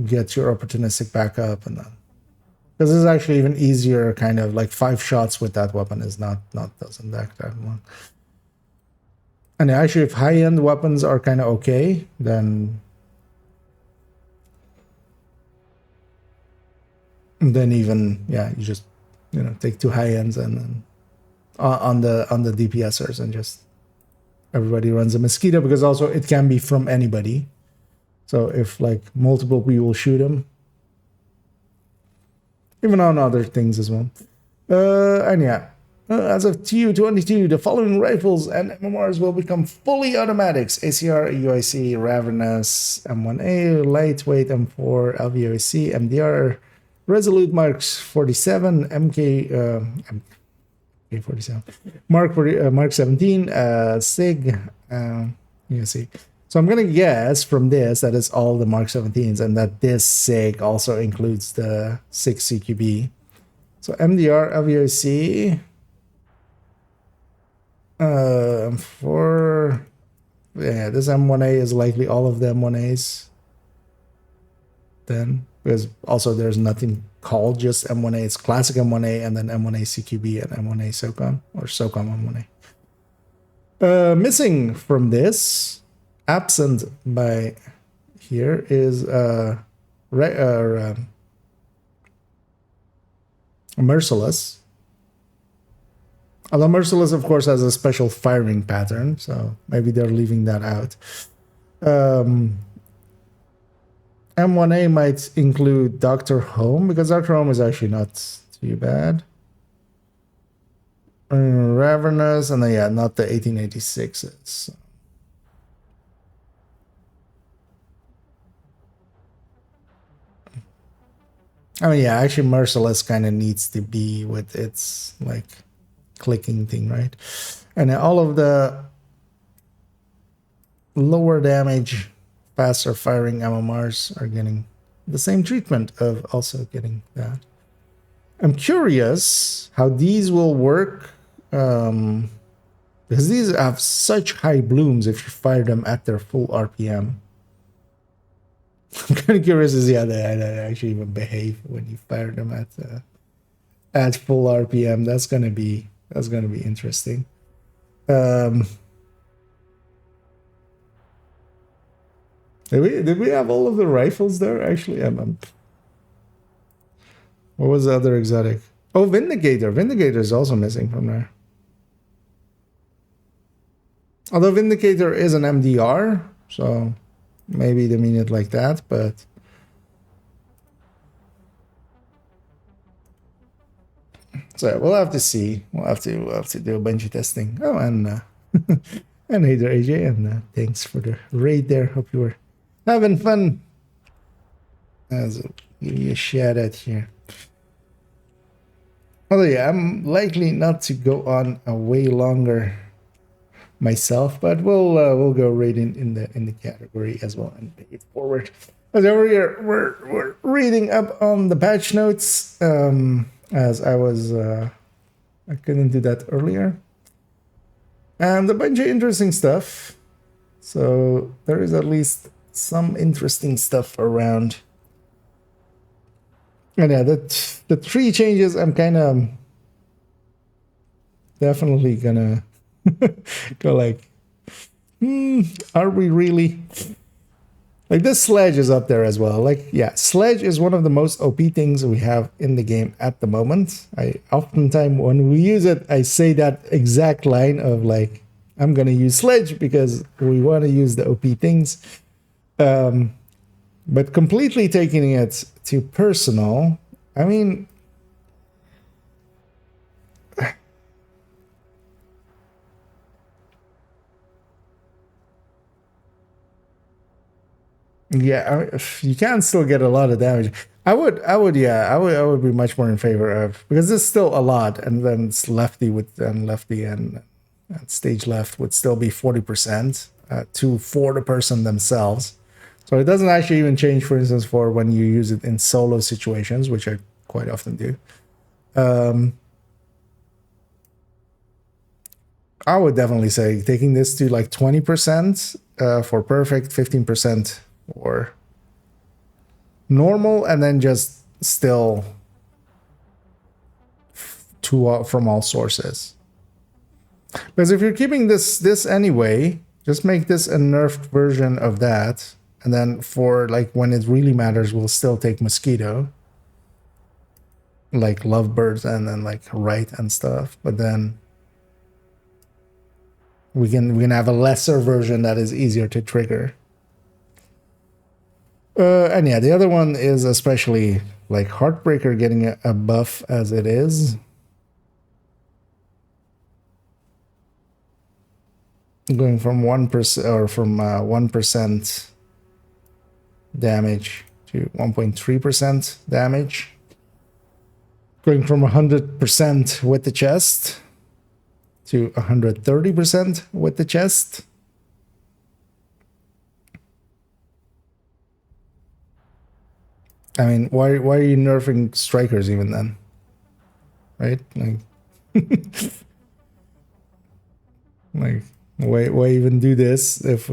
get your opportunistic back up, and then. Because this is actually even easier, kind of like 5 shots with that weapon is doesn't act that long. And actually, if high-end weapons are kind of okay, then even yeah, you just take 2 high ends and then on the DPSers and just everybody runs a Mosquito, because also it can be from anybody. So if like multiple people shoot him. Even on other things as well. And yeah, as of TU22, the following rifles and MMRs will become fully automatics: ACR, UIC, Ravenous, M1A, Lightweight, M4, LVOC, MDR, Resolute Marks 47, MK47, Mark 17, SIG, you can see. So I'm going to guess from this that it's all the Mark 17s and that this SIG also includes the 6 CQB. So MDR, LVOC, for, yeah, this M1A is likely all of the M1As then, because also there's nothing called just M1A. It's classic M1A and then M1A CQB and M1A SOCOM, or SOCOM M1A. Missing from this, absent by here, is Merciless. Although Merciless, of course, has a special firing pattern, so maybe they're leaving that out. M1A might include Dr. Home, because Dr. Home is actually not too bad. Ravenous, and then yeah, not the 1886s. I mean, yeah, actually, Merciless kind of needs to be with its like clicking thing, right? And all of the lower damage, faster firing MMRs are getting the same treatment of also getting that. I'm curious how these will work, because these have such high blooms if you fire them at their full RPM. I'm kind of curious to see how they actually even behave when you fire them at full RPM. That's gonna be interesting. Did we have all of the rifles there? Actually, what was the other exotic? Oh, Vindicator. Vindicator is also missing from there. Although Vindicator is an MDR, so maybe they mean it like that, but so we'll have to see. We'll have to do a bunch of testing. Oh, and and hey there, AJ, and thanks for the raid there. Hope you were having fun. As give you a shout out here. Although yeah, I'm likely not to go on a way longer myself, but we'll go right in the category as well and pay it forward. As we're reading up on the patch notes. As I was I couldn't do that earlier, and a bunch of interesting stuff. So there is at least some interesting stuff around. And yeah, the 3 changes I'm kind of definitely gonna go like, are we really? Like this sledge is up there as well. Like, yeah, sledge is one of the most OP things we have in the game at the moment. I oftentimes when we use it, I say that exact line of like, I'm gonna use sledge because we want to use the OP things. But completely taking it to personal, I mean, yeah, you can still get a lot of damage. I would be much more in favor of, because there's still a lot, and then it's lefty and stage left would still be 40% for the person themselves. So it doesn't actually even change, for instance, for when you use it in solo situations, which I quite often do. I would definitely say taking this to like 20% for perfect, 15% for normal, and then just still from all sources. Because if you're keeping this anyway, just make this a nerfed version of that. And then for like when it really matters, we'll still take mosquito, like lovebirds, and then like right and stuff. But then we can have a lesser version that is easier to trigger. And yeah, the other one is especially like Heartbreaker getting a buff as it is. Going from 1% or from 1% damage to 1.3% damage. Going from 100% with the chest to 130% with the chest. I mean, why are you nerfing strikers even then? Right? Like, like why even do this if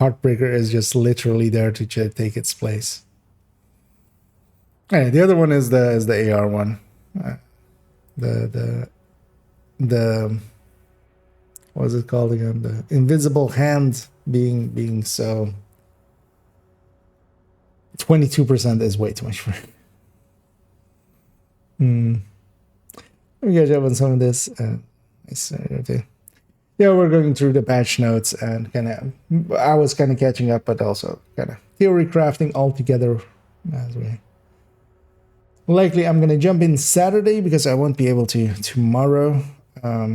Heartbreaker is just literally there to take its place? Anyway, the other one is the AR one. The what is it called again? The invisible hand being so 22% is way too much for me. Let me catch up on some of this. Yeah, we're going through the patch notes and I was kind of catching up, but also kind of theory crafting all together as we. Likely I'm going to jump in Saturday because I won't be able to tomorrow. Let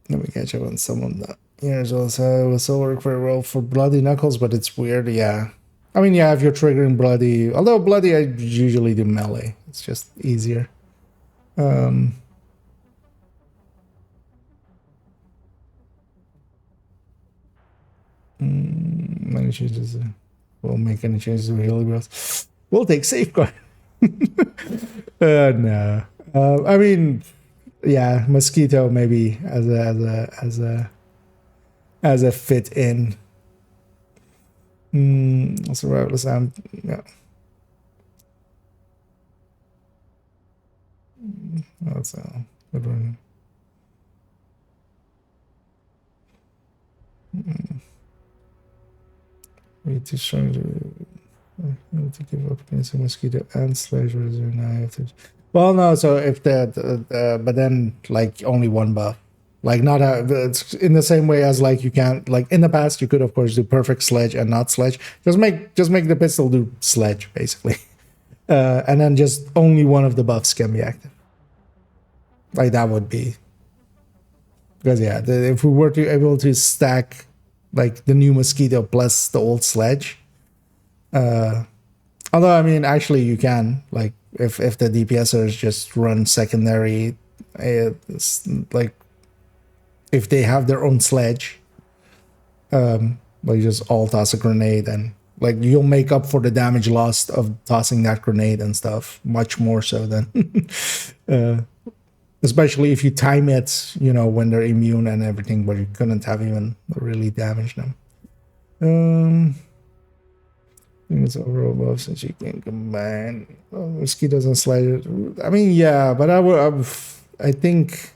me catch up on some of that here as well. So it will still work very well for Bloody Knuckles, but it's weird, yeah. I mean, yeah, if you're triggering Bloody, although Bloody I usually do melee. It's just easier. Any changes? We'll make any changes to Healing Growth. We'll take Safeguard. No. I mean, yeah, Mosquito maybe as a fit in. Survival sound. Yeah. That's a good one. Way too strong to give up against a mosquito and slash resume now. Well, no. So if but then like only one buff, like not a. It's in the same way as like you can't like in the past you could of course do perfect sledge and not sledge. Just make the pistol do sledge basically, and then just only one of the buffs can be active. Like that would be because yeah, if we were to able to stack like the new mosquito plus the old sledge. Although I mean, actually, you can like if the DPSers just run secondary, like if they have their own sledge, like just all toss a grenade and like you'll make up for the damage lost of tossing that grenade and stuff much more so than, especially if you time it, you know, when they're immune and everything, but you couldn't have even really damaged them. I think it's overall buff since you can combine mosquitoes and sliders. I mean, yeah, but I think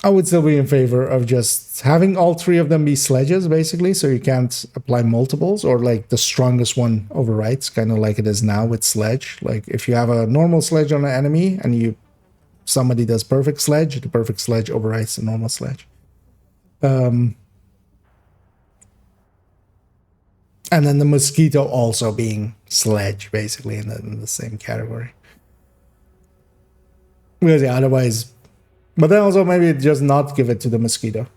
I would still be in favor of just having all three of them be sledges, basically, so you can't apply multiples or like the strongest one overwrites, kind of like it is now with sledge. Like if you have a normal sledge on an enemy and somebody does perfect sledge, the perfect sledge overwrites the normal sledge. And then the mosquito also being sledge, basically, in the same category. Because yeah, otherwise, but then also maybe just not give it to the mosquito.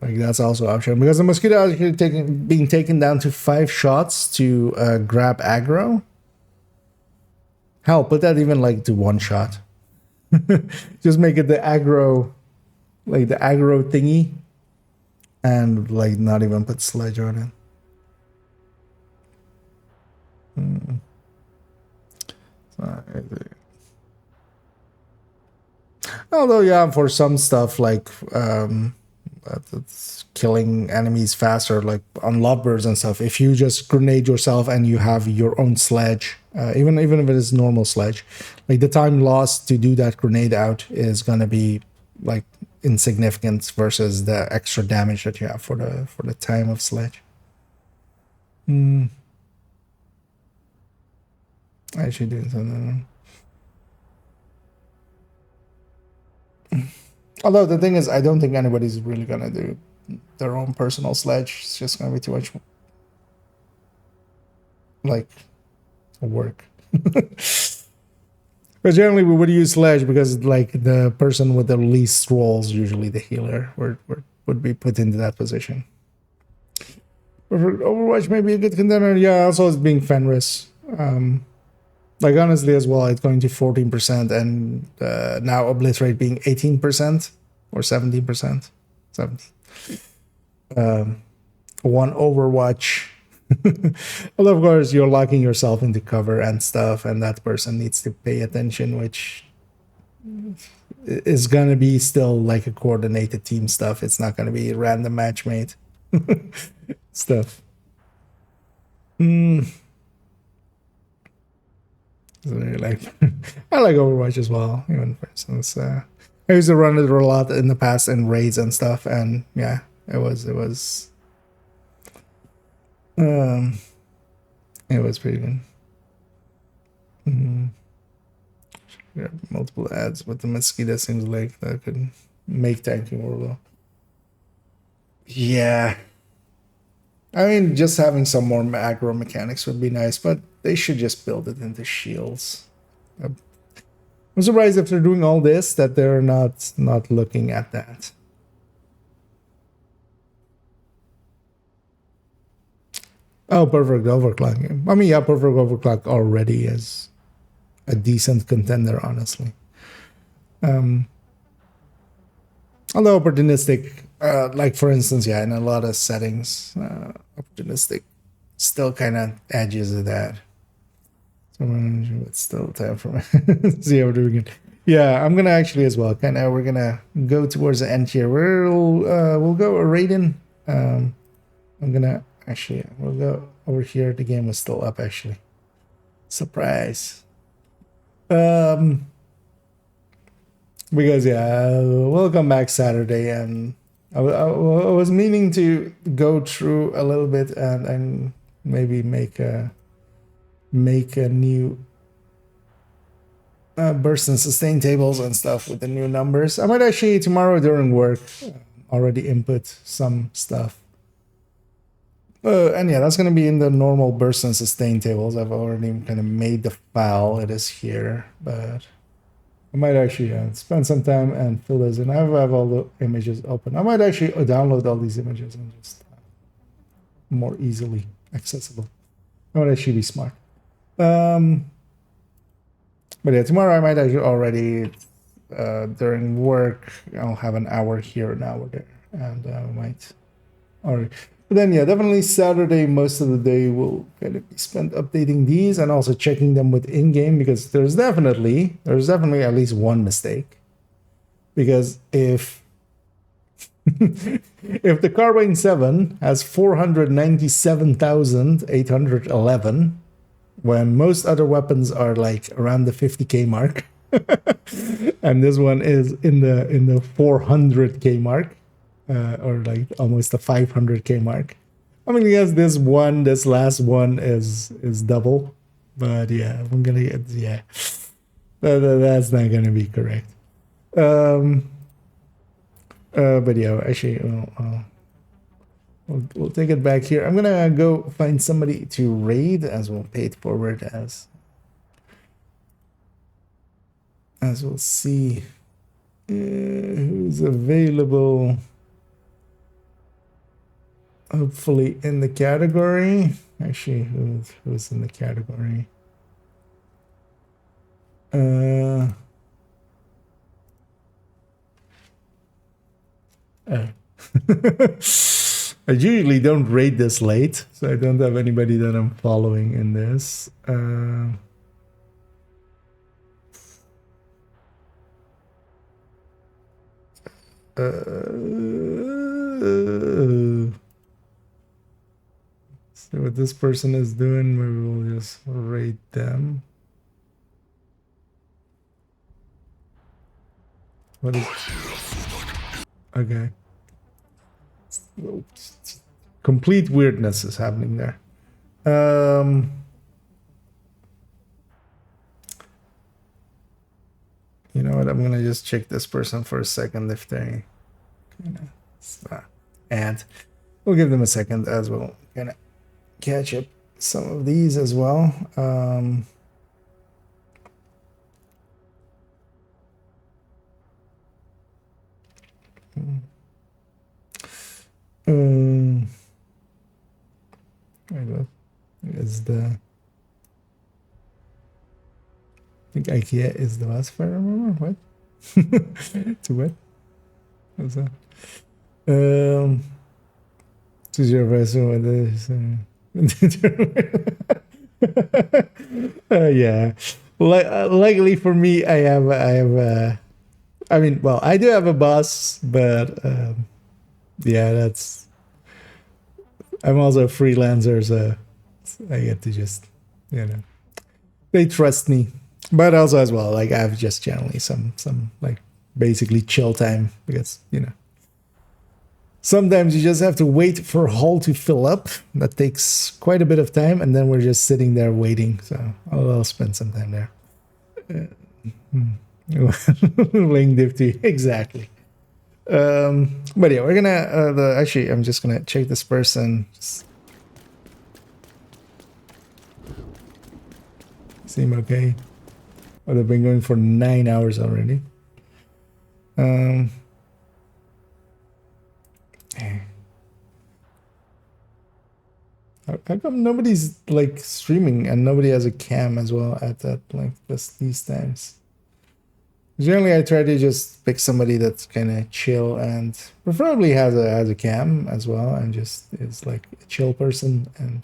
Like that's also an option because the mosquito is actually being taken down to 5 shots to grab aggro. Hell, put that even like to 1 shot. Just make it the aggro, like the aggro thingy, and like not even put sledge on it. Although yeah, for some stuff like it's killing enemies faster, like on lovebirds and stuff, if you just grenade yourself and you have your own sledge, even if it is normal sledge, like the time lost to do that grenade out is gonna be like insignificant versus the extra damage that you have for the time of sledge. I should do something. Although the thing is, I don't think anybody's really gonna do their own personal sledge. It's just gonna be too much like work. Because generally we would use sledge because like the person with the least rolls, usually the healer, would be put into that position. Overwatch may be a good contender. Yeah, also it's being Fenris. Like honestly as well, it's going to 14% and now obliterate being 18% or 17%. 17. One Overwatch. Well, of course, you're locking yourself into cover and stuff, and that person needs to pay attention, which is gonna be still like a coordinated team stuff. It's not gonna be random matchmate stuff. Like I like Overwatch as well. Even for instance, I used to run it a lot in the past in raids and stuff, and yeah, it was pretty good. Yeah, multiple ads, but the mosquito seems like that could make tanking more low. Yeah. I mean, just having some more aggro mechanics would be nice, but they should just build it into shields. I'm surprised if they're doing all this that they're not looking at that. Oh, perfect overclock. I mean, yeah, perfect overclock already is a decent contender, honestly. Although opportunistic, like for instance, yeah, in a lot of settings, opportunistic still kind of edges of that. So it's still time for me. See how we're doing it. Yeah, I'm gonna actually as well. Kind of, we're gonna go towards the end here. We'll go Raiden. I'm gonna actually we'll go over here. The game is still up actually. Surprise. Because yeah, we'll come back Saturday, and I was meaning to go through a little bit and maybe make a new burst and sustain tables and stuff with the new numbers. I might actually tomorrow during work already input some stuff. And yeah, that's going to be in the normal burst and sustain tables. I've already kind of made the file. It is here, but I might actually spend some time and fill those in. I have all the images open. I might actually download all these images and just more easily accessible. That would actually be smart. But yeah, tomorrow I might actually already during work I'll have an hour here, an hour there, and I might already. But then yeah, definitely Saturday most of the day will kind of be spent updating these and also checking them with in-game, because there's definitely at least one mistake. Because if if the Carbine 7 has 497,811, when most other weapons are like around the 50k mark, and this one is in the 400k mark, or like almost the 500k mark. I mean, yes, this last one is double, but yeah, I'm gonna get that's not gonna be correct. But yeah, actually, we'll take it back here. I'm gonna go find somebody to raid as we'll pay it forward as we'll see who's available. Hopefully in the category. Actually, who's in the category? I usually don't rate this late, so I don't have anybody that I'm following in this. See what this person is doing. Maybe we'll just rate them. What is? Okay. Complete weirdness is happening there. You know what? I'm gonna just check this person for a second if they and we'll give them a second as well. Gonna catch up some of these as well. Is the I think IKEA is the last, if I remember. What? To what? What's that? To your vessel with this. Yeah. Luckily for me, I have. I mean, well, I do have a boss, but yeah, that's. I'm also a freelancer, so I get to just, they trust me. But also as well, like I have just generally some like basically chill time, because sometimes you just have to wait for a hall to fill up. That takes quite a bit of time, and then we're just sitting there waiting. So I'll spend some time there. Laying div to you. Exactly. But yeah, we're gonna actually I'm just gonna check this person. Seem okay. But I've been going for 9 hours already. Eh. How come nobody's like streaming and nobody has a cam as well at that like these times? Generally, I try to just pick somebody that's kind of chill and preferably has a cam as well, and just is like a chill person. And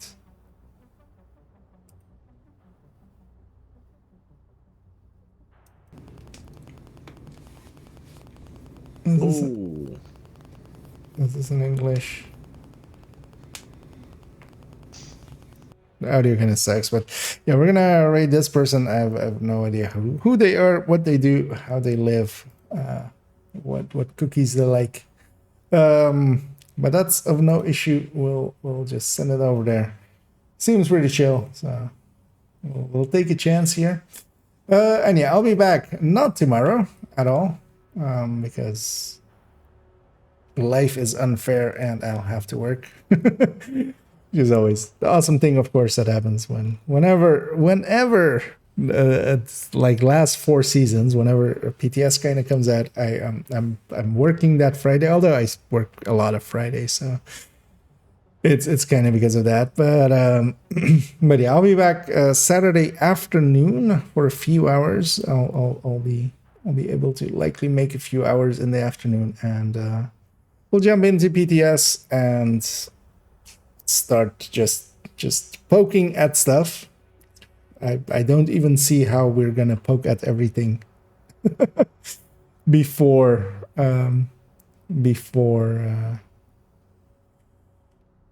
is this in English? The audio kind of sucks, but yeah, we're gonna rate this person. I have no idea who they are, what they do, how they live, what cookies they like. But that's of no issue. We'll just send it over there. Seems pretty chill, so we'll take a chance here. And yeah, I'll be back not tomorrow at all, because life is unfair and I'll have to work. Which is always the awesome thing, of course, that happens whenever it's like last 4 seasons, whenever PTS kind of comes out, I'm working that Friday. Although I work a lot of Fridays, so it's kind of because of that. But but yeah, I'll be back Saturday afternoon for a few hours. I'll be able to likely make a few hours in the afternoon, and we'll jump into PTS and start just poking at stuff. I don't even see how we're gonna poke at everything before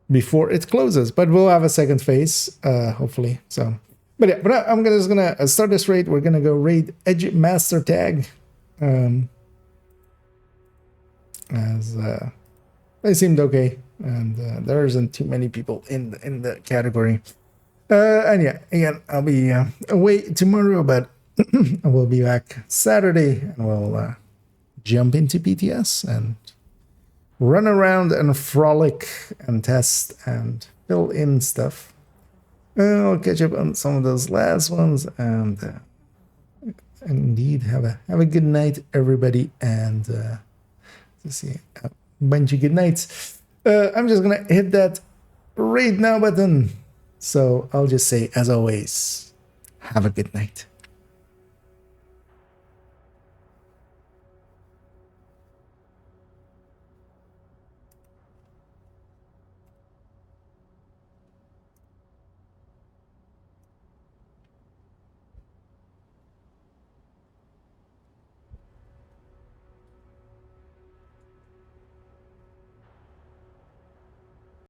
it closes, but we'll have a second phase hopefully. So but yeah, but I'm just gonna start this raid. We're gonna go raid Edge Master Tag, as they seemed okay, and there isn't too many people in the category. And yeah, again, I'll be away tomorrow, but I will be back Saturday, and we'll jump into PTS and run around and frolic and test and fill in stuff. I'll catch up on some of those last ones, and indeed have a good night, everybody, and to see a bunch of good nights. I'm just gonna hit that raid now button. So I'll just say, as always, have a good night.